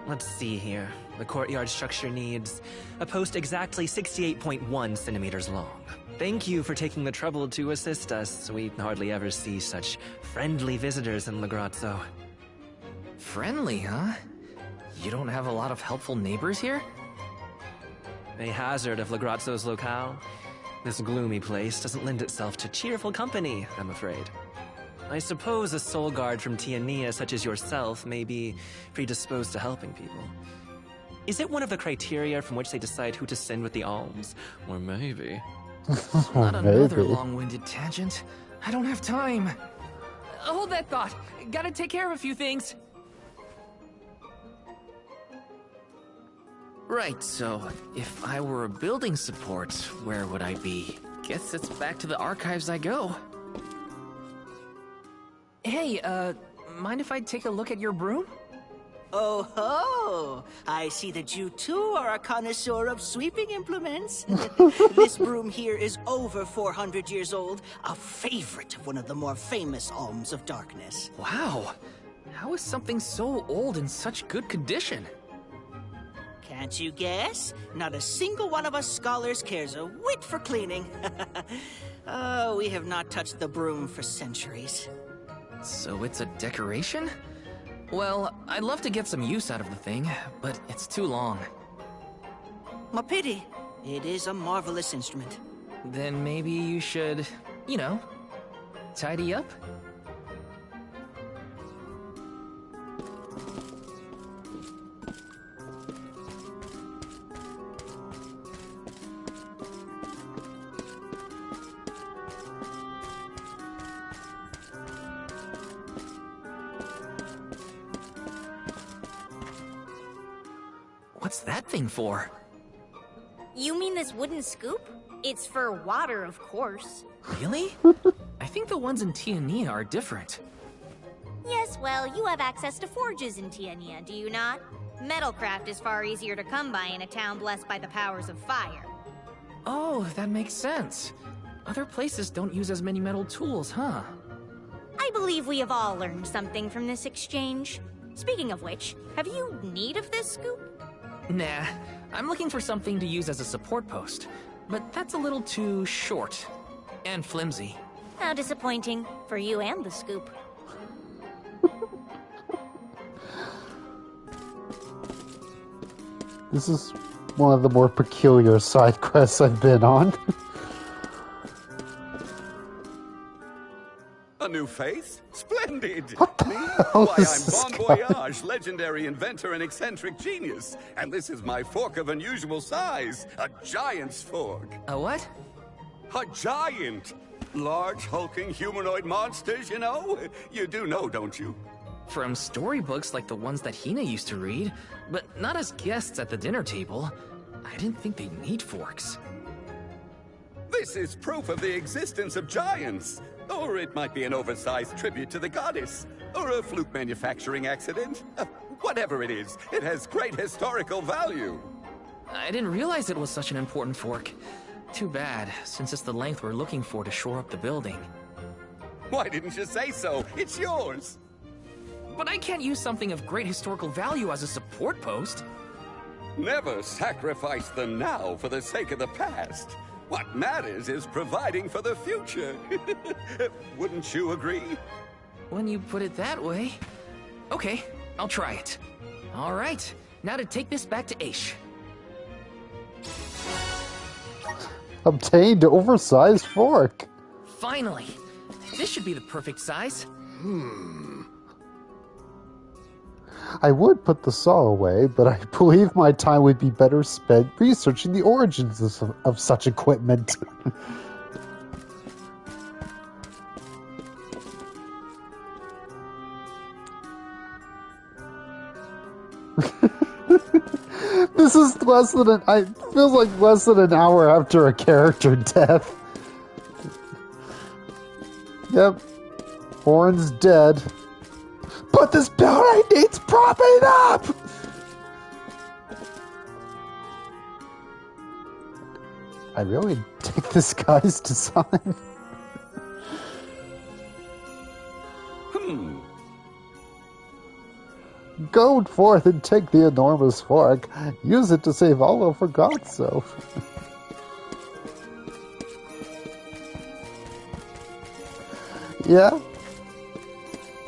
Let's see here. The courtyard structure needs a post exactly 68.1 centimeters long. Thank you for taking the trouble to assist us. We hardly ever see such friendly visitors in Lagrazzo.
Friendly, huh? You don't have a lot of helpful neighbors here?
A hazard of Lagrazzo's locale. This gloomy place doesn't lend itself to cheerful company, I'm afraid. I suppose a soul guard from Tiania such as yourself may be predisposed to helping people. Is it one of the criteria from which they decide who to send with the alms? Or maybe...
Not another long-winded tangent. I don't have time. Hold that thought. Gotta take care of a few things. Right, so if I were a building support, where would I be? Guess it's back to the archives I go. Hey, mind if I take a look at your broom?
Oh ho! I see that you too are a connoisseur of sweeping implements. This broom here is over 400 years old, a favorite of one of the more famous alms of darkness.
Wow! How is something so old in such good condition?
Can't you guess? Not a single one of us scholars cares a whit for cleaning. Oh, we have not touched the broom for centuries.
So it's a decoration? Well, I'd love to get some use out of the thing, but it's too long.
A pity. It is a marvelous instrument.
Then maybe you should, you know, tidy up? What's that thing for?
You mean this wooden scoop? It's for water, of course.
Really? I think the ones in Tiania are different.
Yes, well, you have access to forges in Tiania, do you not? Metalcraft is far easier to come by in a town blessed by the powers of fire.
Oh, that makes sense. Other places don't use as many metal tools, huh?
I believe we have all learned something from this exchange. Speaking of which, have you need of this scoop?
Nah, I'm looking for something to use as a support post, but that's a little too short and flimsy.
How disappointing for you and the scoop.
This is one of the more peculiar side quests I've been on.
A new face? Splendid! Me?
hell
Why,
is
I'm
this
Bon
guy?
Voyage, legendary inventor and eccentric genius. And this is my fork of unusual size, a giant's fork.
A what?
A giant! Large, hulking humanoid monsters, you know? You do know, don't you?
From storybooks like the ones that Hina used to read, but not as guests at the dinner table. I didn't think they'd need forks.
This is proof of the existence of giants. Or it might be an oversized tribute to the goddess. Or a fluke manufacturing accident. Whatever it is, it has great historical value.
I didn't realize it was such an important fork. Too bad, since it's the length we're looking for to shore up the building.
Why didn't you say so? It's yours.
But I can't use something of great historical value as a support post.
Never sacrifice the now for the sake of the past. What matters is providing for the future. Wouldn't you agree?
When you put it that way. Okay, I'll try it. All right, now to take this back to Aish.
Obtained oversized fork.
Finally! This should be the perfect size.
I would put the saw away, but I believe my time would be better spent researching the origins of such equipment. This is less than I feels like less than an hour after a character death. Yep. Horn's dead. But this building needs propping up! I really dig this guy's design. Go forth and take the enormous fork. Use it to save Olo for Godso. Yeah.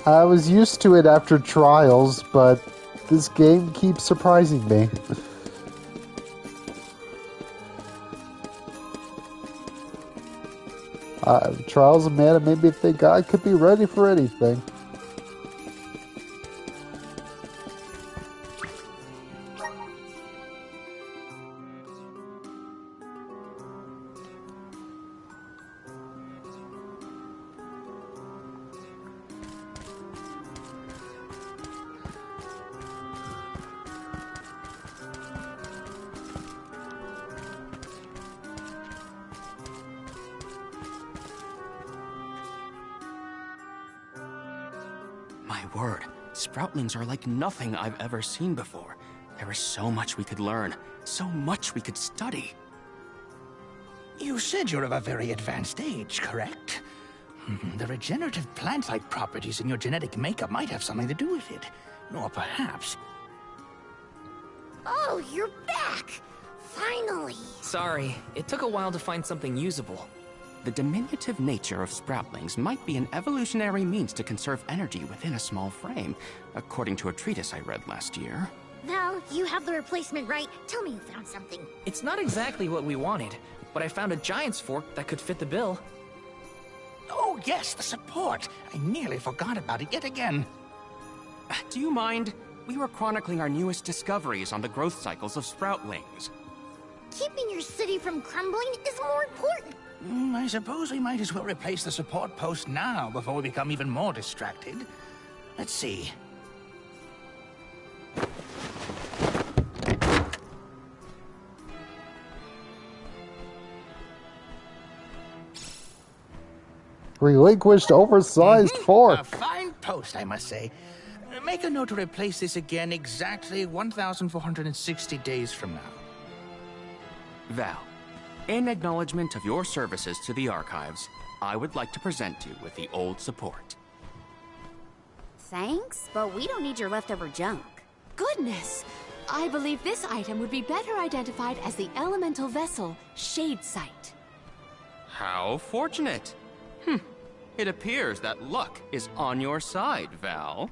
I was used to it after Trials, but this game keeps surprising me. Trials of Mana made me think I could be ready for anything.
My word, Sproutlings are like nothing I've ever seen before. There is so much we could learn, so much we could study.
You said you're of a very advanced age, correct? The regenerative plant-like properties in your genetic makeup might have something to do with it. Or perhaps...
Oh, you're back! Finally!
Sorry, it took a while to find something usable.
The diminutive nature of Sproutlings might be an evolutionary means to conserve energy within a small frame, according to a treatise I read last year.
Val, you have the replacement, right? Tell me you found something.
It's not exactly what we wanted, but I found a giant's fork that could fit the bill.
Oh, yes, the support! I nearly forgot about it yet again.
Do you mind? We were chronicling our newest discoveries on the growth cycles of Sproutlings.
Keeping your city from crumbling is more important.
I suppose we might as well replace the support post now before we become even more distracted. Let's see.
Relinquished oversized fork.
A fine post, I must say. Make a note to replace this again exactly 1,460 days from now.
Val, in acknowledgement of your services to the archives, I would like to present you with the old support.
Thanks, but we don't need your leftover junk.
Goodness! I believe this item would be better identified as the elemental vessel, Shade Sight.
How fortunate. It appears that luck is on your side, Val.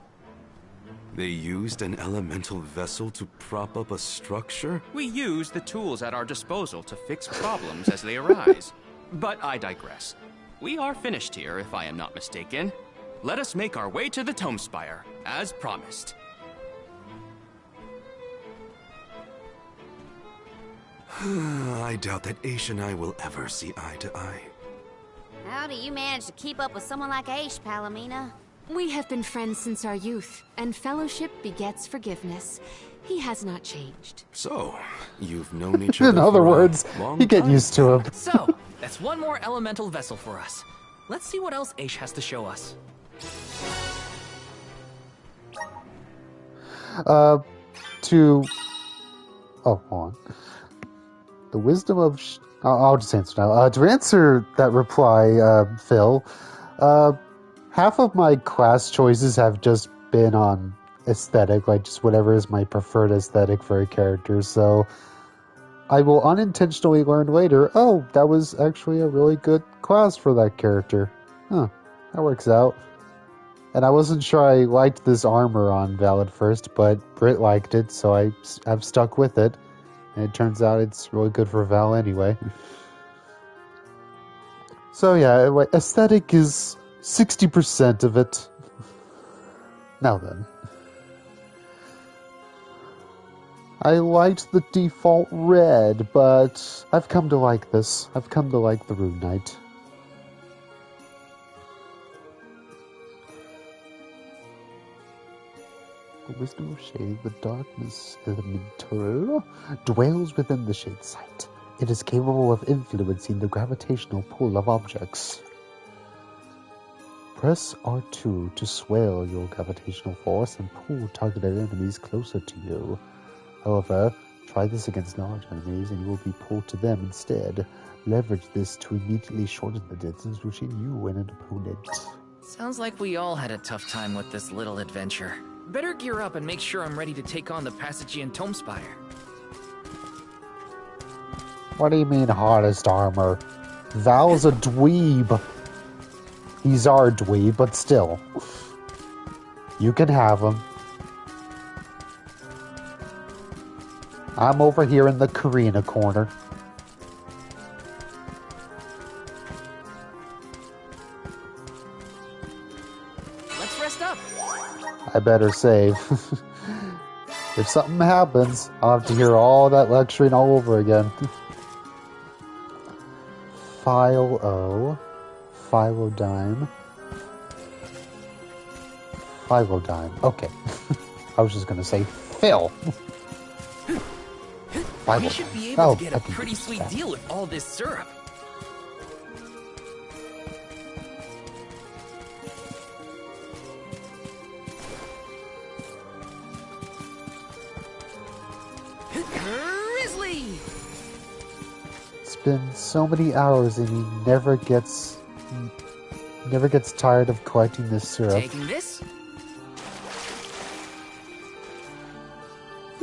They used an elemental vessel to prop up a structure?
We use the tools at our disposal to fix problems as they arise. But I digress. We are finished here, if I am not mistaken. Let us make our way to the Tome Spire, as promised.
I doubt that Aish and I will ever see eye to eye.
How do you manage to keep up with someone like Aish, Palomina?
We have been friends since our youth, and fellowship begets forgiveness. He has not changed.
So, you've known each other
In other
for
words,
a long
you get
time.
used to him.
So, that's one more elemental vessel for us. Let's see what else Aish has to show us.
Oh, hold on. The wisdom of... I'll just answer now. To answer that reply, Phil, half of my class choices have just been on aesthetic, like just whatever is my preferred aesthetic for a character, so I will unintentionally learn later, oh, that was actually a really good class for that character. Huh, that works out. And I wasn't sure I liked this armor on Val at first, but Britt liked it, so I've stuck with it. And it turns out it's really good for Val anyway. So yeah, aesthetic is 60% of it. Now then. I liked the default red, but I've come to like this. I've come to like the Rune Knight. The wisdom of shade, the darkness elemental, dwells within the shade sight. It is capable of influencing the gravitational pull of objects. Press R2 to swell your gravitational force and pull targeted enemies closer to you. However, try this against large enemies and you will be pulled to them instead. Leverage this to immediately shorten the distance between you and an opponent.
Sounds like we all had a tough time with this little adventure. Better gear up and make sure I'm ready to take on the Passagian Tome Spire.
What do you mean hardest armor? Val's a dweeb. He's our dweeb, but still. You can have him. I'm over here in the Careening corner.
rest up.
I better save. If something happens, I'll have to hear all that lecturing all over again. Philo. Philodime. Philodime. Okay. I was just gonna say Phil.
We should be able to get a pretty sweet deal with all this syrup. Grizzly!
It's been so many hours and he never gets tired of collecting this syrup.
Taking this?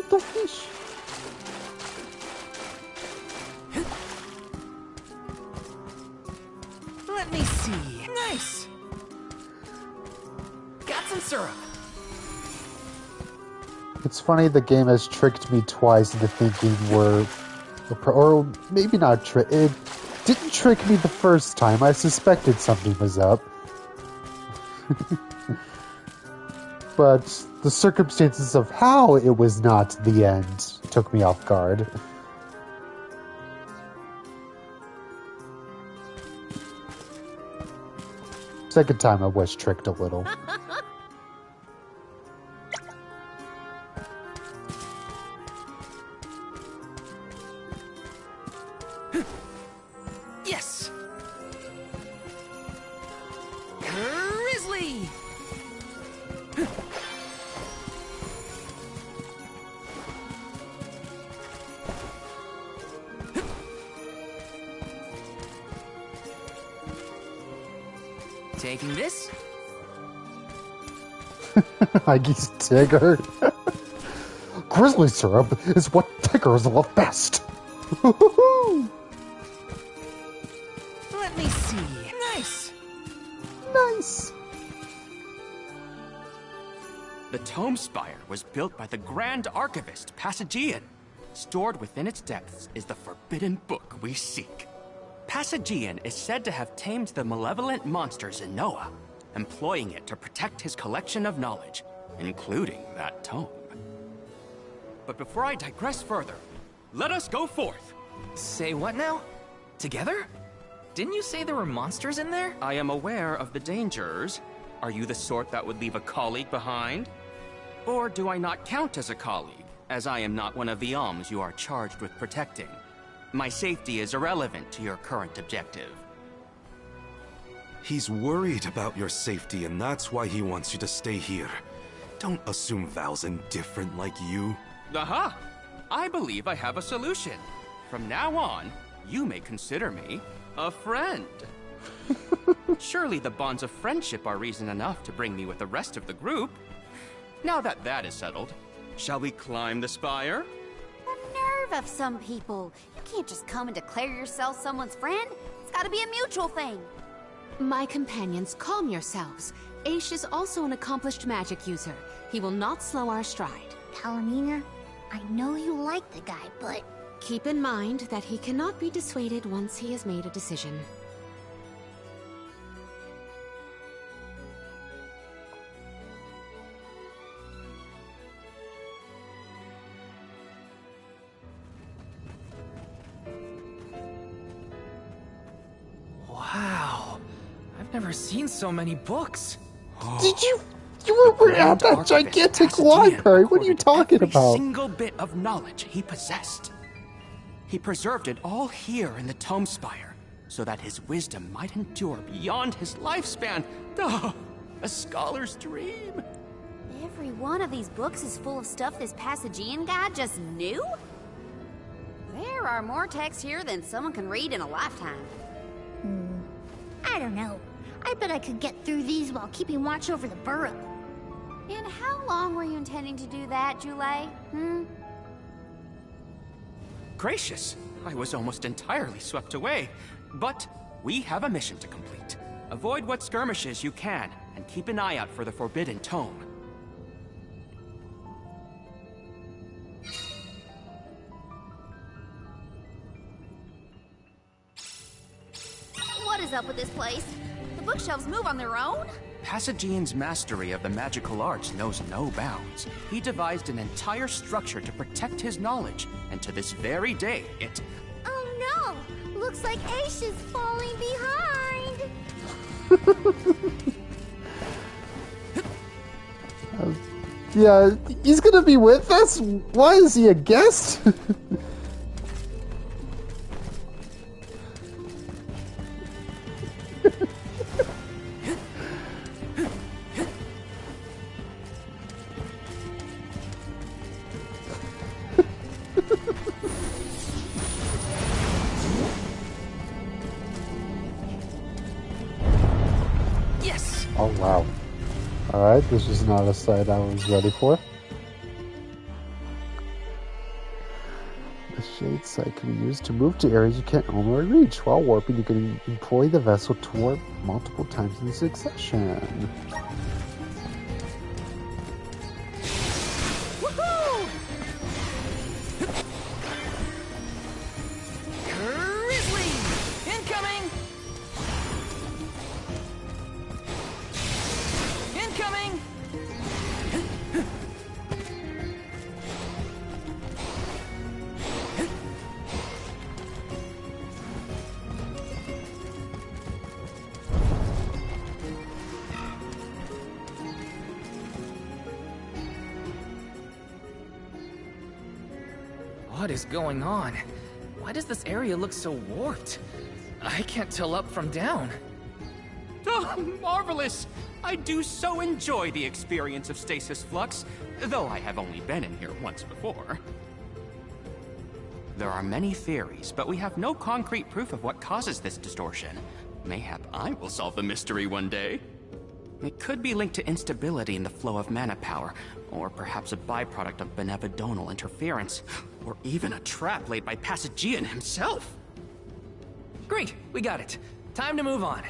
The fish.
Let me see. Nice! Got some syrup.
It's funny the game has tricked me twice into thinking or maybe not it didn't trick me the first time. I suspected something was up. But the circumstances of how it was not the end took me off guard. Second time I was tricked a little.
Yes! Grizzly! Taking this?
I guess Tigger. Grizzly syrup is what Tiggers love best.
Let me see. Nice!
Nice!
The Tome Spire was built by the Grand Archivist, Passagian. Stored within its depths is the forbidden book we seek. Passagian is said to have tamed the malevolent monsters in Noah, employing it to protect his collection of knowledge, including that tome. But before I digress further, let us go forth.
Say what now? Together? Didn't you say there were monsters in there?
I am aware of the dangers. Are you the sort that would leave a colleague behind? Or do I not count as a colleague, as I am not one of the alms you are charged with protecting? My safety is irrelevant to your current objective.
He's worried about your safety, and that's why he wants you to stay here. Don't assume Val's indifferent like you.
Aha! I believe I have a solution. From now on, you may consider me a friend. Surely the bonds of friendship are reason enough to bring me with the rest of the group. Now that that is settled, shall we climb the spire?
The nerve of some people. You can't just come and declare yourself someone's friend. It's gotta be a mutual thing.
My companions, calm yourselves. Aish is also an accomplished magic user. He will not slow our stride.
Palomina, I know you like the guy, but...
Keep in mind that he cannot be dissuaded once he has made a decision.
Wow. I've never seen so many books.
Did you were at that gigantic library? What are you talking about?
Every single bit of knowledge he possessed. He preserved it all here in the Tome Spire, so that his wisdom might endure beyond his lifespan. Oh, a scholar's dream.
Every one of these books is full of stuff this Passagian guy just knew? There are more texts here than someone can read in a lifetime.
I don't know. I bet I could get through these while keeping watch over the burrow.
And how long were you intending to do that, Jule?
Gracious, I was almost entirely swept away. But we have a mission to complete. Avoid what skirmishes you can, and keep an eye out for the Forbidden Tome.
What is up with this place? The bookshelves move on their own?
Passagian's mastery of the magical arts knows no bounds. He devised an entire structure to protect his knowledge, and to this very day, it...
Oh no! Looks like Aish is falling behind!
Yeah, he's gonna be with us? Why is he a guest?
Yes!
Oh wow. Alright, this is not a sight I was ready for. The shade sight can be used to move to areas you can't normally reach. While warping, you can employ the vessel to warp multiple times in succession.
Woohoo! Grizzly! Incoming! Incoming! What is going on? Why does this area look so warped? I can't tell up from down.
Oh, marvelous! I do so enjoy the experience of stasis flux, though I have only been in here once before. There are many theories, but we have no concrete proof of what causes this distortion. Mayhap I will solve the mystery one day. It could be linked to instability in the flow of mana power, or perhaps a byproduct of benevodonal interference, or even a trap laid by Passagian himself.
Great, we got it. Time to move on.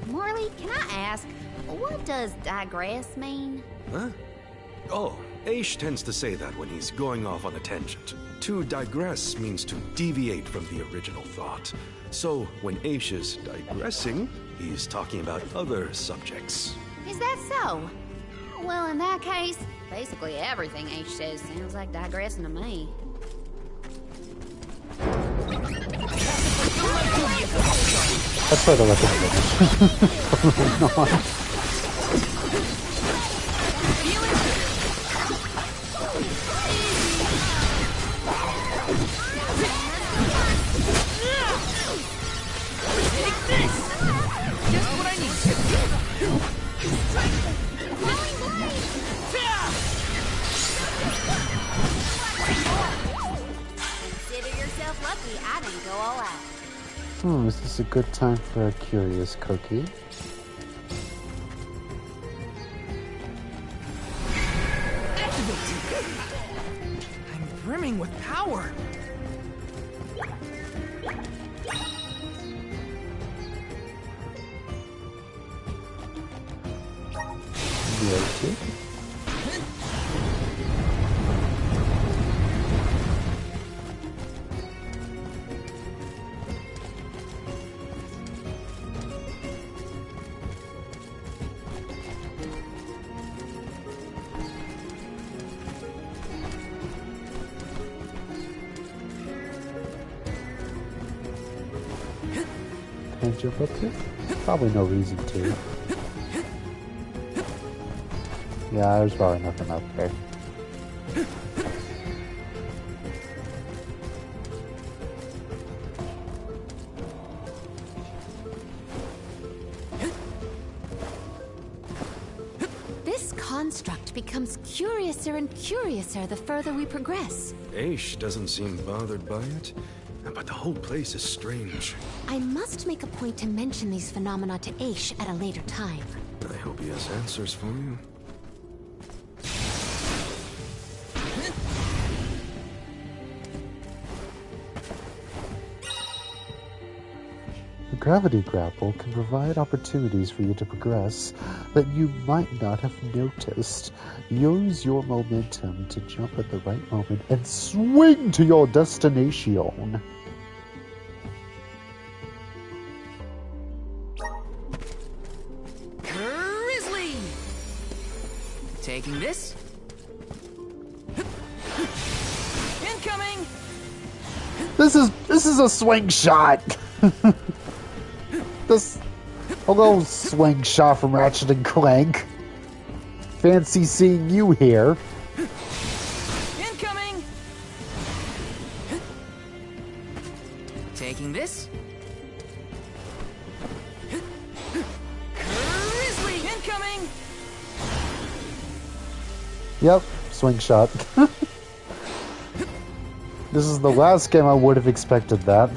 Morley, can I ask, what does digress mean?
Huh? Oh, Aish tends to say that when he's going off on a tangent. To digress means to deviate from the original thought. So, when Aish is digressing, he's talking about other subjects.
Is that so? Well, in that case, basically everything H says sounds like digressing to me.
Let's try to let him finish.
Consider yourself lucky I didn't go all out.
Is this a good time for a curious cookie?
I'm brimming with power.
Beauty. Can't jump up here? Probably no reason to. Yeah, there's probably nothing up there.
This construct becomes curiouser and curiouser the further we progress.
Aish doesn't seem bothered by it, but the whole place is strange.
I must make a point to mention these phenomena to Aish at a later time.
I hope he has answers for you.
The gravity grapple can provide opportunities for you to progress that you might not have noticed. Use your momentum to jump at the right moment and swing to your destination.
Taking this. Incoming!
This is a swing shot. Hello, swing shot from Ratchet and Clank. Fancy seeing you here.
Incoming! Taking this. Grizzly! Incoming!
Yep, swing shot. This is the last game I would have expected that.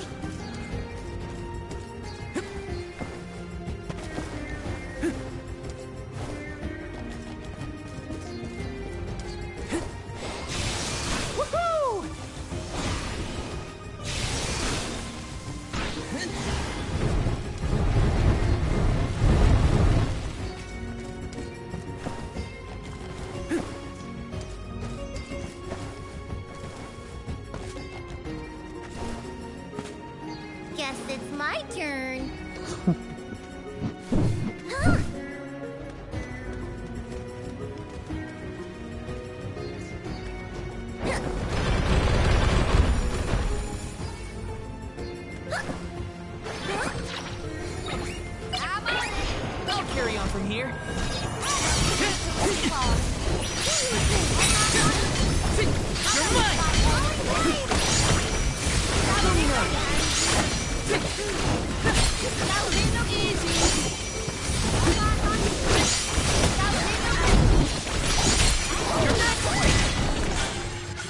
Guess it's my turn.
I'll carry on from here. You're mine!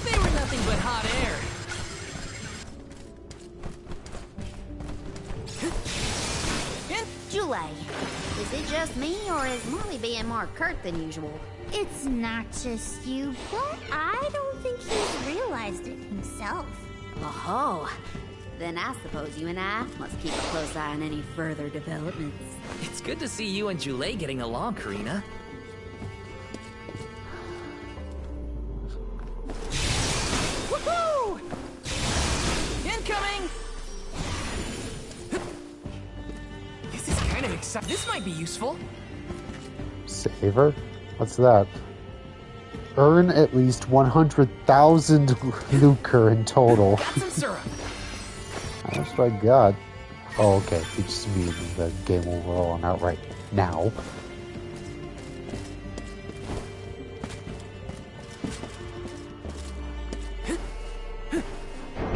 They were nothing but hot air.
Jule, is it just me, or is Molly being more curt than usual?
It's not just you, but I don't think he's realized it himself.
Oh, then I suppose you and I must keep a close eye on any further developments.
It's good to see you and Jule getting along, Karina. Woohoo! Incoming! This is kind of exciting. This might be useful.
Saver? What's that? Earn at least 100,000 lucre in total.
Got some syrup.
How much do I got? Oh, okay. You just mean the game overall, not right now.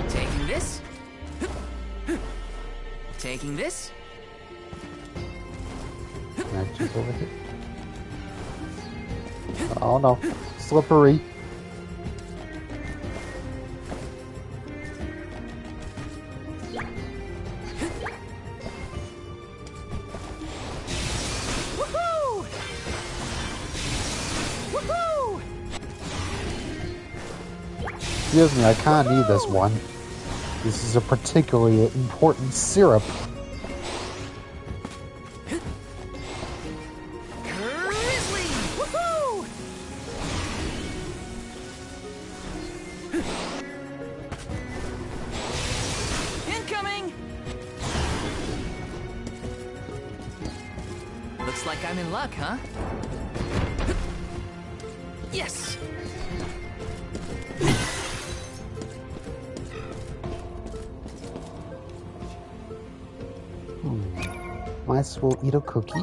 Taking this. Taking this.
Can I jump over here? Oh no. Slippery.
Woohoo! Woohoo!
Excuse me, I can't need this one. This is a particularly important syrup.
Grizzly! Woohoo! Incoming! Looks like I'm in luck, huh? Yes!
Might as well eat a cookie.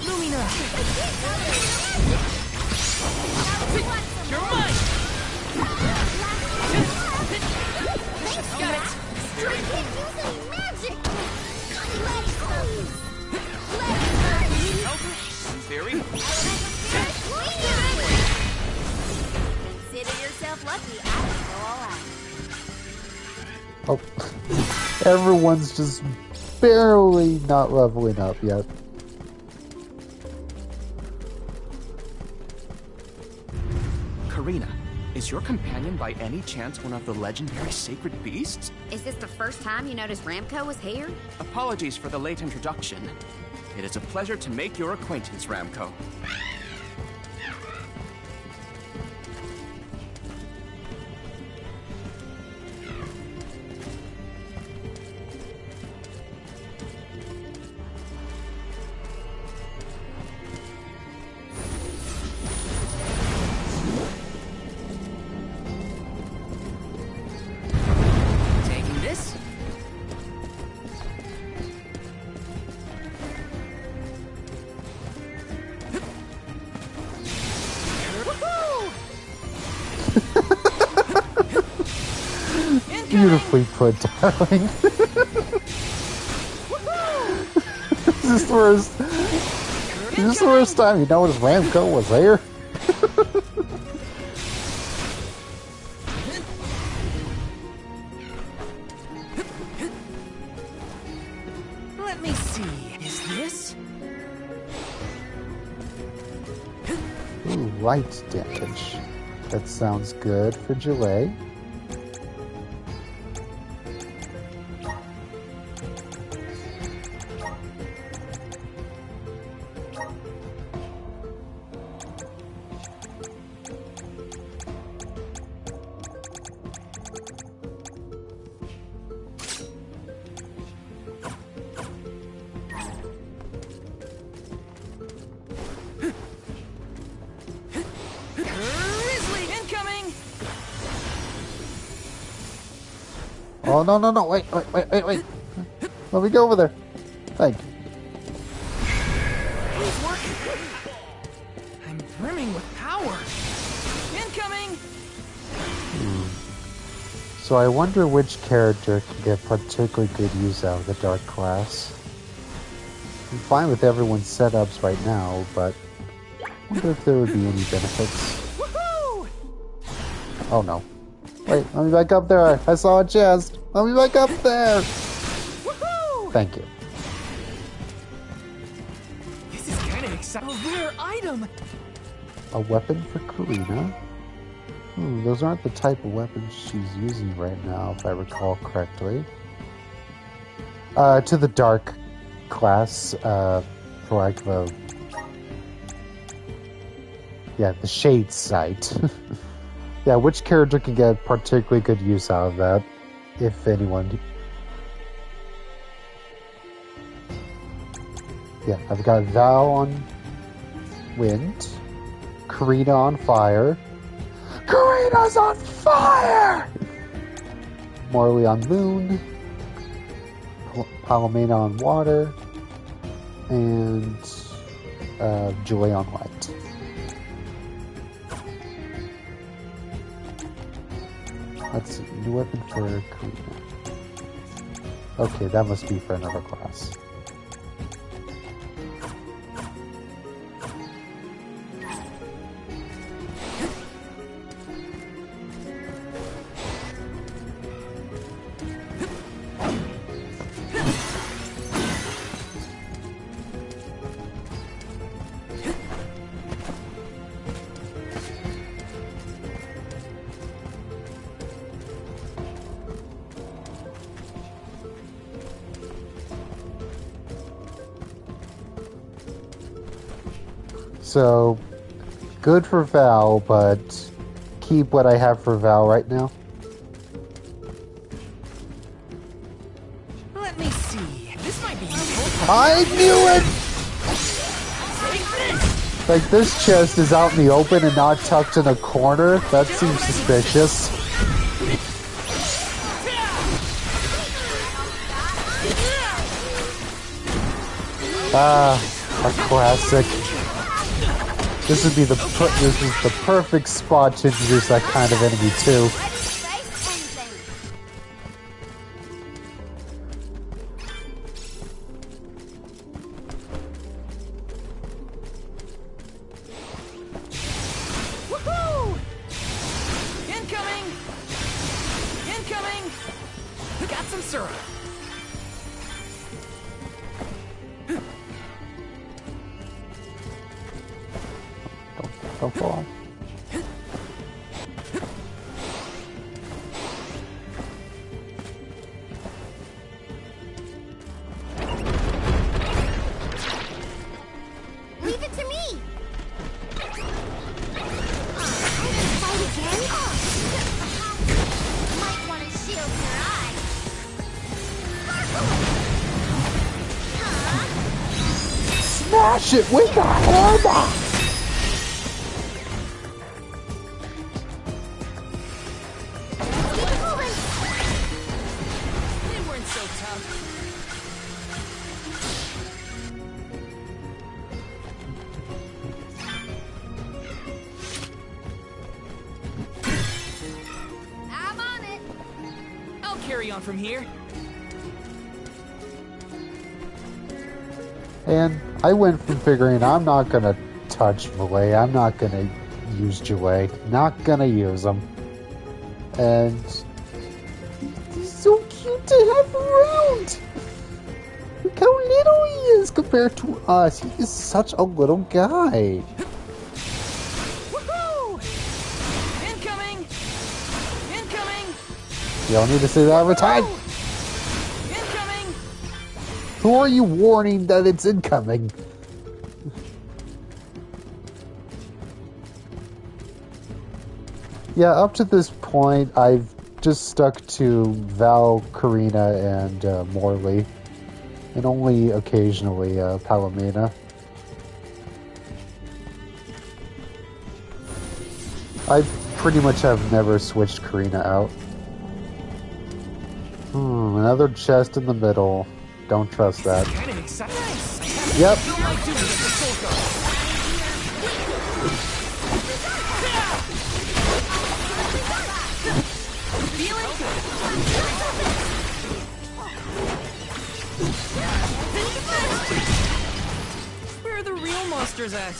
Lumina! You're mine! Got it!
Using magic!
Theory?
Consider yourself lucky I can go all out.
Oh, everyone's just barely not leveling up yet.
Karina, is your companion by any chance one of the legendary sacred beasts?
Is this the first time you noticed Ramco was here?
Apologies for the late introduction. It is a pleasure to make your acquaintance, Ramco.
Beautifully put, darling. This is the first time you noticed Ramco was there.
Let me see. Is this?
Ooh, light damage. That sounds good for Gillet. Oh, no, wait. Let me go over there. Thank you.
Please work. I'm brimming with power. Incoming!
So I wonder which character can get particularly good use out of the Dark class. I'm fine with everyone's setups right now, but I wonder if there would be any benefits. Oh no. Wait, let me back up there. I saw a chest. Let me back up there. Thank you.
This is kind of exciting. A rare item.
A weapon for Karina. Those aren't the type of weapons she's using right now, if I recall correctly. To the Dark class, for like the... Yeah, the Shade Sight. Yeah, which character can get particularly good use out of that, if anyone? Yeah, I've got Val on wind, Karina on fire. Karina's on fire! Marley on moon, Palomena on water, and Julie on light. Let's see, new weapon for Karina. Okay, that must be for another class. So, good for Val, but keep what I have for Val right now.
Let me see. This might be useful.
I knew it! Like, this chest is out in the open and not tucked in a corner. That seems suspicious. Ah, a classic. This is the perfect spot to introduce that kind of enemy too.
Woohoo! Incoming! Incoming! Got some syrup.
Don't fall off.
Leave it to me! Fight again? Might want to shield your eyes.
Smash it with the hammer!
on from here.
And I went from figuring I'm not gonna touch Valet, I'm not gonna use Jouet, not gonna use them. And he's so cute to have around! Look how little he is compared to us. He is such a little guy.
Woohoo! Incoming! Incoming!
You don't need to say that every time.
Incoming!
Who are you warning that it's incoming? Yeah, up to this point, I've just stuck to Val, Karina, and Morley. And only occasionally Palomina. I pretty much have never switched Karina out. Another chest in the middle. Don't trust that.
Kind of exciting.
Yep.
Where are the real monsters at?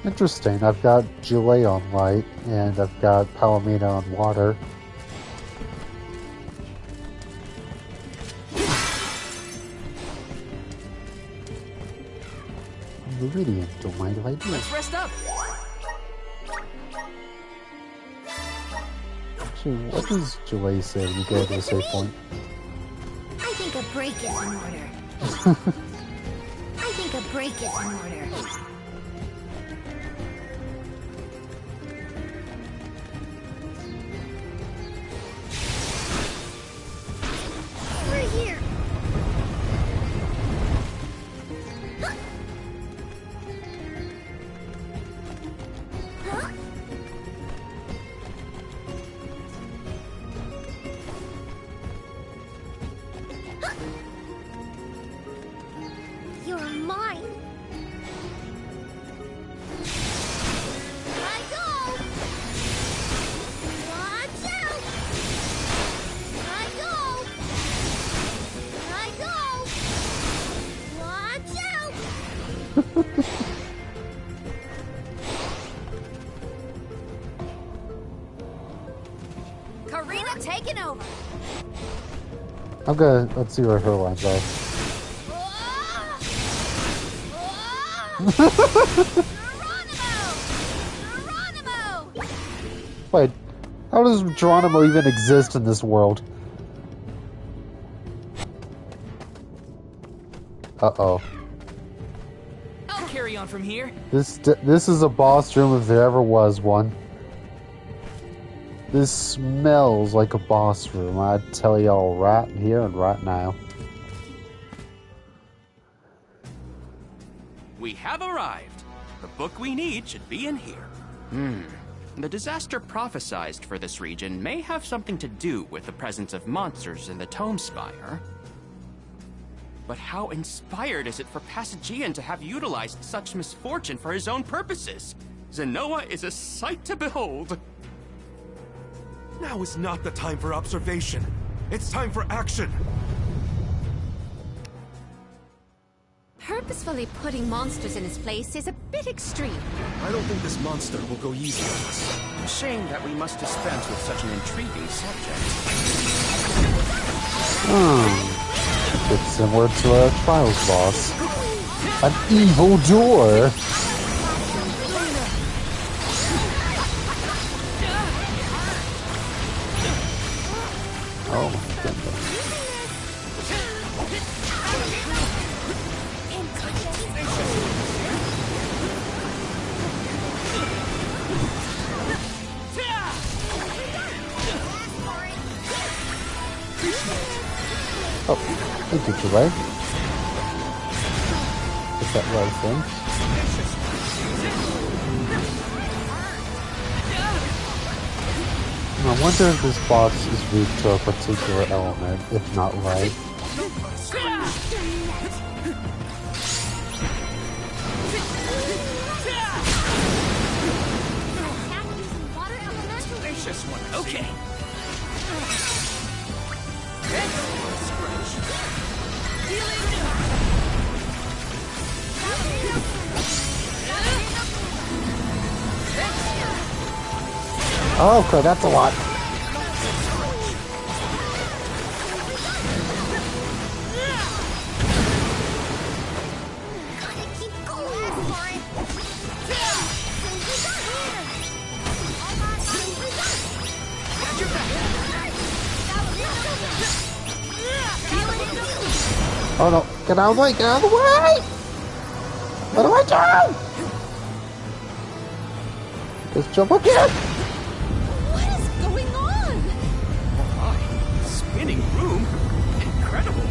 Interesting. I've got Jouet on light, and I've got Palomina on water. Meridian, don't mind if I do.
Let's rest up.
Actually, what does Jouet say when you go to the save point?
I think a break is in order. I think a break is in order. We're here. Huh? You're mine. I go. Watch out. I go. I go. Watch out.
Karina taking over.
Let's see where her lines are. Wait, how does Geronimo even exist in this world? Uh-oh.
I'll carry on from here.
This is a boss room if there ever was one. This smells like a boss room, I tell y'all right here and right now.
We have arrived. The book we need should be in here. The disaster prophesized for this region may have something to do with the presence of monsters in the Tome Spire. But how inspired is it for Passagian to have utilized such misfortune for his own purposes? Zenoa is a sight to behold.
Now is not the time for observation. It's time for action.
Purposefully putting monsters in his place is a bit extreme.
I don't think this monster will go easy on us.
Shame that we must dispense with such an intriguing subject.
It's similar to a Trials boss. An evil door! Oh my goodness. Oh, thank you, Jouet. Get that right thing. I wonder if this boss is weak to a particular element, if not light.
Gracious one. Okay.
Oh, crap, that's a lot. Oh no, get out of the way, get out of the way! What do I do? Just jump up here!
What is going on?
Oh my, spinning room? Incredible!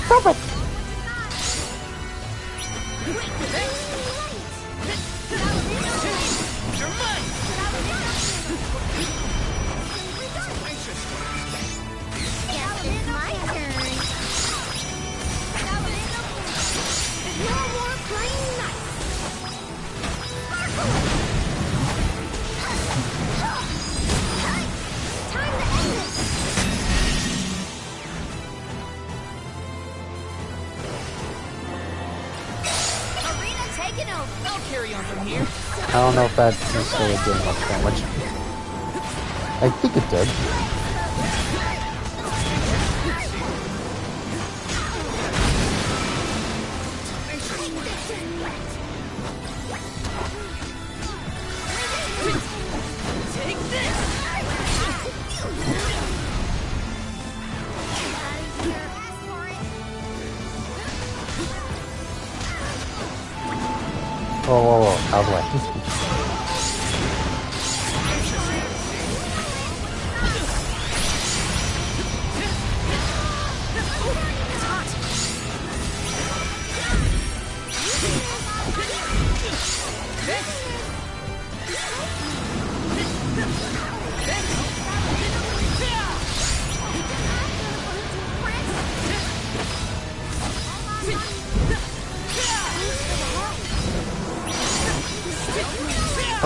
Stop it!
I'll carry on from here.
I don't know if that necessarily did much damage. I think it did.
Take this!
Whoa, whoa, whoa, out of the way.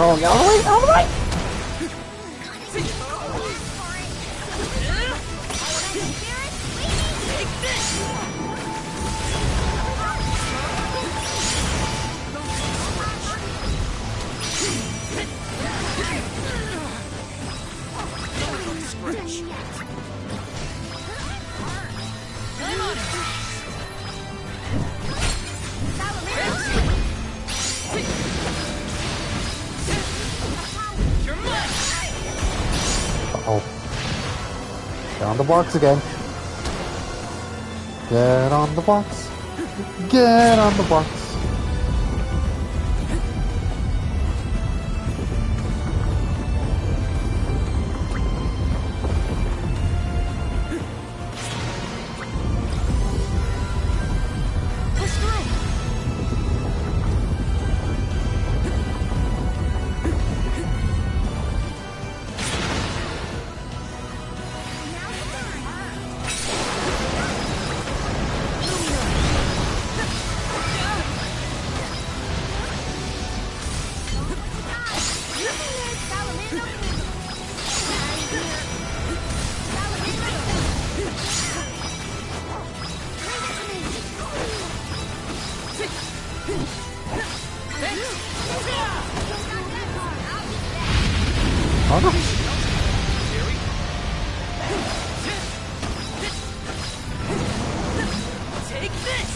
Oh, yeah, all the way, all the way! Uh-oh. Get on the box again. Get on the box. Get on the box.
Take this!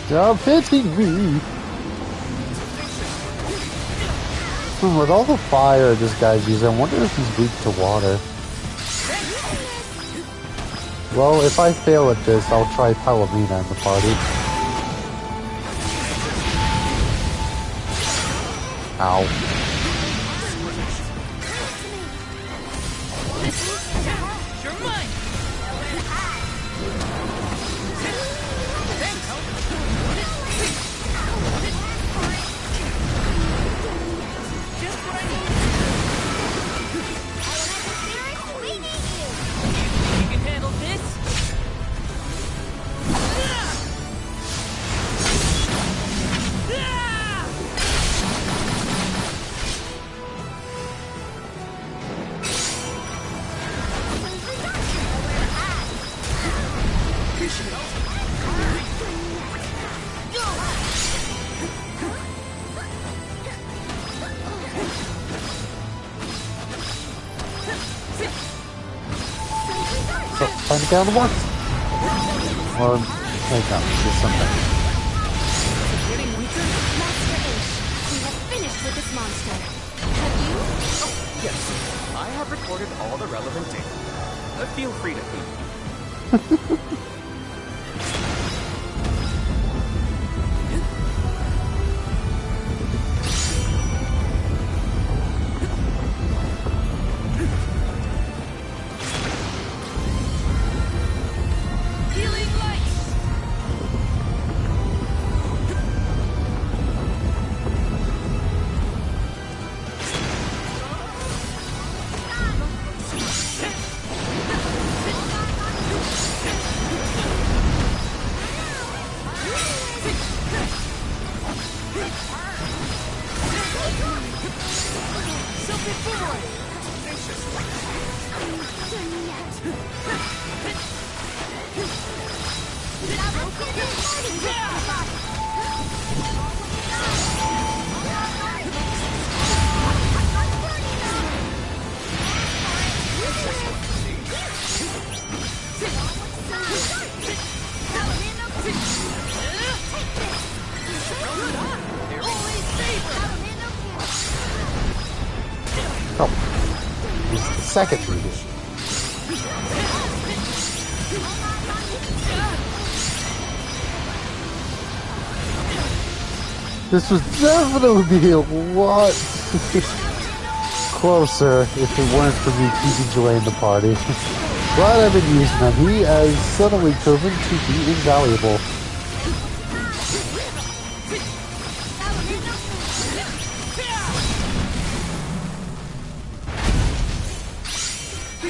Stop hitting me! With all the fire this guy's using, I wonder if he's weak to water. Well, if I fail at this, I'll try Palomina in the party. Ow. So, time to get on the board. Or, hang on, just something.
Getting weaker? Master Ace, we have finished with this monster. Have you?
Oh, yes. I have recorded all the relevant data. Feel free to feed.
Second movie. This was definitely a lot closer if it weren't for me keeping Joy in the party. Glad I've been using him. He has suddenly proven to be invaluable.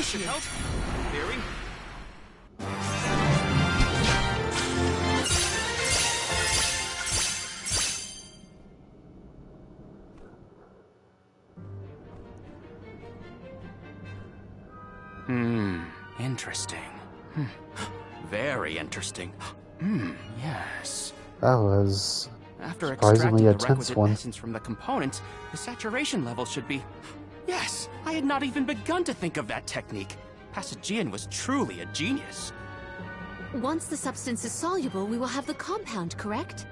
Should help. Theory. Interesting. Very interesting. Yes.
That was
after
surprisingly
extracting
a
the
tense
requisite
one.
essence from the components, the saturation level should be... Yes! I had not even begun to think of that technique. Passagian was truly a genius.
Once the substance is soluble, we will have the compound, correct?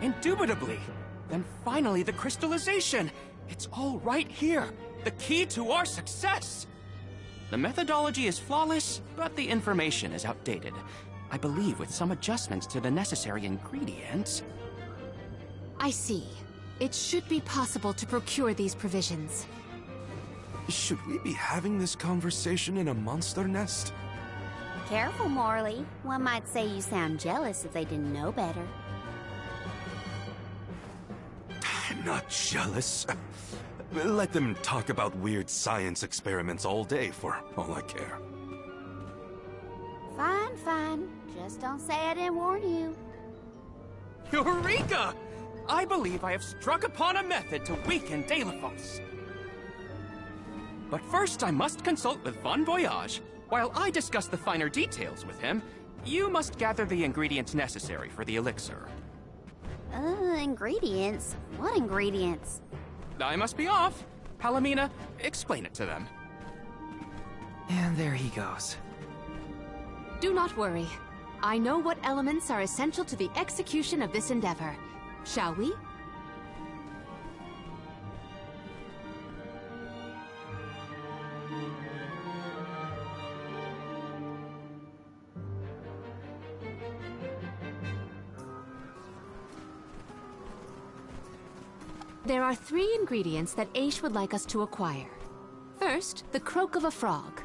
Indubitably. Then finally the crystallization. It's all right here. The key to our success. The methodology is flawless, but the information is outdated. I believe with some adjustments to the necessary ingredients...
I see. It should be possible to procure these provisions.
Should we be having this conversation in a monster nest?
Careful, Morley. One might say you sound jealous if they didn't know better.
I'm not jealous. Let them talk about weird science experiments all day for all I care.
Fine, fine. Just don't say I didn't warn you.
Eureka! I believe I have struck upon a method to weaken Deilephos. But first I must consult with Bon Voyage. While I discuss the finer details with him, you must gather the ingredients necessary for the elixir.
Ingredients? What ingredients?
I must be off. Palomina, explain it to them.
And there he goes.
Do not worry. I know what elements are essential to the execution of this endeavor. Shall we? There are 3 ingredients that Aish would like us to acquire. First, the croak of a frog.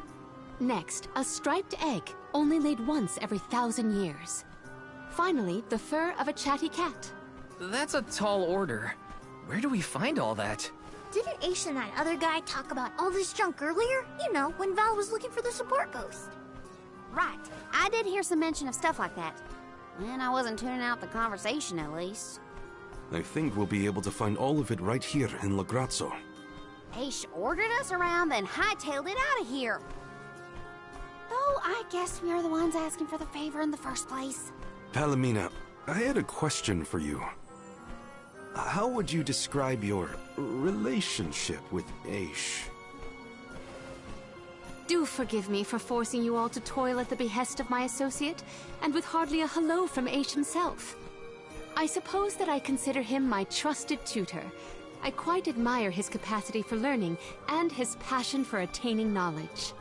Next, a striped egg, only laid once every 1,000 years. Finally, the fur of a chatty cat.
That's a tall order. Where do we find all that?
Didn't Aish and that other guy talk about all this junk earlier? You know, when Val was looking for the support post.
Right. I did hear some mention of stuff like that. And I wasn't tuning out the conversation, at least.
I think we'll be able to find all of it right here in La Grazzo.
Aish ordered us around, then hightailed it out of here. Though I guess we are the ones asking for the favor in the first place.
Palomina, I had a question for you. How would you describe your relationship with Aish?
Do forgive me for forcing you all to toil at the behest of my associate, and with hardly a hello from Aish himself. I suppose that I consider him my trusted tutor. I quite admire his capacity for learning and his passion for attaining knowledge.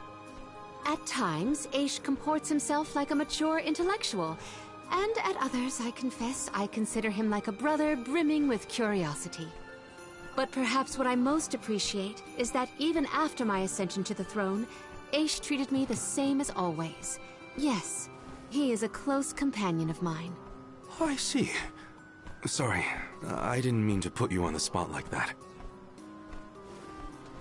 At times, Aish comports himself like a mature intellectual, and at others, I confess, I consider him like a brother brimming with curiosity. But perhaps what I most appreciate is that even after my ascension to the throne, Aish treated me the same as always. Yes, he is a close companion of mine.
Oh, I see. Sorry, I didn't mean to put you on the spot like that.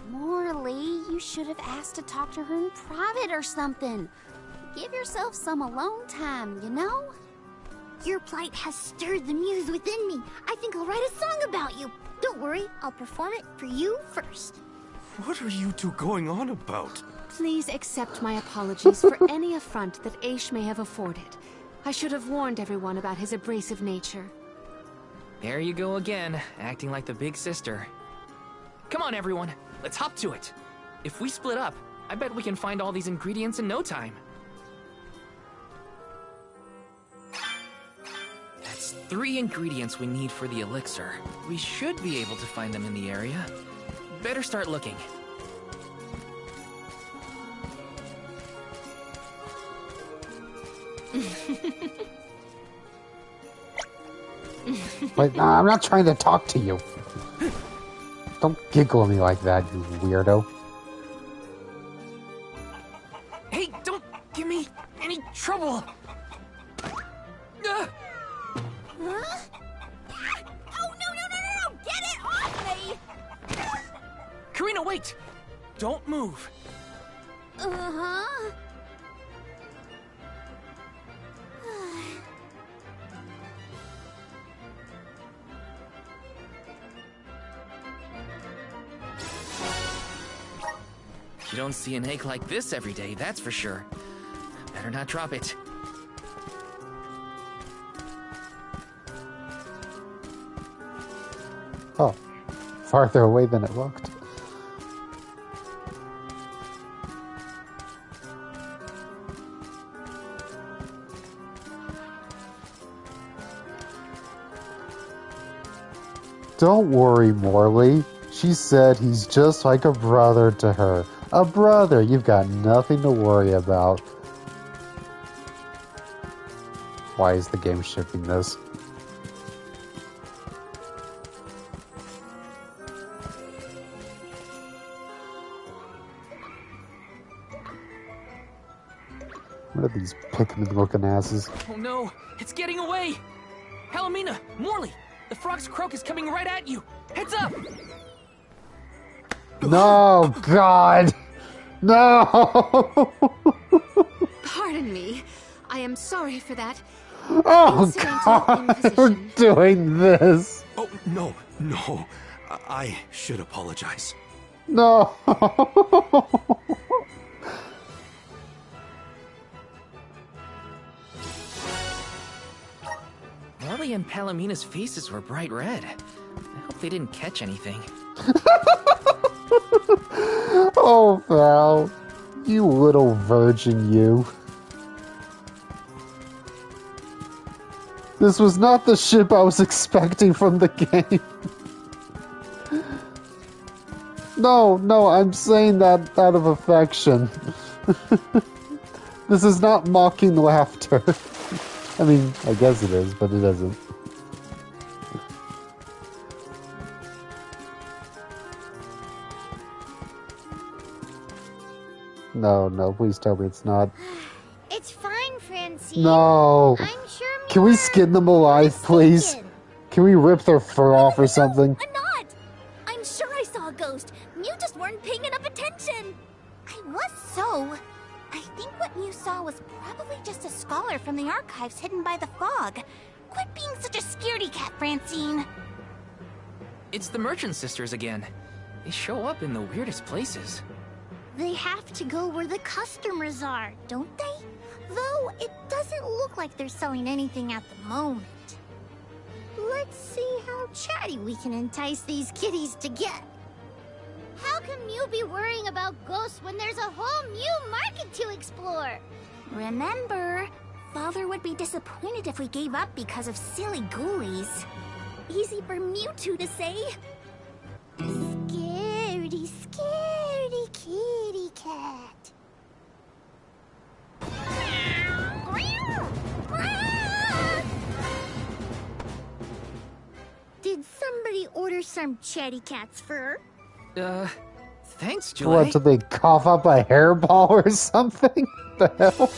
Morley, you should have asked to talk to her in private or something. Give yourself some alone time, you know?
Your plight has stirred the muse within me. I think I'll write a song about you. Don't worry, I'll perform it for you first.
What are you two going on about?
Please accept my apologies for any affront that Aish may have afforded. I should have warned everyone about his abrasive nature.
There you go again, acting like the big sister. Come on, everyone, let's hop to it. If we split up, I bet we can find all these ingredients in no time. That's 3 ingredients we need for the elixir. We should be able to find them in the area. Better start looking.
Wait, no, I'm not trying to talk to you. Don't giggle at me like that, you weirdo.
Hey, don't give me any trouble!
Huh? Oh, no! Get it off me!
Karina, wait! Don't move!
Uh-huh.
You don't see an egg like this every day, that's for sure. Better not drop it.
Oh, farther away than it looked. Don't worry, Morley. She said he's just like a brother to her. A brother, you've got nothing to worry about. Why is the game shipping this? What are these Pikmin-looking asses?
Oh no, it's getting away! Palomina, Morley, the frog's croak is coming right at you! Heads up!
No, God! No!
Pardon me. I am sorry for that.
Oh, God! We're doing this!
Oh, no. I should apologize.
No!
Morley and Palomina's faces were bright red. I hope they didn't catch anything.
Oh, Val. You little virgin, you. This was not the ship I was expecting from the game. No, I'm saying that out of affection. This is not mocking laughter. I mean, I guess it is, but it isn't. No, please tell me it's not.
It's fine, Francine.
No.
I'm sure.
Can we skin them alive, please? Can we rip their fur off or something?
I'm not! I'm sure I saw a ghost. You just weren't paying enough attention.
I was so. I think what you saw was probably just a scholar from the archives hidden by the fog. Quit being such a scaredy cat, Francine.
It's the Merchant Sisters again. They show up in the weirdest places.
They have to go where the customers are, don't they? Though it doesn't look like they're selling anything at the moment. Let's see how chatty we can entice these kitties to get.
How come you be worrying about ghosts when there's a whole new market to explore?
Remember, Father would be disappointed if we gave up because of silly ghoulies. Easy for Mewtwo to say. Scaredy, scaredy kitty cat. Did somebody order some chatty cat's fur?
Thanks, Julie.
What, did they cough up a hairball or something? The hell?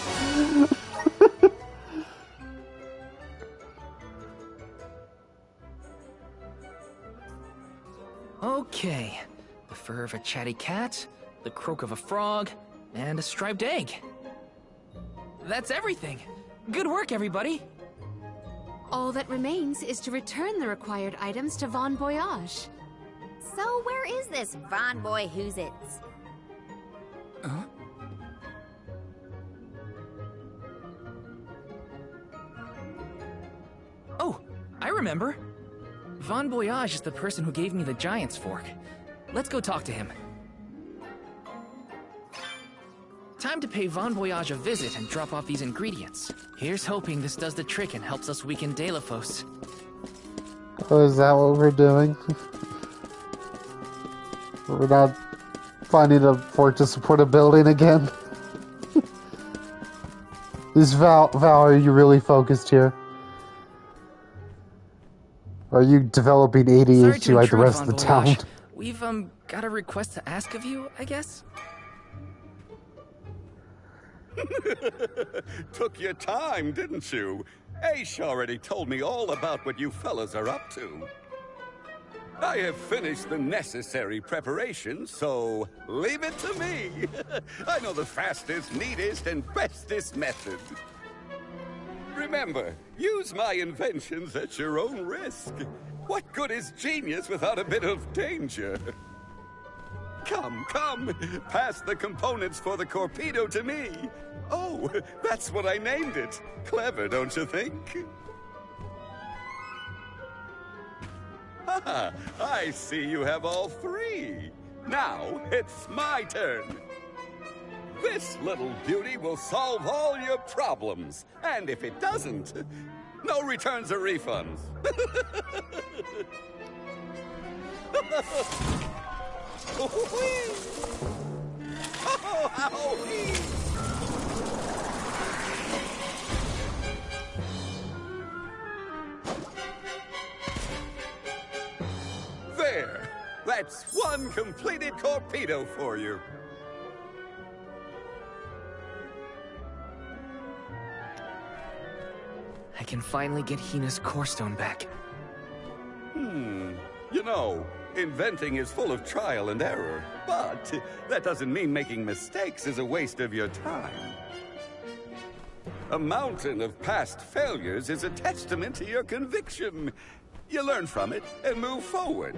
Okay. The fur of a chatty cat, the croak of a frog, and a striped egg. That's everything. Good work, everybody.
All that remains is to return the required items to Von Voyage.
So where is this Von Boy Who's-Its?
Huh? Oh, I remember. Von Voyage is the person who gave me the Giant's Fork. Let's go talk to him. Time to pay Von Voyage a visit and drop off these ingredients. Here's hoping this does the trick and helps us weaken Deilephos.
Oh, is that what we're doing? We're not finding a fork to support a building again? Is Val, are you really focused here? Are you developing ADHD like the rest of the town?
We've, got a request to ask of you, I guess?
Took your time, didn't you? Aish already told me all about what you fellas are up to. I have finished the necessary preparations, so leave it to me. I know the fastest, neatest, and bestest method. Remember, use my inventions at your own risk. What good is genius without a bit of danger? Come, pass the components for the torpedo to me. Oh, that's what I named it. Clever, don't you think? Haha, I see you have all three. Now, it's my turn. This little beauty will solve all your problems. And if it doesn't, no returns or refunds. There! That's one completed torpedo for you.
I can finally get Hina's core stone back.
You know, inventing is full of trial and error, but that doesn't mean making mistakes is a waste of your time. A mountain of past failures is a testament to your conviction. You learn from it and move forward.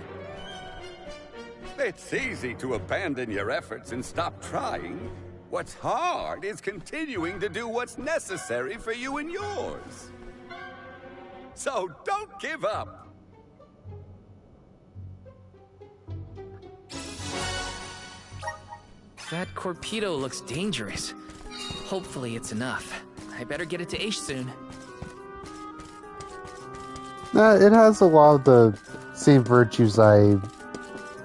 It's easy to abandon your efforts and stop trying. What's hard is continuing to do what's necessary for you and yours. So don't give up.
That torpedo looks dangerous. Hopefully it's enough. I better get it to Aish soon.
It has a lot of the same virtues I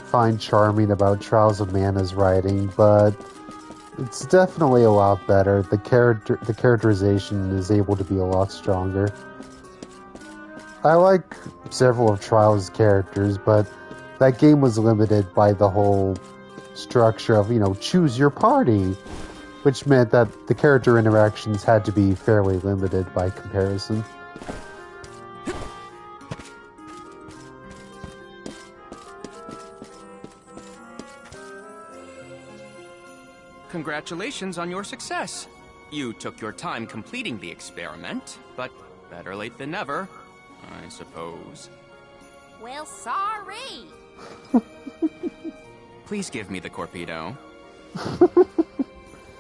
find charming about Trials of Mana's writing, but it's definitely a lot better. The characterization is able to be a lot stronger. I like several of Trials' characters, but that game was limited by the whole structure of, choose your party, which meant that the character interactions had to be fairly limited by comparison.
Congratulations on your success. You took your time completing the experiment, but better late than never, I suppose.
Well, sorry.
Please give me the torpedo.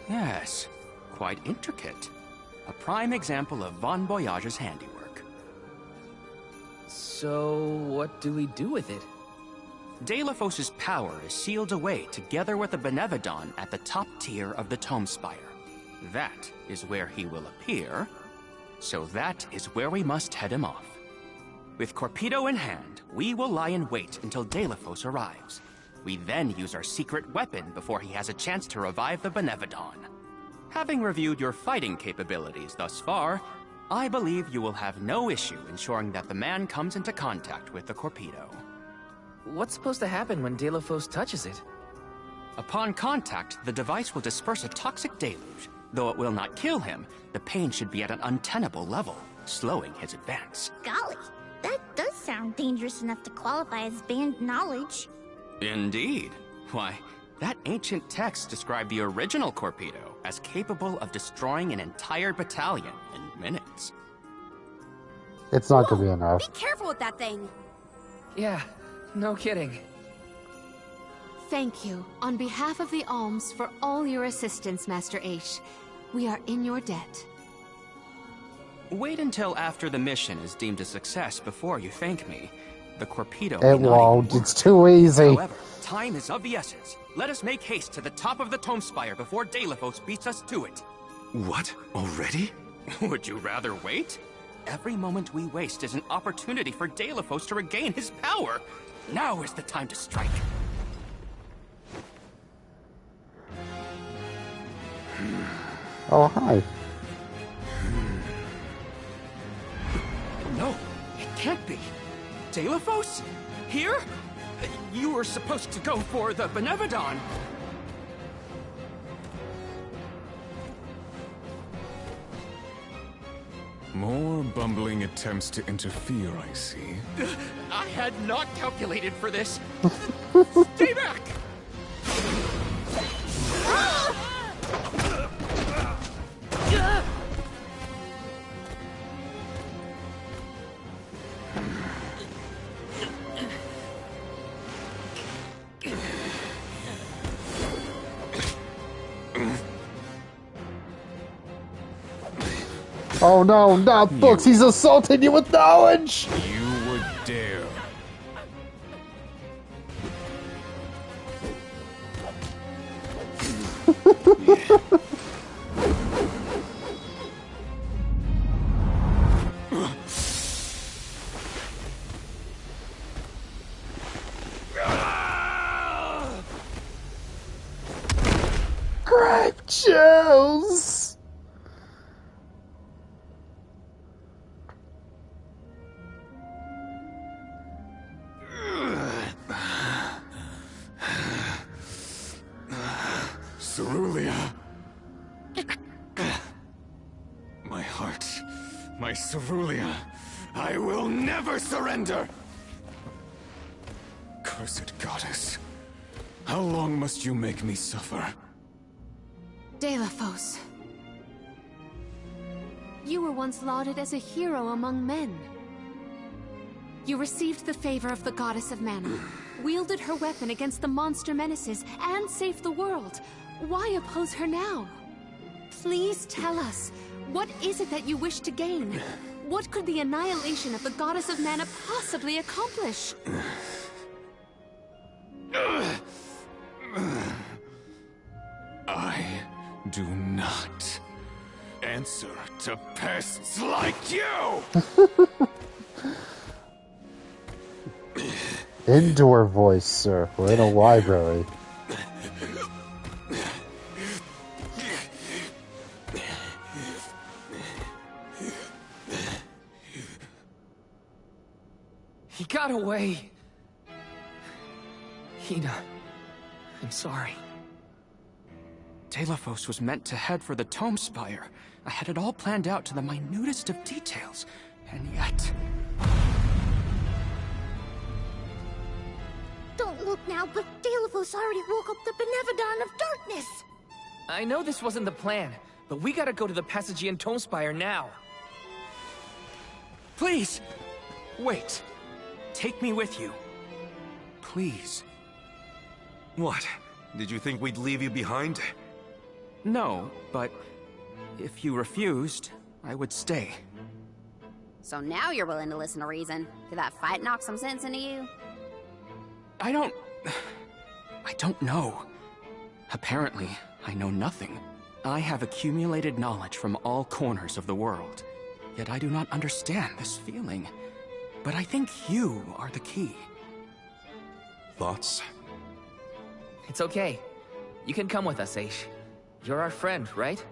Yes, quite intricate. a prime example of Von Voyage's handiwork.
So, what do we do with it?
Delafos' power is sealed away together with the Benevodon at the top tier of the Tome Spire. That is where he will appear, so that is where we must head him off. With Corpedo in hand, we will lie in wait until Delafos arrives. We then use our secret weapon before he has a chance to revive the Benevodon. Having reviewed your fighting capabilities thus far, I believe you will have no issue ensuring that the man comes into contact with the Corpedo.
What's supposed to happen when Delafos touches it?
Upon contact, the device will disperse a toxic deluge. Though it will not kill him, the pain should be at an untenable level, slowing his advance.
Golly, that does sound dangerous enough to qualify as banned knowledge.
Indeed. Why, that ancient text described the original Corpedo as capable of destroying an entire battalion in minutes.
It's not gonna be enough.
Be careful with that thing.
Yeah, no kidding.
Thank you, on behalf of the Alms, for all your assistance, Master Aish. We are in your debt.
Wait until after the mission is deemed a success before you thank me. The Corpedo
It won't. It's too easy.
However, time is of the essence. Let us make haste to the top of the Tome Spire before Delafos beats us to it.
What? Already?
Would you rather wait? Every moment we waste is an opportunity for Delafos to regain his power. Now is the time to strike.
Oh, hi.
No, it can't be. Delafos? Here? You were supposed to go for the Benevodon.
More bumbling attempts to interfere, I see.
I had not calculated for this. Stay back!
Oh no, not books! He's assaulting you with knowledge!
You would dare.
Grape juice!
Cerulia. My heart. My Cerulia. I will never surrender! Cursed goddess. How long must you make me suffer?
Delafos. You were once lauded as a hero among men. You received the favor of the Goddess of Mana, wielded her weapon against the monster menaces, and saved the world. Why oppose her now? Please tell us, what is it that you wish to gain? What could the annihilation of the Goddess of Mana possibly accomplish?
I do not answer to pests like you!
Indoor voice, sir. We're in a library.
He got away. Hina, I'm sorry.
Delafos was meant to head for the Tome Spire. I had it all planned out to the minutest of details, and yet...
Don't look now, but Delafos already woke up the Benevodon of Darkness!
I know this wasn't the plan, but we gotta go to the Passagean Tome Spire now.
Please! Wait. Take me with you. Please.
What? Did you think we'd leave you behind?
No, but if you refused, I would stay.
So now you're willing to listen to reason. Did that fight knock some sense into you?
I don't know. Apparently, I know nothing. I have accumulated knowledge from all corners of the world. Yet I do not understand this feeling. But I think you are the key.
Thoughts?
It's okay. You can come with us, Aish. You're our friend, right?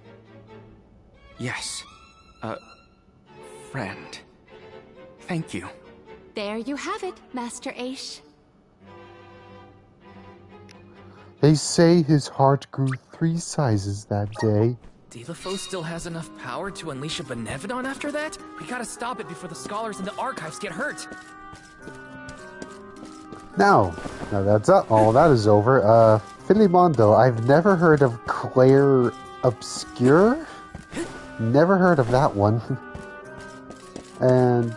Yes. Friend. Thank you.
There you have it, Master Aish.
They say his heart grew 3 sizes that day.
Delafoe still has enough power to unleash a Benevodon after that? We gotta stop it before the scholars in the archives get hurt.
Now that's all that is over. Finimondo, I've never heard of Claire Obscure? Never heard of that one. And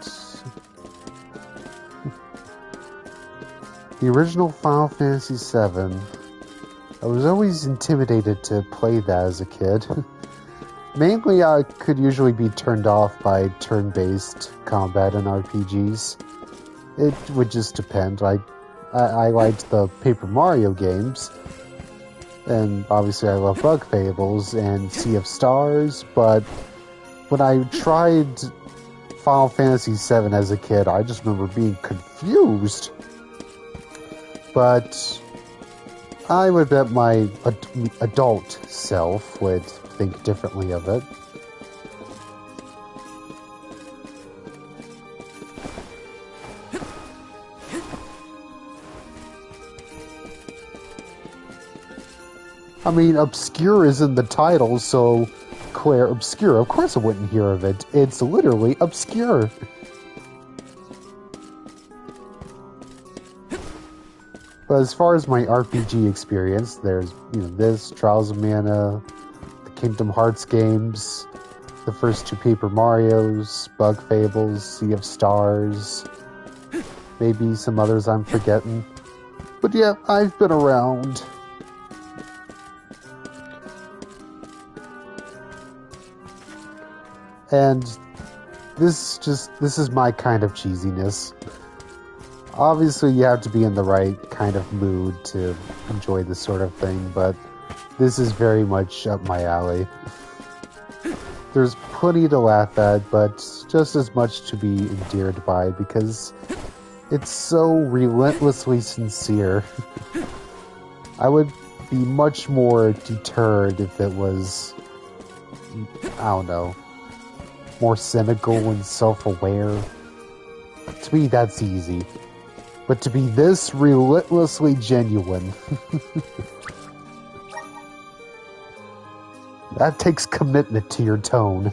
the original Final Fantasy VII, I was always intimidated to play that as a kid. Mainly, I could usually be turned off by turn-based combat in RPGs. It would just depend. I liked the Paper Mario games, and obviously I love Bug Fables and Sea of Stars, but when I tried Final Fantasy VII as a kid, I just remember being confused. But I would bet my adult self would think differently of it. I mean, Obscure is in the title, so Claire Obscure. Of course I wouldn't hear of it. It's literally obscure. But as far as my RPG experience, there's, this, Trials of Mana, the Kingdom Hearts games, the first 2 Paper Marios, Bug Fables, Sea of Stars, maybe some others I'm forgetting. But yeah, I've been around. And this is my kind of cheesiness. Obviously, you have to be in the right kind of mood to enjoy this sort of thing, but this is very much up my alley. There's plenty to laugh at, but just as much to be endeared by, because it's so relentlessly sincere. I would be much more deterred if it was, I don't know, more cynical and self-aware. To me, that's easy. But to be this relentlessly genuine, that takes commitment to your tone.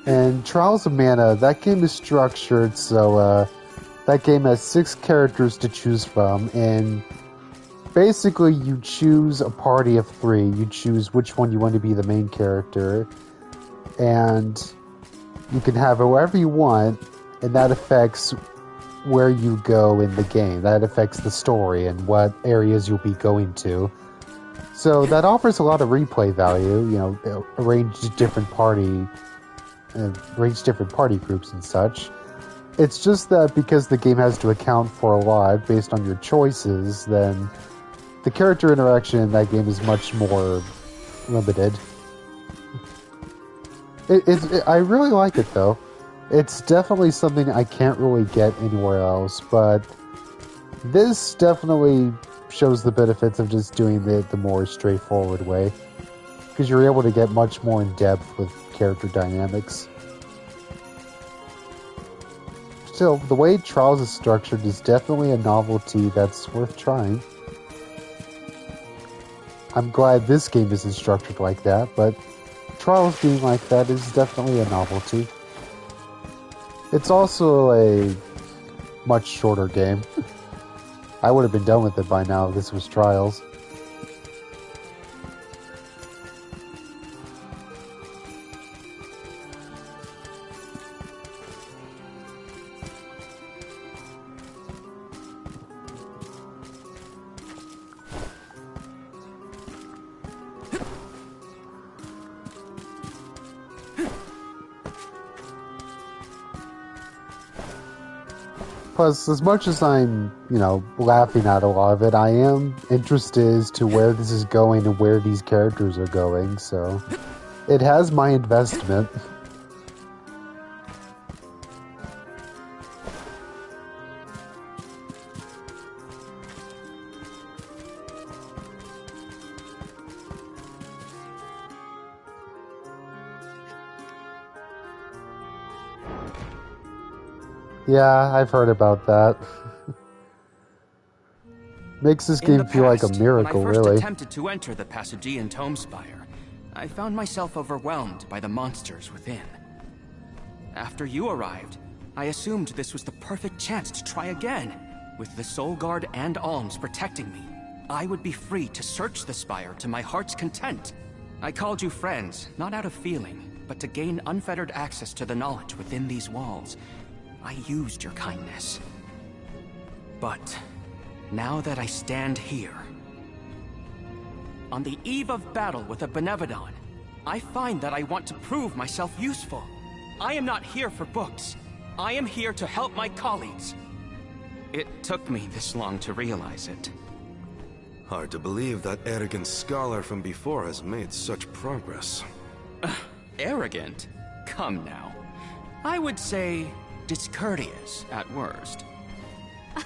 And Trials of Mana, that game is structured so that game has 6 characters to choose from, and basically, you choose a party of 3. You choose which one you want to be the main character. And you can have whoever you want, and that affects where you go in the game. That affects the story and what areas you'll be going to. So that offers a lot of replay value, arrange different party groups and such. It's just that because the game has to account for a lot based on your choices, then the character interaction in that game is much more limited. I really like it, though. It's definitely something I can't really get anywhere else, but this definitely shows the benefits of just doing the more straightforward way, because you're able to get much more in depth with character dynamics. Still, the way Trials is structured is definitely a novelty that's worth trying. I'm glad this game isn't structured like that, but Trials being like that is definitely a novelty. It's also a much shorter game. I would have been done with it by now if this was Trials. Plus, as much as I'm, laughing at a lot of it, I am interested as to where this is going and where these characters are going, so it has my investment. Yeah, I've heard about that. Makes this game feel like a miracle,
when I first
really.
attempted to enter the Passagean Tome Spire, I found myself overwhelmed by the monsters within. After you arrived, I assumed this was the perfect chance to try again. With the Soul Guard and Alms protecting me, I would be free to search the Spire to my heart's content. I called you friends, not out of feeling, but to gain unfettered access to the knowledge within these walls. I used your kindness. But now that I stand here, on the eve of battle with a Benevodon, I find that I want to prove myself useful. I am not here for books. I am here to help my colleagues. It took me this long to realize it.
Hard to believe that arrogant scholar from before has made such progress.
Arrogant? Come now. I would say discourteous at worst.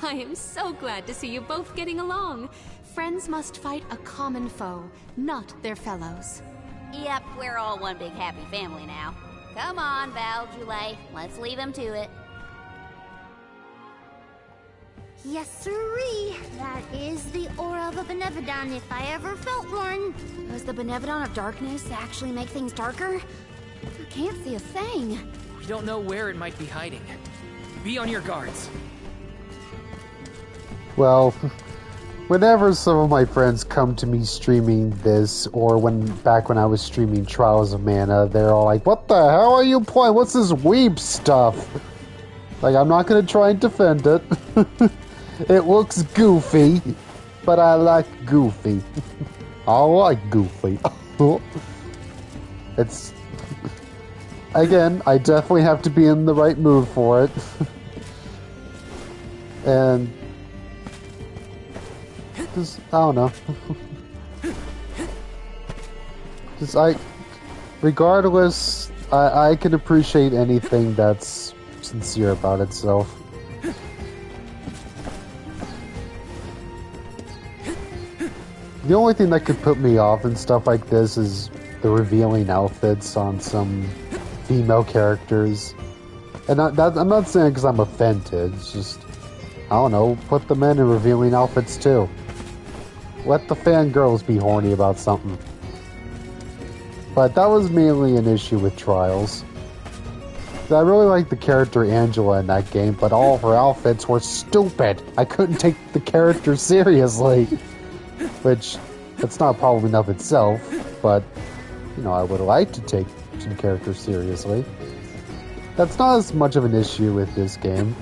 I am so glad to see you both getting along. Friends must fight a common foe, not their fellows.
Yep, we're all one big happy family now. Come on, Val, Julie. Let's leave him to it.
Yes, sirree. That is the aura of a Benevodon if I ever felt one.
Does the Benevodon of Darkness actually make things darker? I can't see a thing.
We don't know where it might be hiding. Be on your guards.
Well, whenever some of my friends come to me streaming this, or back when I was streaming Trials of Mana, they're all like, "What the hell are you playing? What's this weeb stuff?" Like, I'm not gonna try and defend it. It looks goofy, but I like goofy. I like goofy. It's... Again, I definitely have to be in the right mood for it. And... just, I don't know. Just, regardless, I can appreciate anything that's sincere about itself. The only thing that could put me off and stuff like this is the revealing outfits on some female characters. And I'm not saying because I'm offended, it's just, I don't know, put them in revealing outfits too. Let the fangirls be horny about something. But that was mainly an issue with Trials. I really liked the character Angela in that game, but all of her outfits were stupid. I couldn't take the character seriously. Which, that's not a problem enough itself, but, I would like to take some characters seriously. That's not as much of an issue with this game.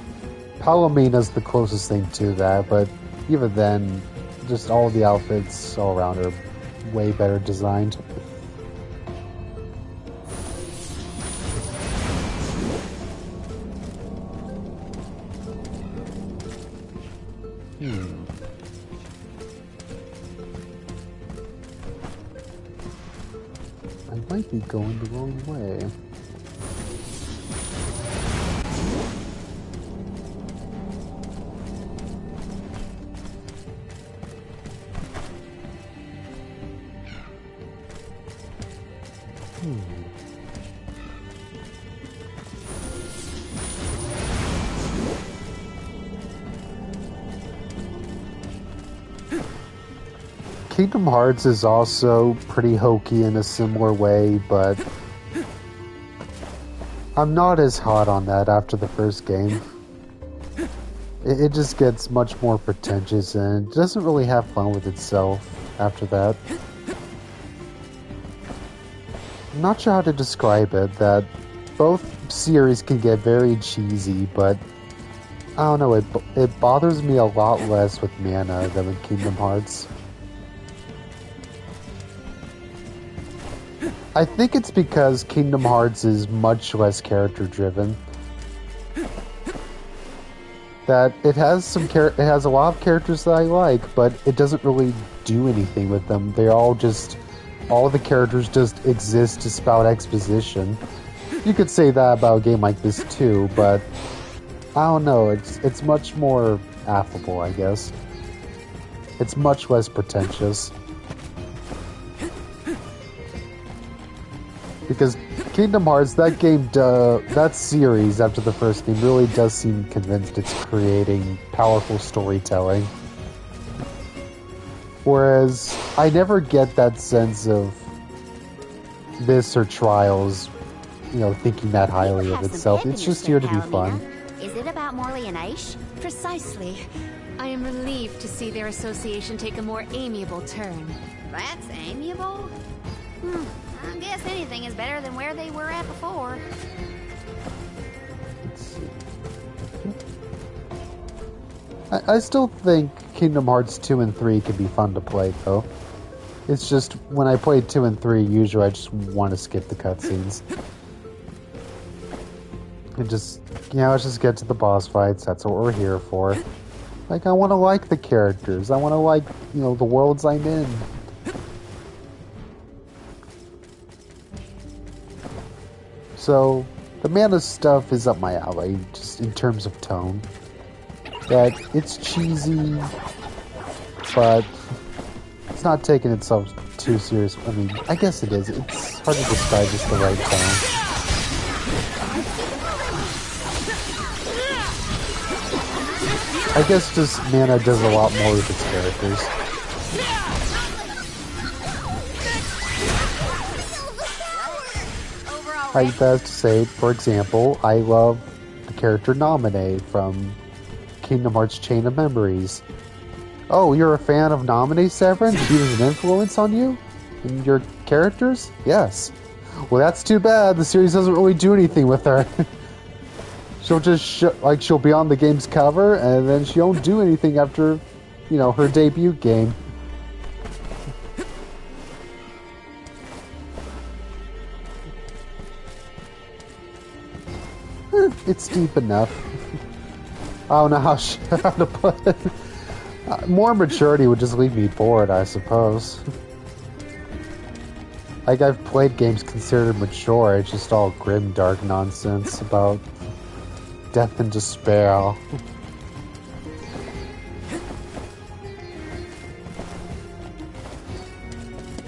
Palomina's the closest thing to that, but even then, just all the outfits all around are way better designed. I might be going the wrong way. Kingdom Hearts is also pretty hokey in a similar way, but I'm not as hot on that after the first game. It just gets much more pretentious and doesn't really have fun with itself after that. I'm not sure how to describe it, that both series can get very cheesy, but I don't know, it bothers me a lot less with Mana than with Kingdom Hearts. I think it's because Kingdom Hearts is much less character driven. that it has it has a lot of characters that I like, but it doesn't really do anything with them. They're all the characters just exist to spout exposition. You could say that about a game like this too, but I don't know, it's much more affable, I guess. It's much less pretentious. Because Kingdom Hearts, that series after the first game really does seem convinced it's creating powerful storytelling. Whereas I never get that sense of this or Trials, thinking that highly of itself. It's just here to be fun.
Is it about Morley and Aish?
Precisely. I am relieved to see their association take a more amiable turn.
That's amiable? I guess anything is better than where they were at before.
Let's see. I still think Kingdom Hearts 2 and 3 could be fun to play, though. It's just, when I play 2 and 3, usually I just want to skip the cutscenes. And just, let's just get to the boss fights. That's what we're here for. Like, I want to like the characters. I want to like, the worlds I'm in. So, the Mana stuff is up my alley, just in terms of tone. That it's cheesy, but it's not taking itself too serious. I mean, I guess it is. It's hard to describe just the right tone. I guess just Mana does a lot more with its characters. I have to say, for example, I love the character Naminé from Kingdom Hearts Chain of Memories. Oh, you're a fan of Naminé, Severin? She was an influence on you? And your characters? Yes. Well, that's too bad. The series doesn't really do anything with her. She'll just, she'll be on the game's cover, and then she won't do anything after, her debut game. It's deep enough. I don't know how to put it. More maturity would just leave me bored, I suppose. Like, I've played games considered mature, it's just all grim, dark nonsense about death and despair.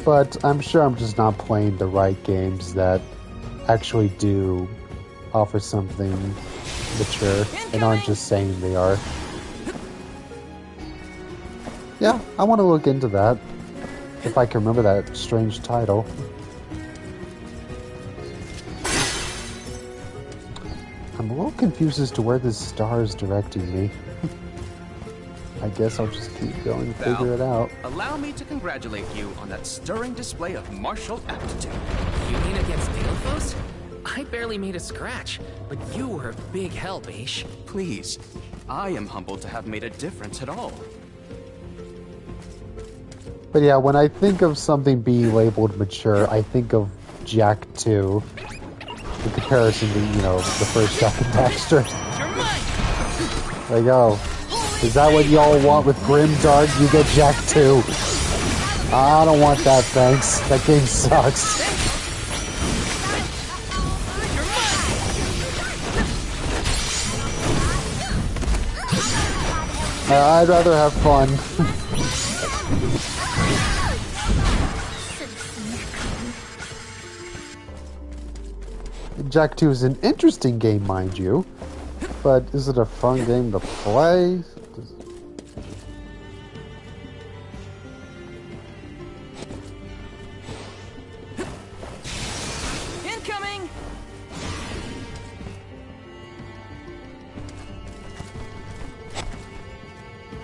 But I'm sure I'm just not playing the right games that actually do offer something mature and aren't just saying they are. Yeah, I want to look into that. If I can remember that strange title. I'm a little confused as to where this star is directing me. I guess I'll just keep going and figure it out.
Allow me to congratulate you on that stirring display of martial aptitude.
You mean against Dalephos? I barely made a scratch, but you were a big help, Aish.
Please, I am humbled to have made a difference at all.
But yeah, when I think of something being labeled mature, I think of Jack 2. In comparison to, the first Jack and Daxter. Like, oh, is that what y'all want with Grim Dark? You get Jack 2. I don't want that, thanks. That game sucks. I'd rather have fun. Jack 2 is an interesting game, mind you, but is it a fun game to play?
Incoming!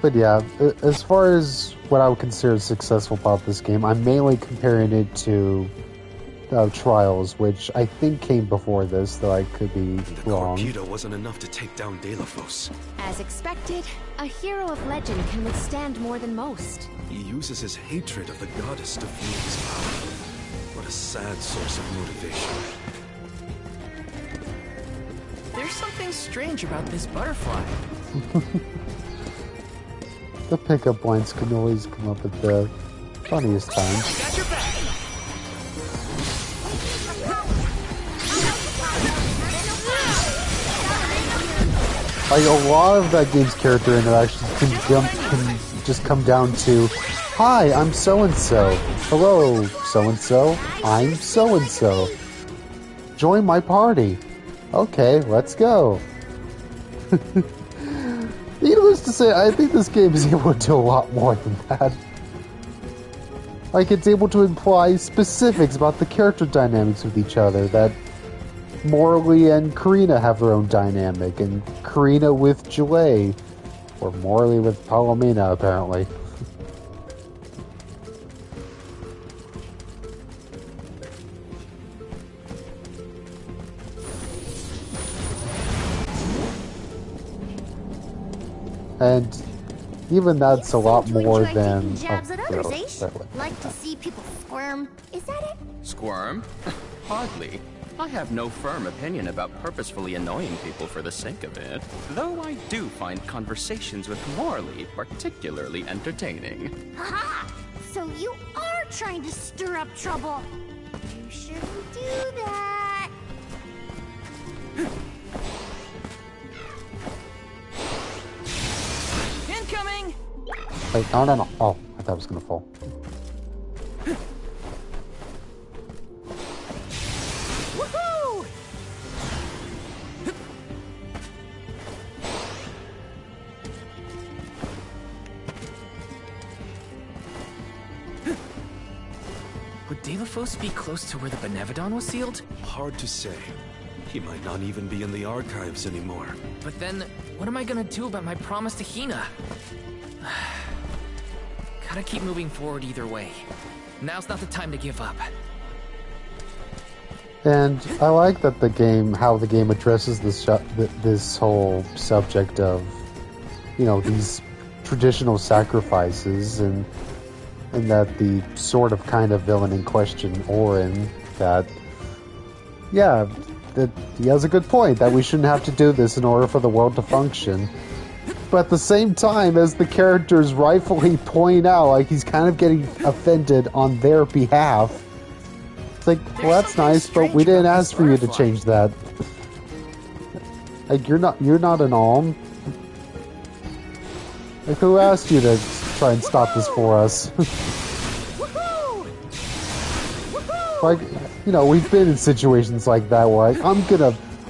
But yeah, as far as what I would consider successful about this game, I'm mainly comparing it to Trials, which I think came before this, though I could be wrong.
The torpedo wasn't enough to take down Dalephos.
As expected, a hero of legend can withstand more than most.
He uses his hatred of the goddess to fuel his power. What a sad source of motivation.
There's something strange about this butterfly.
The pickup lines can always come up at the funniest times.
Got your back.
Like, a lot of that game's character interactions can just come down to, hi, I'm so-and-so. Hello, so-and-so. I'm so-and-so. Join my party. Okay, let's go. Needless to say, I think this game is able to do a lot more than that. Like, it's able to imply specifics about the character dynamics with each other, that Morley and Careening have their own dynamic, and Careening with Jule, or Morley with Palomina, apparently. And even that's a lot more than...
Jabs at others, eh?
that way.
Like to see people squirm. Is that it?
Squirm? Hardly. I have no firm opinion about purposefully annoying people for the sake of it, though I do find conversations with Morley particularly entertaining.
Haha! So you are trying to stir up trouble. You shouldn't do that.
Incoming!
Wait, no. Oh, I thought it was gonna fall.
Woohoo!
Would Delophos be close to where the Benevodon was sealed?
Hard to say. He might not even be in the archives anymore.
But then, what am I gonna do about my promise to Hina? Gotta keep moving forward either way. Now's not the time to give up.
And I like that how the game addresses this whole subject of, you know, these traditional sacrifices, and that the sort of kind of villain in question, Orin, that he has a good point that we shouldn't have to do this in order for the world to function. But at the same time, as the characters rightfully point out, like, he's kind of getting offended on their behalf. It's like, well, that's nice, but we didn't ask for you to change that. Like, you're not an Alm. Like, who asked you to try and stop this for us? Like, you know, we've been in situations like that where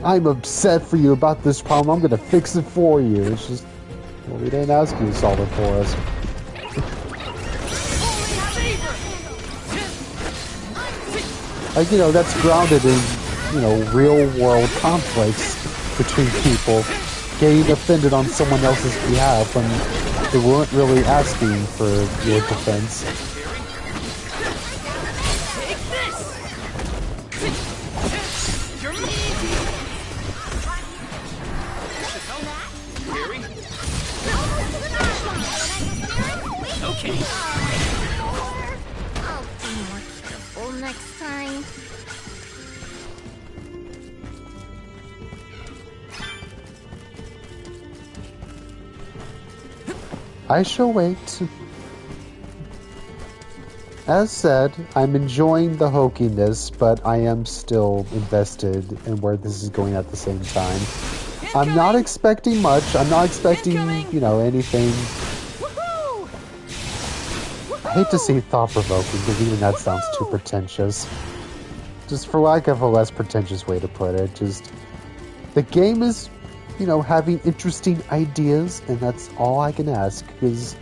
I'm upset for you about this problem, I'm gonna fix it for you. It's just, well, we didn't ask you to solve it for us. Like, you know, that's grounded in, you know, real world conflicts between people getting offended on someone else's behalf when they weren't really asking for your defense.
Okay. I'll be more careful next time.
I shall wait. As said, I'm enjoying the hokiness, but I am still invested in where this is going at the same time. I'm not expecting much. I'm not expecting, you know, anything. I hate to say thought-provoking, because even that sounds too pretentious. Just for lack of a less pretentious way to put it, just... The game is, you know, having interesting ideas, and that's all I can ask, because...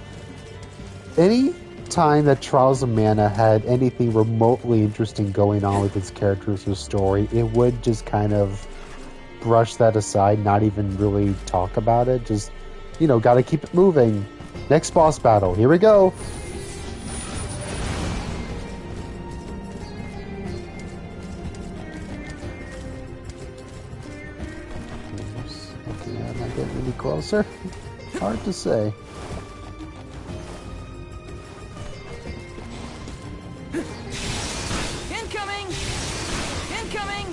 Any time that Trials of Mana had anything remotely interesting going on with its characters or story, it would just kind of brush that aside, not even really talk about it, just, you know, gotta keep it moving. Next boss battle, here we go! Okay, am I getting any closer? Hard to say.
Incoming! Incoming!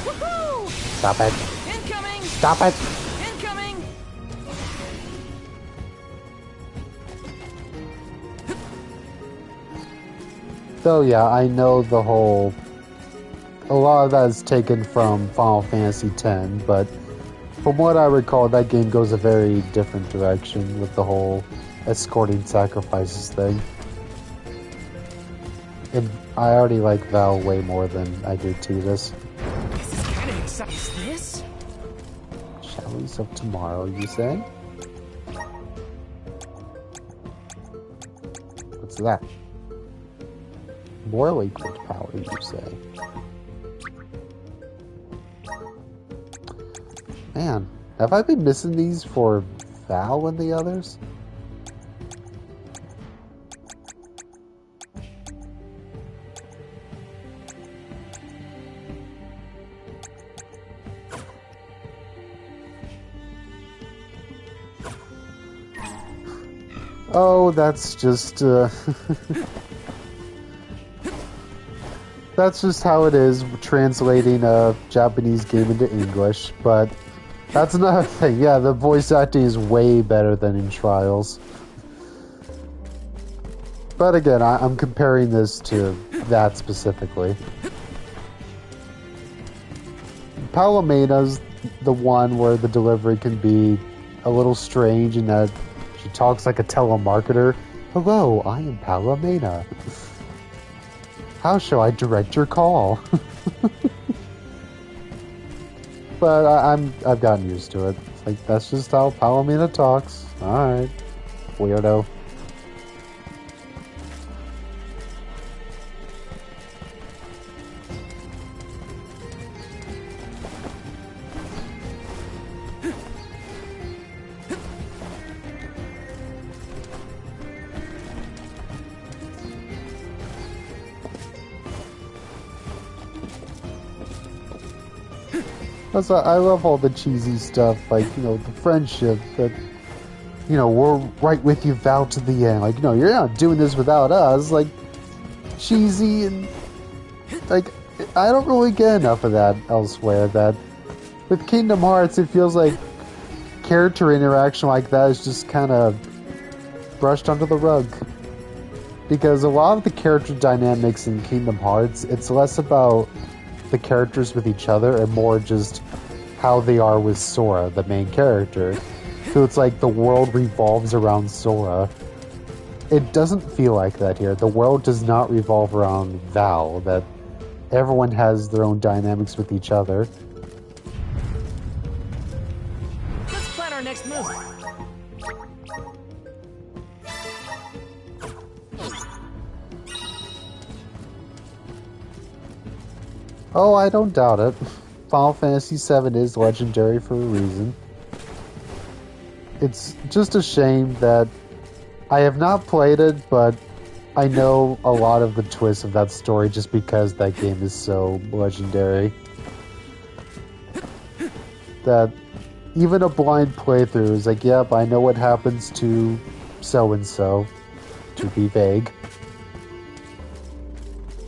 Woohoo!
Stop it.
Incoming!
Stop it!
Incoming!
Though, yeah, I know the whole... A lot of that is taken from Final Fantasy X, but from what I recall, that game goes a very different direction with the whole escorting sacrifices thing. And I already like Val way more than I do Tidus.
This is kind of exciting. Is this?
Shadows of Tomorrow, you say? What's that? More liquid power, you say? Man, have I been missing these for Val and the others? Oh, that's just, that's just how it is translating a Japanese game into English, but that's another thing. Yeah, the voice acting is way better than in Trials. But again, I'm comparing this to that specifically. Palomena's the one where the delivery can be a little strange in that she talks like a telemarketer. Hello, I am Palomena. How shall I direct your call? But I've gotten used to it. It's like, that's just how Palomena talks. Alright. Weirdo. I love all the cheesy stuff, like, you know, the friendship that, you know, we're right with you, Val, to the end. Like, you know, you're not doing this without us. Like, cheesy and, like, I don't really get enough of that elsewhere. That with Kingdom Hearts, it feels like character interaction like that is just kind of brushed under the rug. Because a lot of the character dynamics in Kingdom Hearts, it's less about the characters with each other and more just how they are with Sora, the main character. So it's like the world revolves around Sora. It doesn't feel like that here. The world does not revolve around Val. That everyone has their own dynamics with each other.
Let's plan our next move.
Oh, I don't doubt it. Final Fantasy VII is legendary for a reason. It's just a shame that I have not played it, but I know a lot of the twists of that story just because that game is so legendary. That even a blind playthrough is like, yep, I know what happens to so-and-so, to be vague.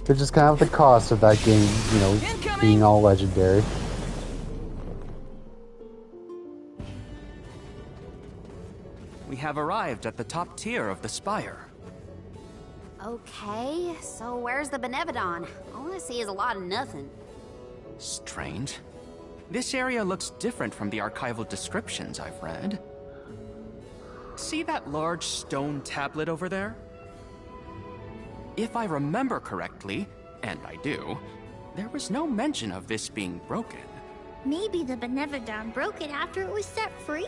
But just kind of the cost of that game, you know, being all legendary.
We have arrived at the top tier of the spire.
Okay, so where's the Benevodon? All I see is a lot of nothing.
Strange. This area looks different from the archival descriptions I've read. See that large stone tablet over there? If I remember correctly, and I do, there was no mention of this being broken.
Maybe the Benevodon broke it after it was set free?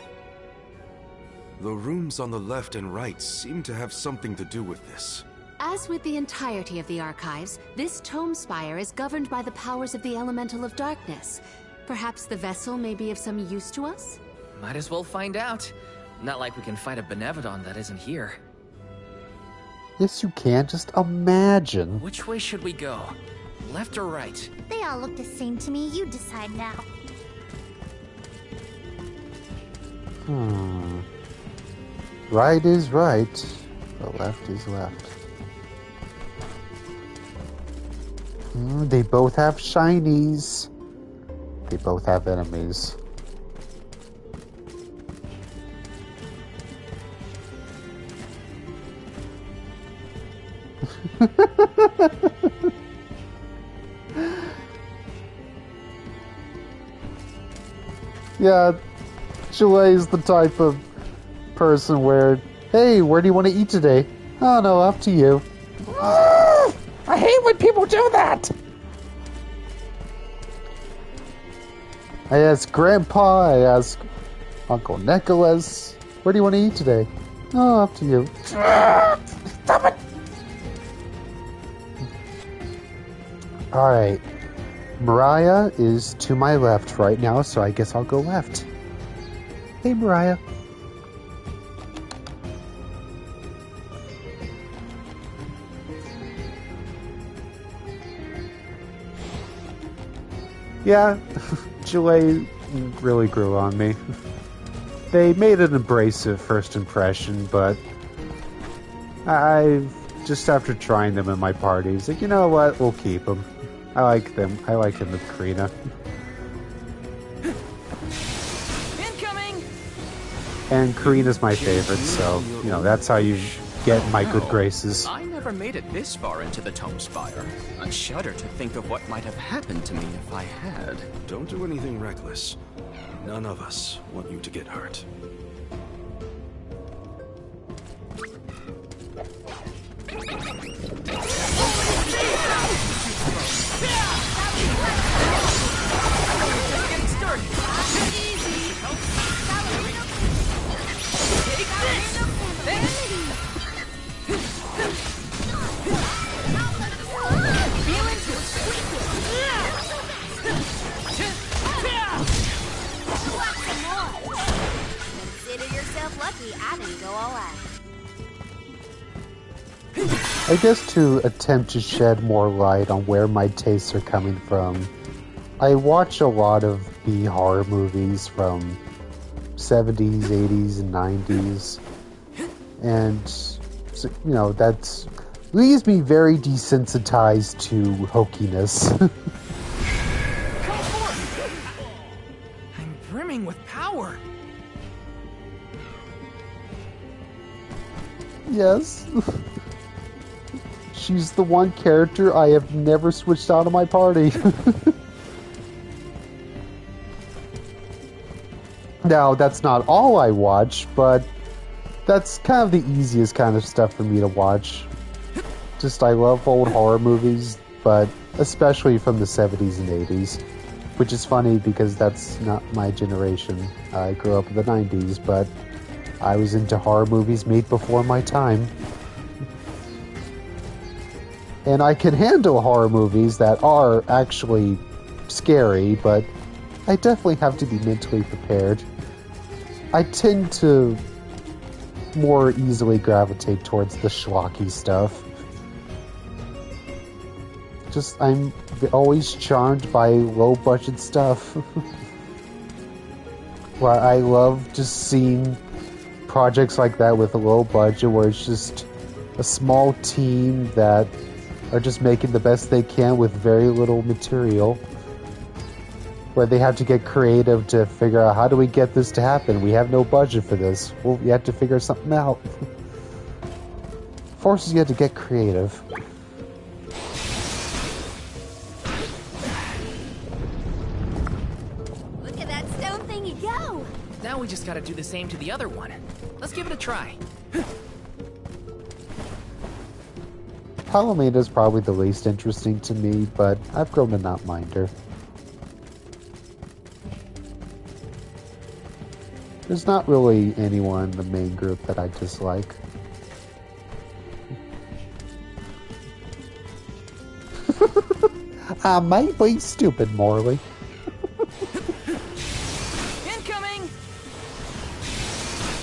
The rooms on the left and right seem to have something to do with this.
As with the entirety of the archives, this tome spire is governed by the powers of the Elemental of Darkness. Perhaps the vessel may be of some use to us?
Might as well find out. Not like we can fight a Benevodon that isn't here.
Yes, you can. Just imagine.
Which way should we go? Left or right?
They all look the same to me. You decide now.
Right is right. The left is left. They both have shinies. They both have enemies. Yeah, Chile is the type of person where, hey, where do you want to eat today? Oh no, up to you.
I hate when people do that!
I ask Grandpa, I ask Uncle Nicholas, where do you want to eat today? Oh, up to you.
Stop it!
Alright. Mariah is to my left right now, so I guess I'll go left. Hey, Mariah. Yeah, Chile really grew on me. They made an abrasive first impression, but I've just after trying them in my parties, like, you know what, we'll keep them. I like them. I like him with Karina.
Incoming!
And Karina's my favorite, so, you know, that's how you get my good graces.
I never made it this far into the Tome Spire. I shudder to think of what might have happened to me if I had.
Don't do anything reckless. None of us want you to get hurt.
Consider yourself lucky I didn't go all out.
I guess to attempt to shed more light on where my tastes are coming from, I watch a lot of B-horror movies from 70s, 80s, and 90s. And, so, you know, that leaves me very desensitized to hokiness.
I'm brimming with power.
Yes. She's the one character I have never switched out of my party. Now, that's not all I watch, but that's kind of the easiest kind of stuff for me to watch. Just, I love old horror movies, but especially from the 70s and 80s. Which is funny because that's not my generation. I grew up in the 90s, but I was into horror movies made before my time. And I can handle horror movies that are actually scary, but I definitely have to be mentally prepared. I tend to more easily gravitate towards the schlocky stuff. Just, I'm always charmed by low-budget stuff. Well, I love just seeing projects like that with a low budget where it's just a small team that are just making the best they can with very little material. Where they have to get creative to figure out, how do we get this to happen? We have no budget for this. Well, you have to figure something out. Forces you to get creative.
Look at that stone thingy go!
Now we just gotta do the same to the other one. Let's give it a try.
Palomita is probably the least interesting to me, but I've grown to not mind her. There's not really anyone in the main group that I dislike. I might be stupid, Morley.
Incoming!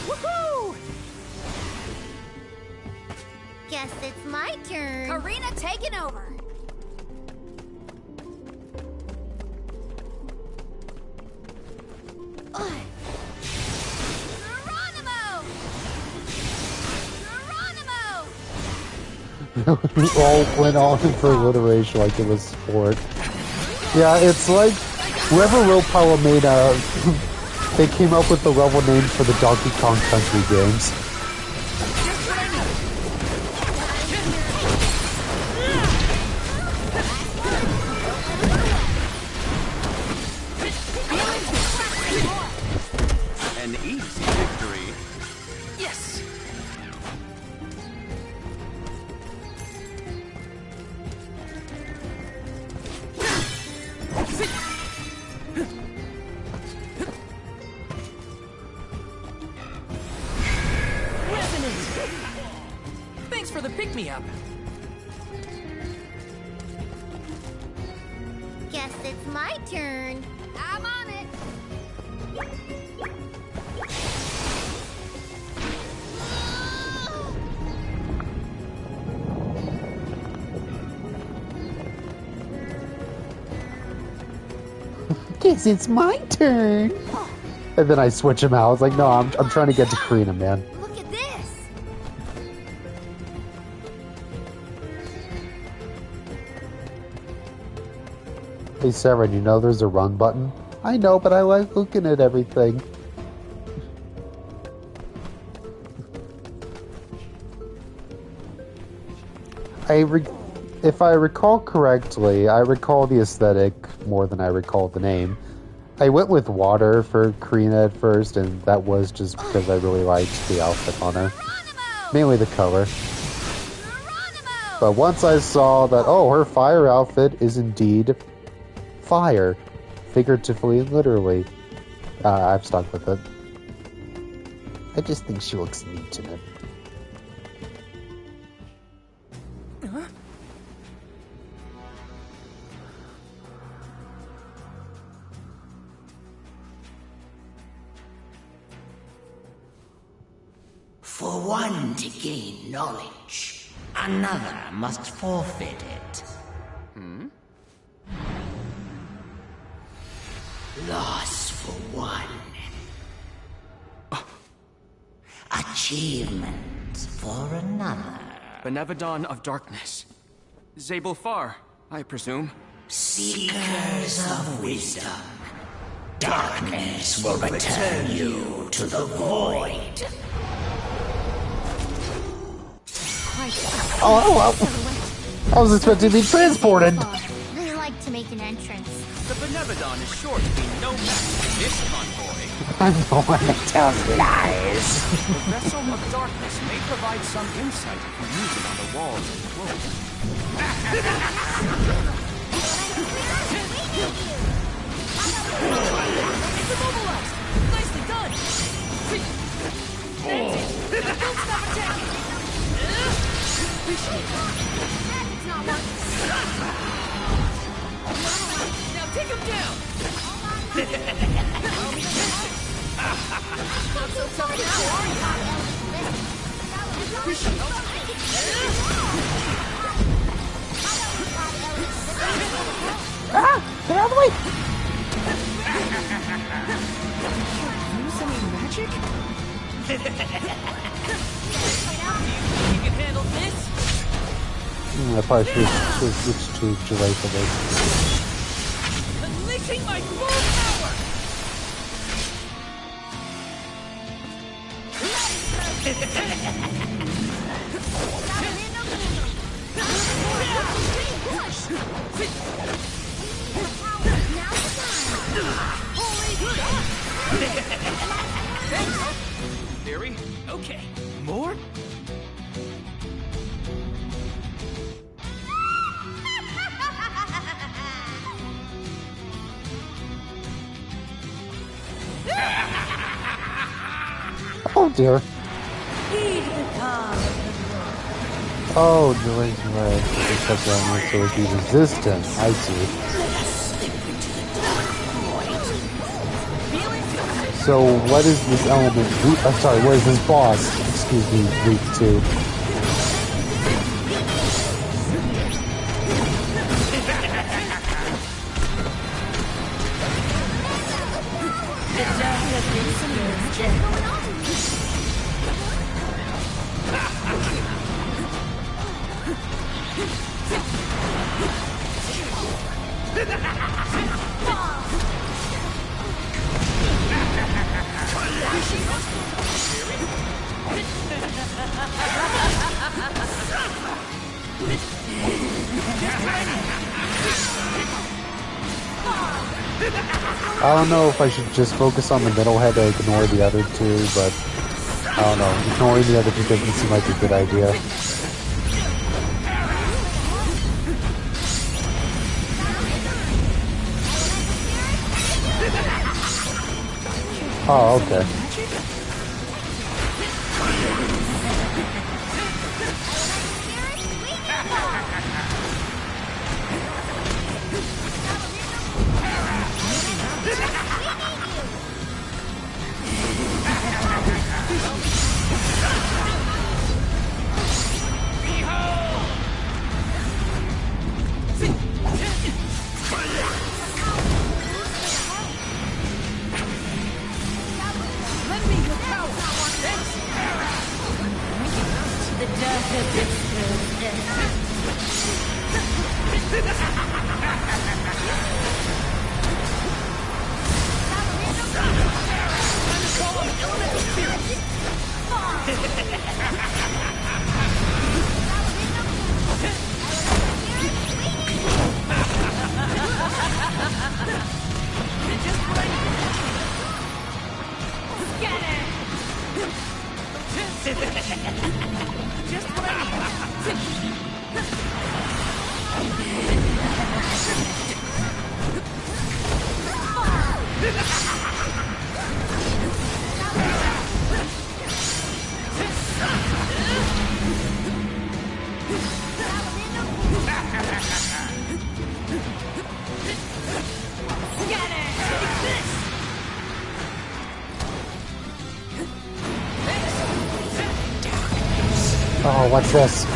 Woohoo!
Guess it's my turn.
Karina taking over.
All went on for alliteration like it was sport. Yeah, it's like whoever wrote Palomita, they came up with the level names for the Donkey Kong Country games.
me up.
Guess it's my turn.
I'm on it.
Guess it's my turn.
And then I switch him out. I was like, no, I'm trying to get to Careening, man.
Look at this.
Hey, Sarah, you know there's a run button? I know, but I like looking at everything. If I recall correctly, I recall the aesthetic more than I recall the name. I went with water for Careening at first, and that was just because I really liked the outfit on her. Mainly the color. But once I saw that, oh, her fire outfit is indeed fire, figuratively and literally, I've stuck with it. I just think she looks neat in it.
For one to gain knowledge, another must forfeit it. Loss for one. Achievement for another.
Benevodon of Darkness. Zabel Far, I presume.
Seekers of wisdom. Darkness will return you to the void.
Oh, I was expecting to be transported.
They like to make an entrance.
The Benevodon is sure to be no match for this convoy.
I'm the one that tells lies.
The Vessel of Darkness may provide some insight if you use it on the walls of the cloak.
Immobilized! Nicely done! Now don't stop attacking!
It's not working.
Now take him down! Not so tough now, are you?
Ah! Get out of the way!
Use any magic? You can handle this?
I probably should switch to July for this.
Unleashing my full power!
Theory?
Okay, more?
Oh dear. Oh, July. Except that so it's resistant. I see. So what is this element weak? I'm sorry, what is this boss? Excuse me, weak to? I don't know if I should just focus on the middle head or ignore the other two, but I don't know. Ignoring the other two doesn't seem like a good idea. Oh, okay. Oh, what's this?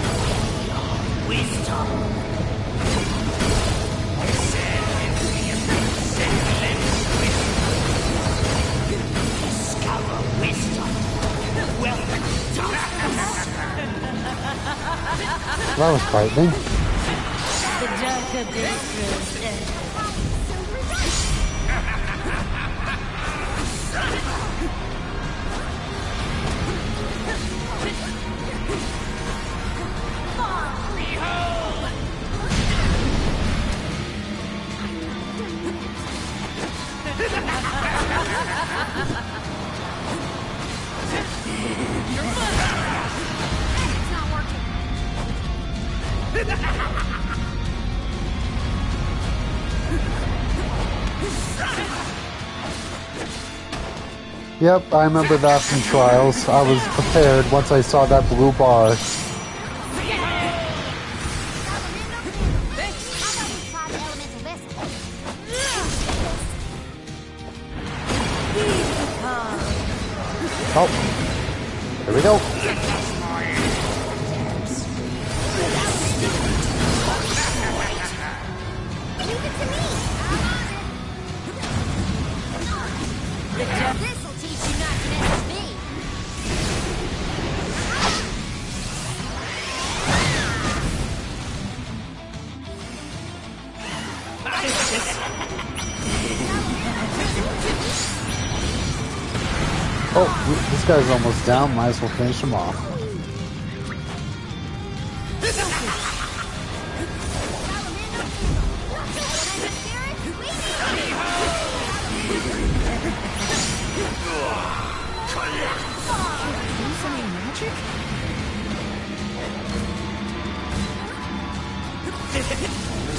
That was frightening.
The dark abyss grows dead.
Yep, I remember that from Trials. I was prepared once I saw that blue bar. Oh, here we go.
This'll teach you not to mess with me.
Oh, this guy's almost down. Might as well finish him off.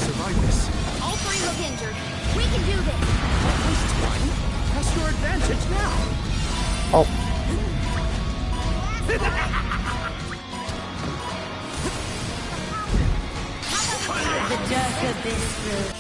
Survive this.
All three look injured. We can do this.
At least one. Press your advantage now.
Oh.
The dark abyss grows.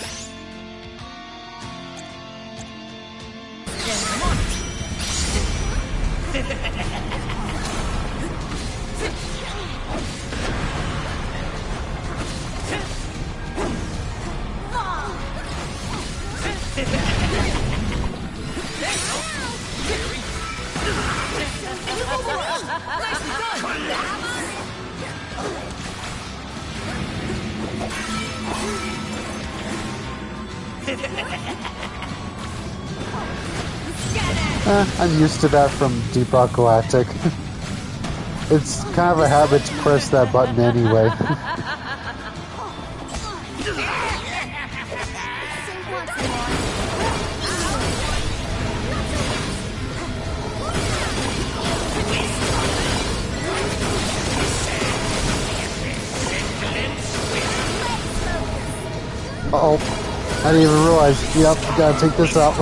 I'm used to that from Deep Rock Galactic. It's kind of a habit to press that button anyway. Uh-oh. I didn't even realize. Yep, gotta take this out.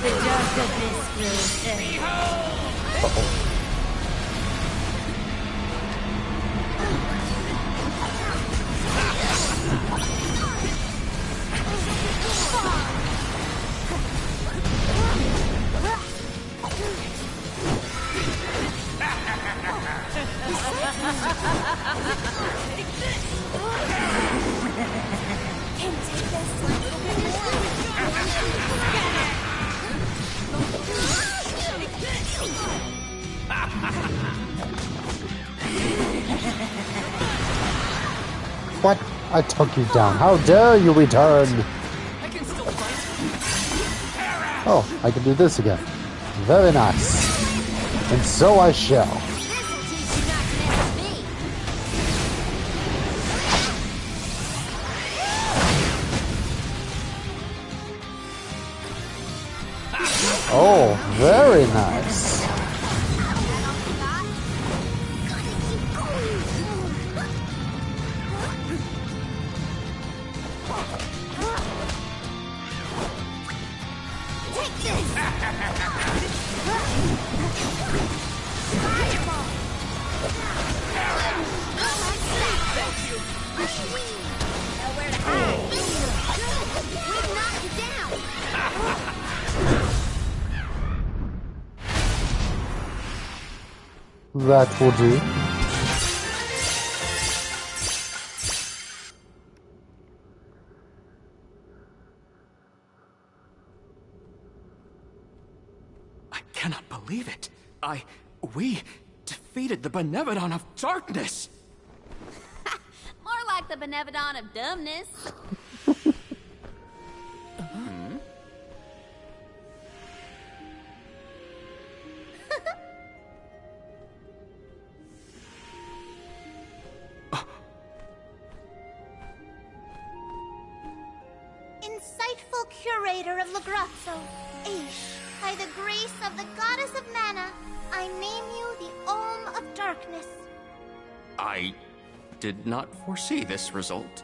The dark abyss grows dead.
Uh-oh. I took you down. How dare you return?
I can still fight.
Oh, I can do this again. Very nice. And so I shall. Oh, very nice. That will do.
I cannot believe it. We defeated the Benevodon of Darkness!
More like the Benevodon of Dumbness.
Insightful curator of Lagrazzo, Aish, by the grace of the goddess of mana, I name you the Olm of Darkness.
I did not foresee this result.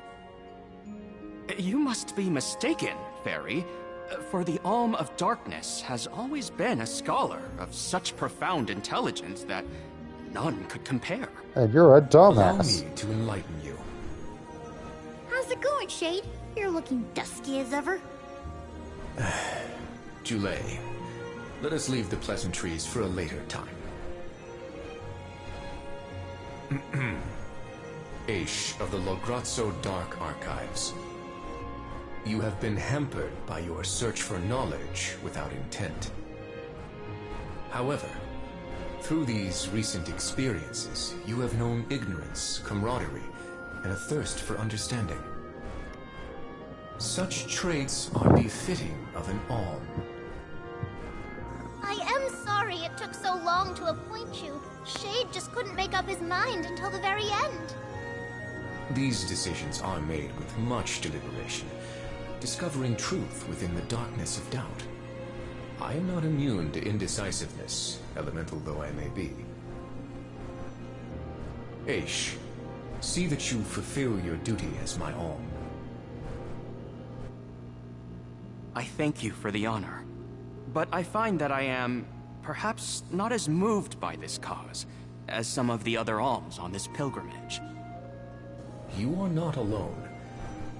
You must be mistaken, Fairy, for the Olm of Darkness has always been a scholar of such profound intelligence that none could compare.
And you're a
Allow
dumbass.
me to enlighten you.
How's it going, Shade? You're looking dusky as ever.
Julay, let us leave the pleasantries for a later time. Aish of the Lograzzo Dark Archives. You have been hampered by your search for knowledge without intent. However, through these recent experiences, you have known ignorance, camaraderie, and a thirst for understanding. Such traits are befitting of an Alm.
I am sorry it took so long to appoint you. Shade just couldn't make up his mind until the very end.
These decisions are made with much deliberation, discovering truth within the darkness of doubt. I am not immune to indecisiveness, elemental though I may be. Aish, see that you fulfill your duty as my Alm.
I thank you for the honor, but I find that I am perhaps not as moved by this cause as some of the other alms on this pilgrimage.
You are not alone.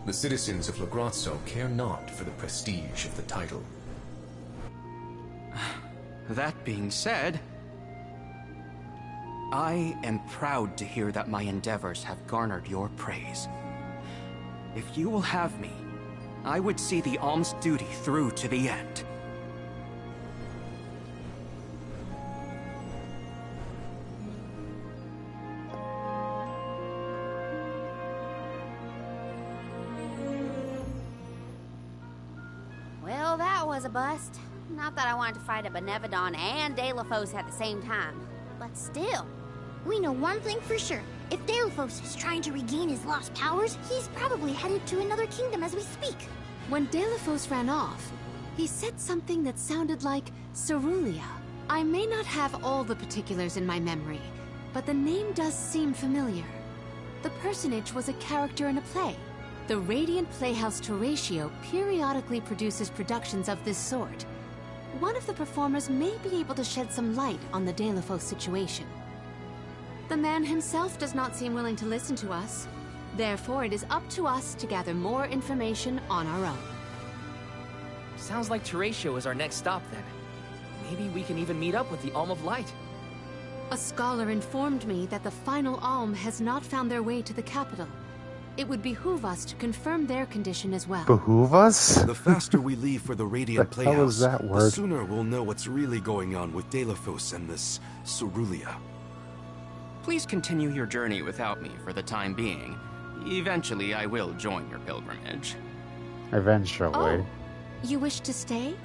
The citizens of Lagrazzo care not for the prestige of the title.
That being said, I am proud to hear that my endeavors have garnered your praise. If you will have me, I would see the alms duty through to the end.
Well, that was a bust. Not that I wanted to fight a Benevodon and Delafos at the same time, but still.
We know one thing for sure. If Delafos is trying to regain his lost powers, he's probably headed to another kingdom as we speak.
When Delafos ran off, he said something that sounded like Cerulia. I may not have all the particulars in my memory, but the name does seem familiar. The personage was a character in a play. The Radiant Playhouse Teratio periodically produces productions of this sort. One of the performers may be able to shed some light on the Delafos situation. The man himself does not seem willing to listen to us. Therefore, it is up to us to gather more information on our own.
Sounds like Teratio is our next stop then. Maybe we can even meet up with the Alm of Light.
A scholar informed me that the final Alm has not found their way to the capital. It would behoove us to confirm their condition as well.
Behoove us?
The faster we leave for the Radiant
The hell
Playhouse,
is that
the
word?
sooner we'll know what's really going on with Delafos and this Cerulia.
Please continue your journey without me for the time being. Eventually, I will join your pilgrimage.
Eventually.
Oh, you wish to stay?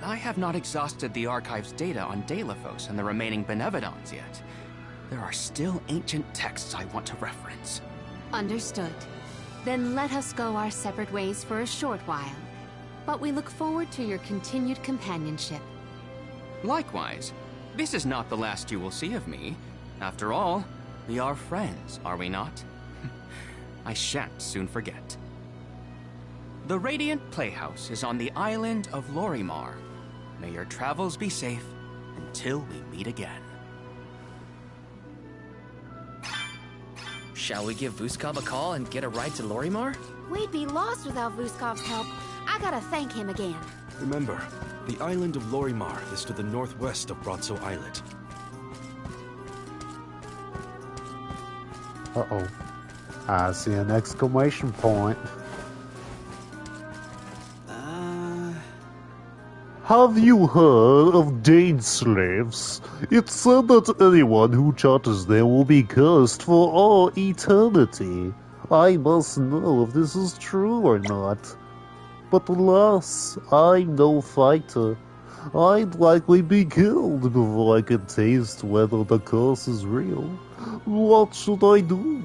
I have not exhausted the Archive's data on Deilophos and the remaining Benevodons yet. There are still ancient texts I want to reference.
Understood. Then let us go our separate ways for a short while. But we look forward to your continued companionship.
Likewise, this is not the last you will see of me. After all, we are friends, are we not? I shan't soon forget. The Radiant Playhouse is on the island of Lorimar. May your travels be safe until we meet again.
Shall we give Vuskov a call and get a ride to Lorimar?
We'd be lost without Vuskov's help. I gotta thank him again.
Remember, the island of Lorimar is to the northwest of Bronzo Islet.
Uh-oh. I see an exclamation point. Have you heard of Dane slaves? It's said that anyone who charters them will be cursed for all eternity. I must know if this is true or not. But alas, I'm no fighter. I'd likely be killed before I could taste whether the curse is real. What should I do?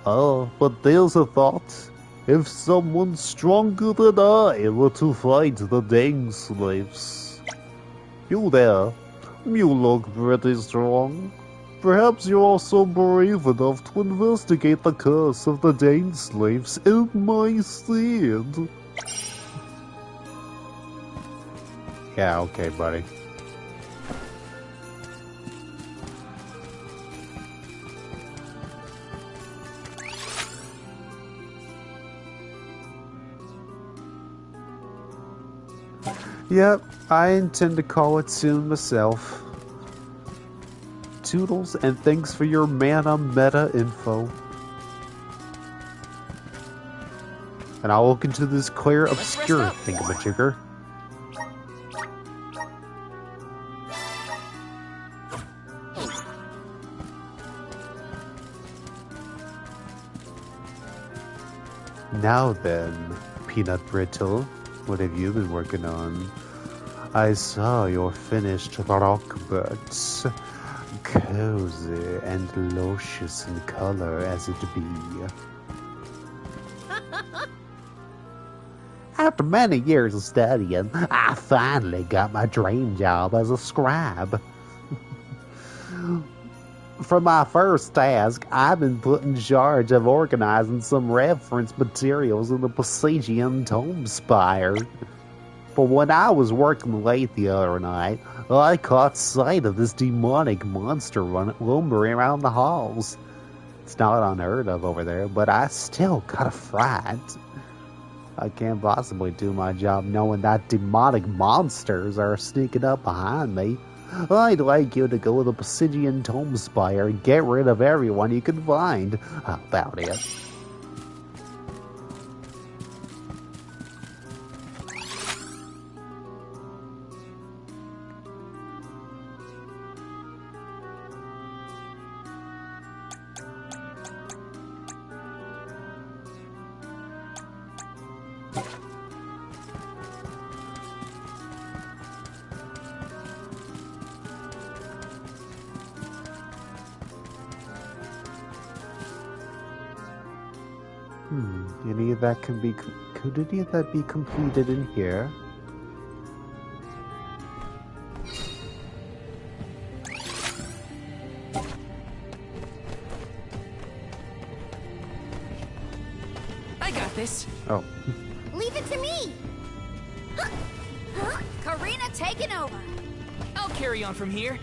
But there's a thought. If someone stronger than I were to fight the Dane slaves. You there, you look pretty strong. Perhaps you're also brave enough to investigate the curse of the Dane slaves in my stead. Yeah, okay, buddy. Yep, I intend to call it soon myself. Toodles, and thanks for your mana meta info. And I'll look into this clear obscure thingamajigger. Now then, Peanut Brittle, what have you been working on? I saw your finished rockbirds. Cozy and luscious in color as it be. After many years of studying, I finally got my dream job as a scribe. For my first task, I've been put in charge of organizing some reference materials in the Pisigian tomb spire. But when I was working late the other night, I caught sight of this demonic monster lumbering around the halls. It's not unheard of over there, but I still got a fright. I can't possibly do my job knowing that demonic monsters are sneaking up behind me. I'd like you to go to the Pisigian tomb spire and get rid of everyone you can find. How about it? Could any of that be completed in here?
I got this.
Oh.
Leave it to me! Karina taking over.
I'll carry on from here.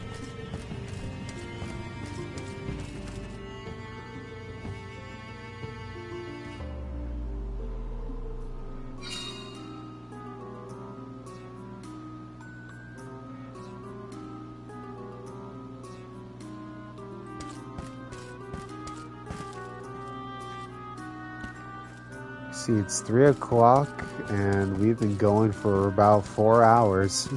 See, it's 3 o'clock, and we've been going for about 4 hours.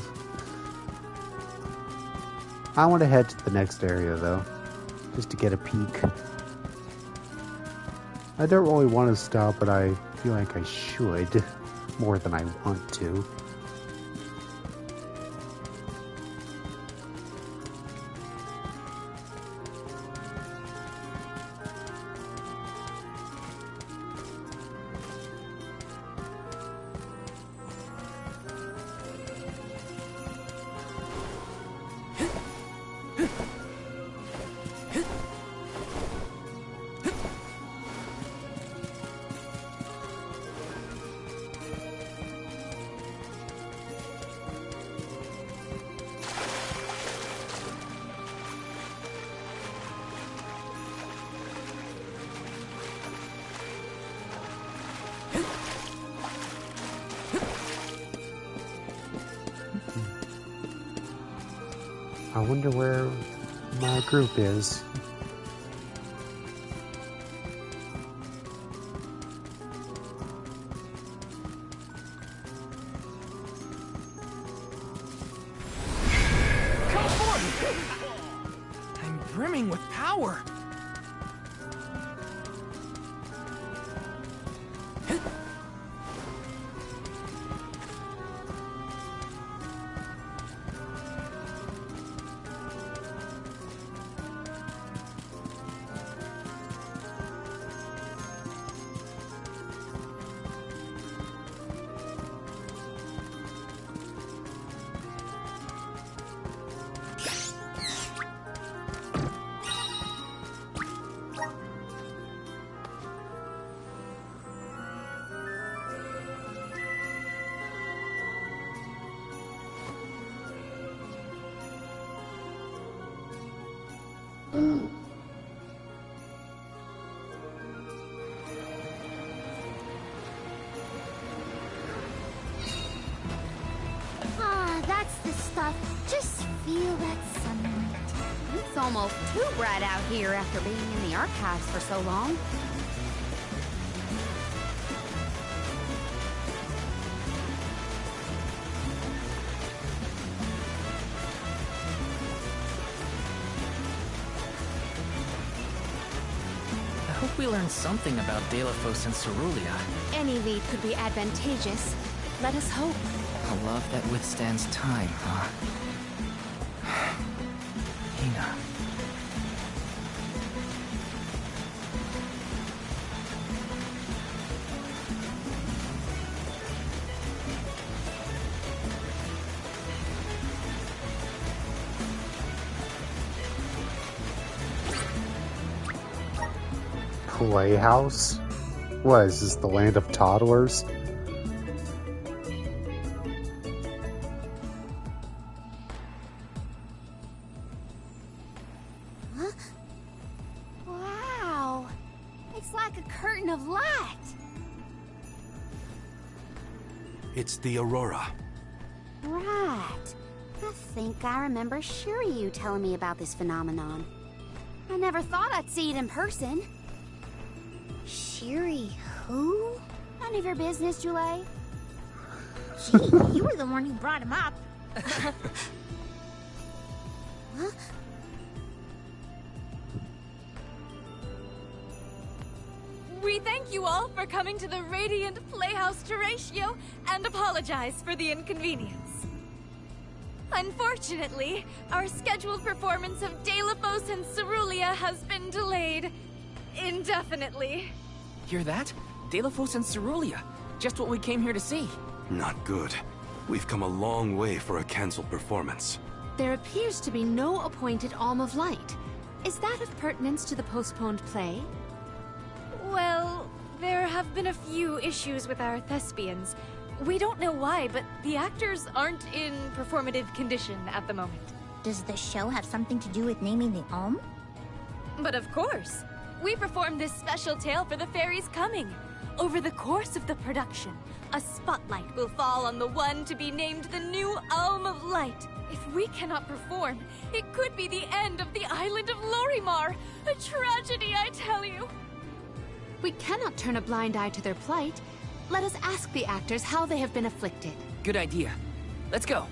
I want to head to the next area, though, just to get a peek. I don't really want to stop, but I feel like I should more than I want to. I wonder where my group is.
Come forth! I'm brimming with power.
Ah, that's the stuff. Just feel that sunlight.
It's almost too bright out here after being in the archives for so long.
I hope we learn something about Delaphos and Cerulia.
Any lead could be advantageous. Let us hope.
A love that withstands time, huh? Hina.
Playhouse? What, is this the land of toddlers?
Huh? Wow! It's like a curtain of light.
It's the Aurora.
Right. I think I remember Shiryu telling me about this phenomenon. I never thought I'd see it in person.
Shiri, who?
None of your business, Jule.
Gee, you were the one who brought him up.
Huh?
We thank you all for coming to the Radiant Playhouse Terratio and apologize for the inconvenience. Unfortunately, our scheduled performance of Delaphos and Cerulia has been delayed indefinitely.
Hear that? Delaphos and Cerulia. Just what we came here to see.
Not good. We've come a long way for a cancelled performance.
There appears to be no appointed Alm of Light. Is that of pertinence to the postponed play?
Well, there have been a few issues with our thespians. We don't know why, but the actors aren't in performative condition at the moment.
Does the show have something to do with naming the Alm?
But of course. We performed this special tale for the fairies coming. Over the course of the production, a spotlight will fall on the one to be named the new Alm of Light. If we cannot perform, it could be the end of the island of Lorimar. A tragedy, I tell you.
We cannot turn a blind eye to their plight. Let us ask the actors how they have been afflicted.
Good idea. Let's go.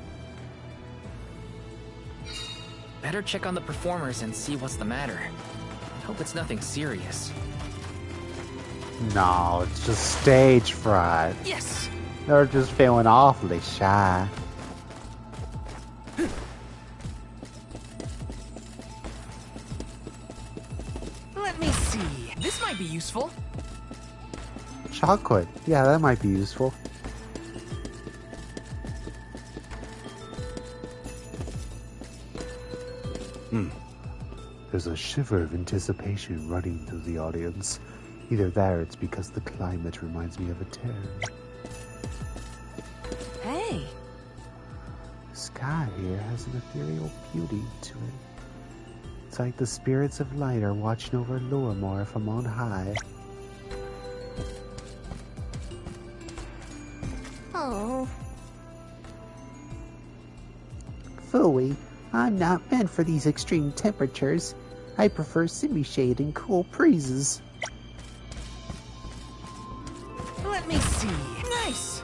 Better check on the performers and see what's the matter. Hope it's nothing serious.
No, it's just stage fright.
Yes!
They're just feeling awfully shy.
Let me see. This might be useful.
Chocolate. Yeah, that might be useful. There's a shiver of anticipation running through the audience. Either that or it's because the climate reminds me of a town.
Hey!
The sky here has an ethereal beauty to it. It's like the spirits of light are watching over Lorimar from on high.
Oh.
Phooey, I'm not meant for these extreme temperatures. I prefer semi-shade and cool breezes.
Let me see. Nice!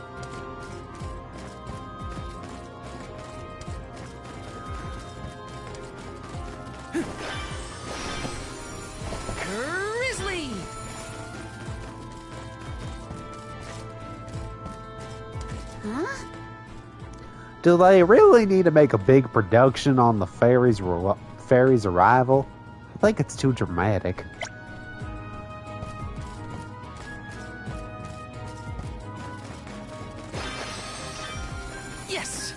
Grizzly!
Huh?
Do they really need to make a big production on the fairy's arrival? I think it's too dramatic.
Yes!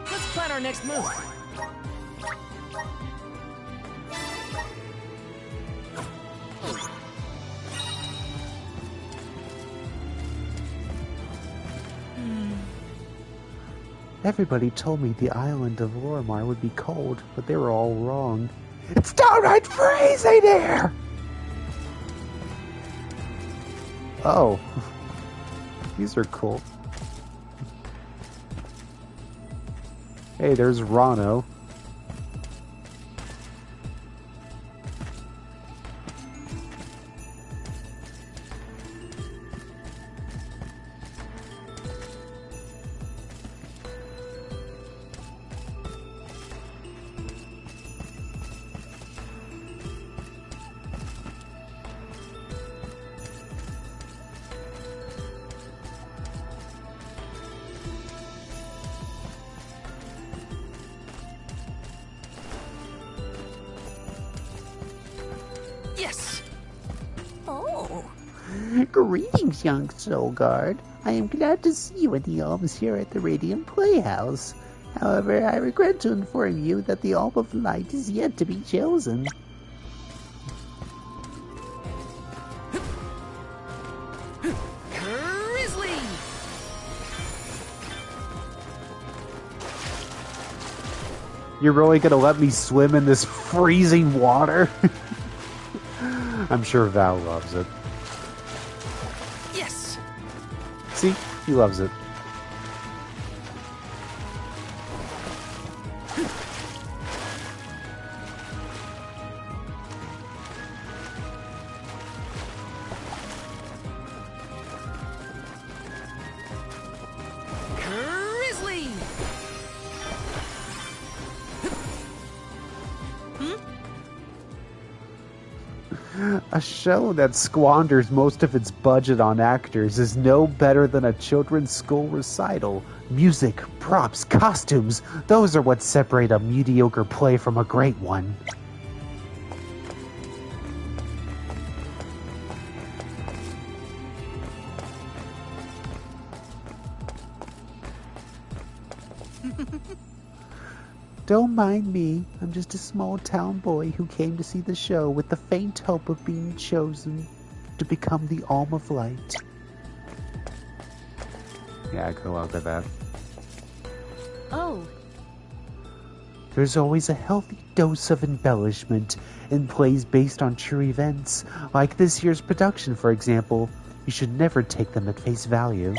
Let's plan our next move.
Everybody told me the island of Lorimar would be cold, but they were all wrong. It's downright freezing here! Oh. These are cool. Hey, there's Rano.
Yes!
Oh.
Greetings, young soul guard. I am glad to see you and the alms here at the Radiant Playhouse. However, I regret to inform you that the Alm of Light is yet to be chosen.
Grizzly!
You're really gonna let me swim in this freezing water? I'm sure Val loves it.
Yes!
See? He loves it.
Grizzly!
A show that squanders most of its budget on actors is no better than a children's school recital. Music, props, costumes, those are what separate a mediocre play from a great one. Don't mind me. I'm just a small town boy who came to see the show with the faint hope of being chosen to become the Alm of Light. Yeah, good luck with that.
Oh.
There's always a healthy dose of embellishment in plays based on true events. Like this year's production, for example. You should never take them at face value.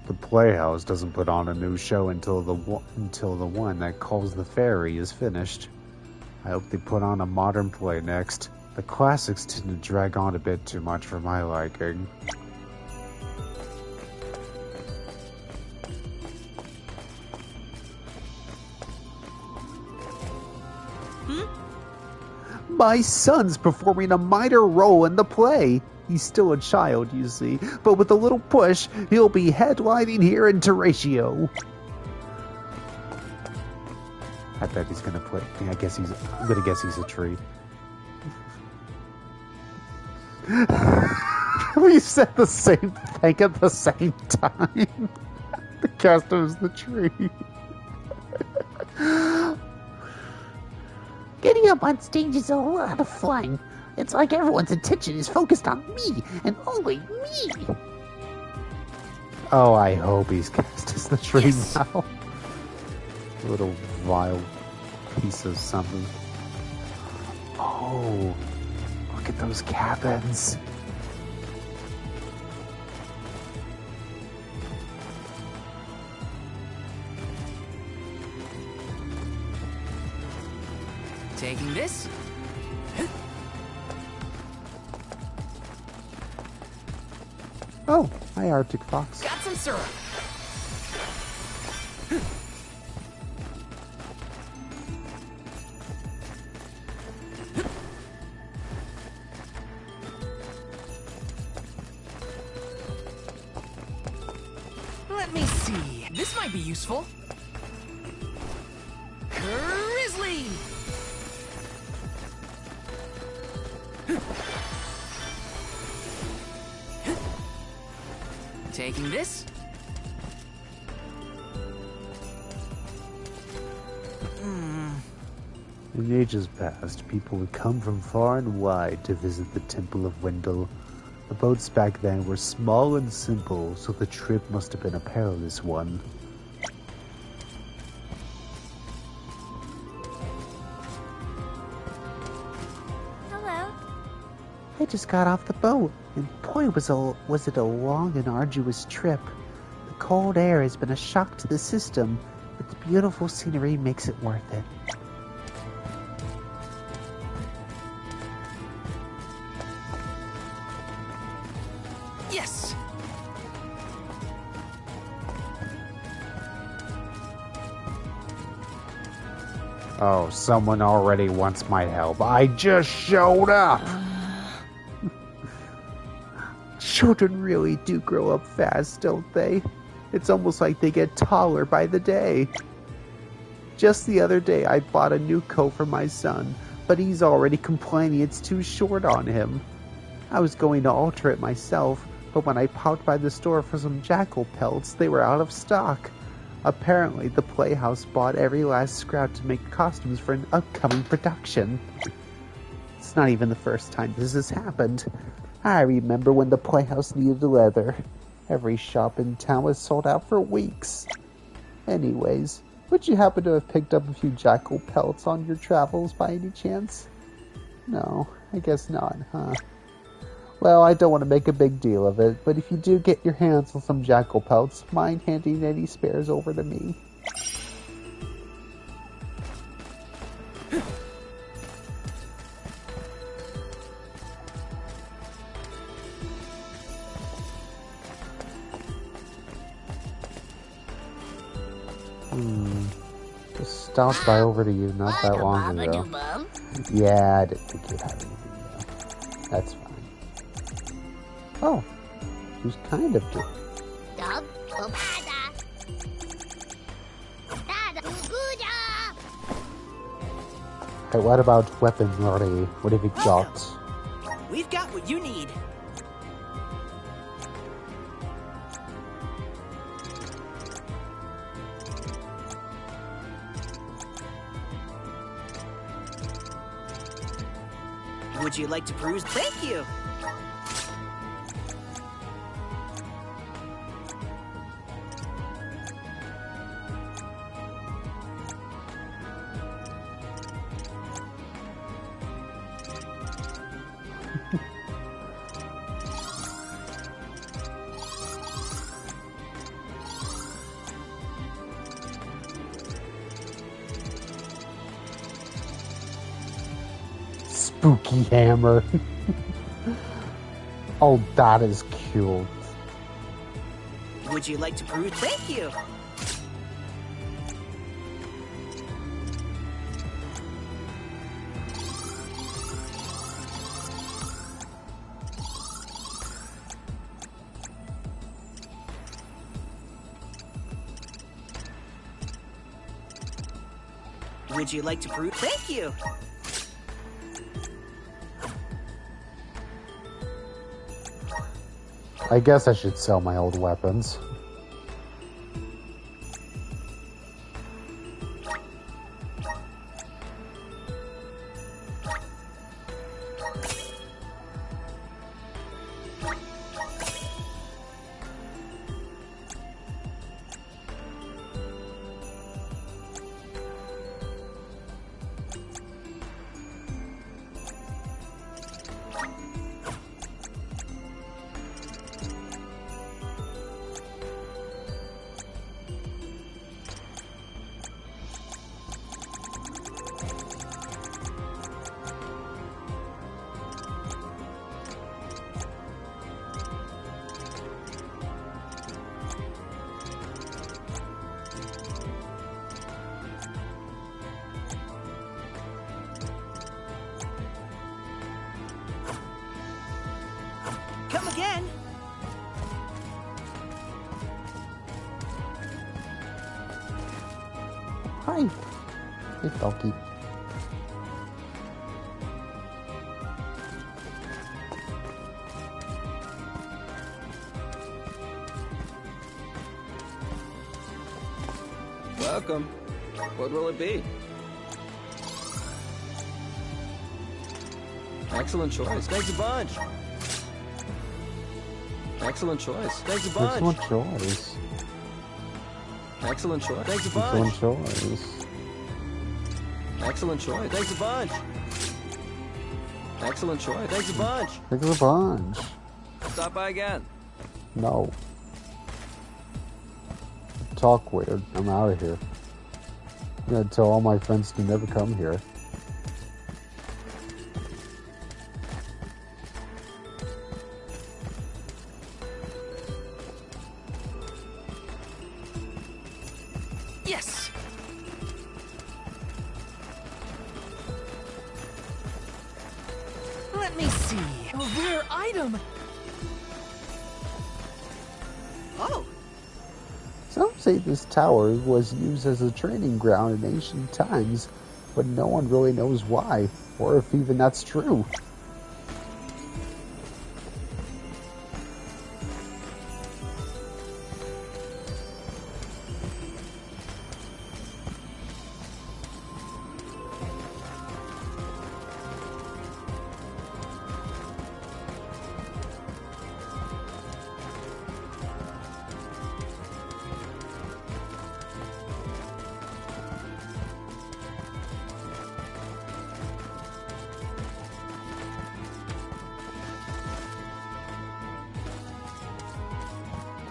The Playhouse doesn't put on a new show until the one that calls the Fairy is finished. I hope they put on a modern play next. The classics tend to drag on a bit too much for my liking. My son's performing a minor role in the play. He's still a child, you see, but with a little push, he'll be headlining here in Terratio. I bet he's gonna play. I'm gonna guess he's a tree. We said the same thing at the same time. The cast was the tree.
Getting up on stage is a lot of fun. It's like everyone's attention is focused on me, and only me.
Oh, I hope he's cast as the tree now. Little vile piece of something. Oh, look at those cabins.
Taking this.
Oh, hi, Arctic Fox.
Got some syrup. Let me see. This might be useful. Grizzly! Taking this.
In ages past, people would come from far and wide to visit the Temple of Wendell. The boats back then were small and simple, so the trip must have been a perilous one.
Hello.
I just got off the boat, and boy was it a long and arduous trip. The cold air has been a shock to the system, but the beautiful scenery makes it worth it.
Yes!
Oh, someone already wants my help. I just showed up! Children really do grow up fast, don't they? It's almost like they get taller by the day. Just the other day, I bought a new coat for my son, but he's already complaining it's too short on him. I was going to alter it myself, but when I popped by the store for some jackal pelts, they were out of stock. Apparently, the Playhouse bought every last scrap to make costumes for an upcoming production. It's not even the first time this has happened. I remember when the Playhouse needed leather. Every shop in town was sold out for weeks. Anyways, would you happen to have picked up a few jackal pelts on your travels by any chance? No, I guess not, huh? Well, I don't want to make a big deal of it, but if you do get your hands on some jackal pelts, mind handing any spares over to me. Just stopped by over to you not that long ago. Yeah, I didn't think you'd have anything though. That's fine. Oh, who's kind of good. Hey, what about weaponry? What have you got?
We've got what you need. Would you like to peruse? Thank you.
Spooky hammer. Oh, that is cute.
Would you like to peruse? Thank you. Would you like to prove? Thank you.
I guess I should sell my old weapons.
Come again.
Hi. Hey, Falky.
Welcome. What will it be? Excellent choice. Thanks a bunch. Excellent choice. Thanks a bunch.
Excellent choice.
Excellent choice. Thanks a bunch.
Excellent choice.
Excellent choice. Thanks a bunch. Excellent choice. Thanks a bunch.
Thanks a bunch.
Stop by again.
No. Talk weird. I'm out of here. I'm gonna tell all my friends to never come here.
Yes! Let me see. A rare item!
Oh!
Some say this tower was used as a training ground in ancient times, but no one really knows why, or if even that's true.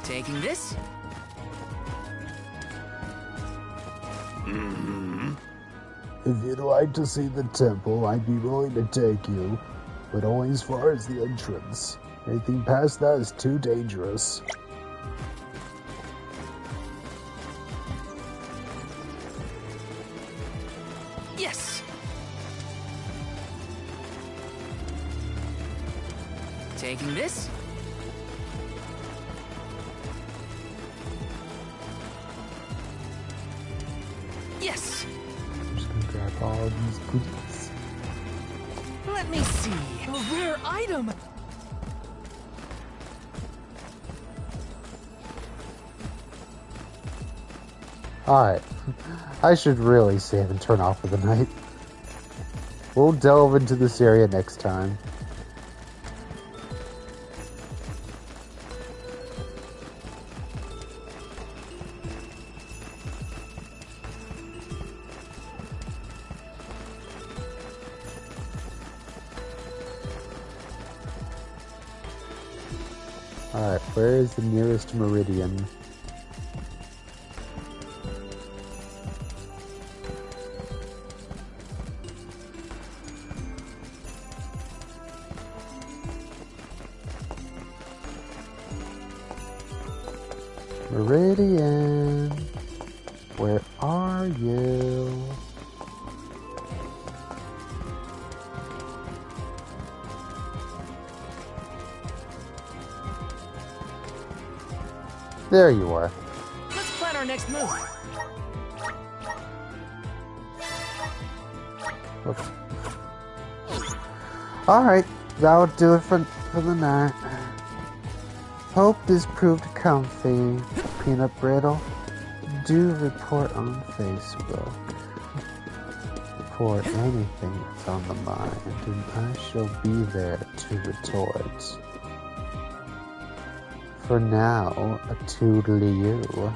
Taking this?
If you'd like to see the temple, I'd be willing to take you, but only as far as the entrance. Anything past that is too dangerous.
Yes! Taking this? Yes!
I'm just gonna grab all these goodies.
Let me see. A rare item!
Alright. I should really save and turn off for the night. We'll delve into this area next time. Alright, where is the nearest meridian? Meridian, where are you? There you are.
Let's plan our next move.
Okay. Alright, that'll do it for the night. Hope this proved comfy. Peanut Brittle, do report on Facebook. Report anything that's on the mind, and I shall be there to retort. For now, a toodaloo.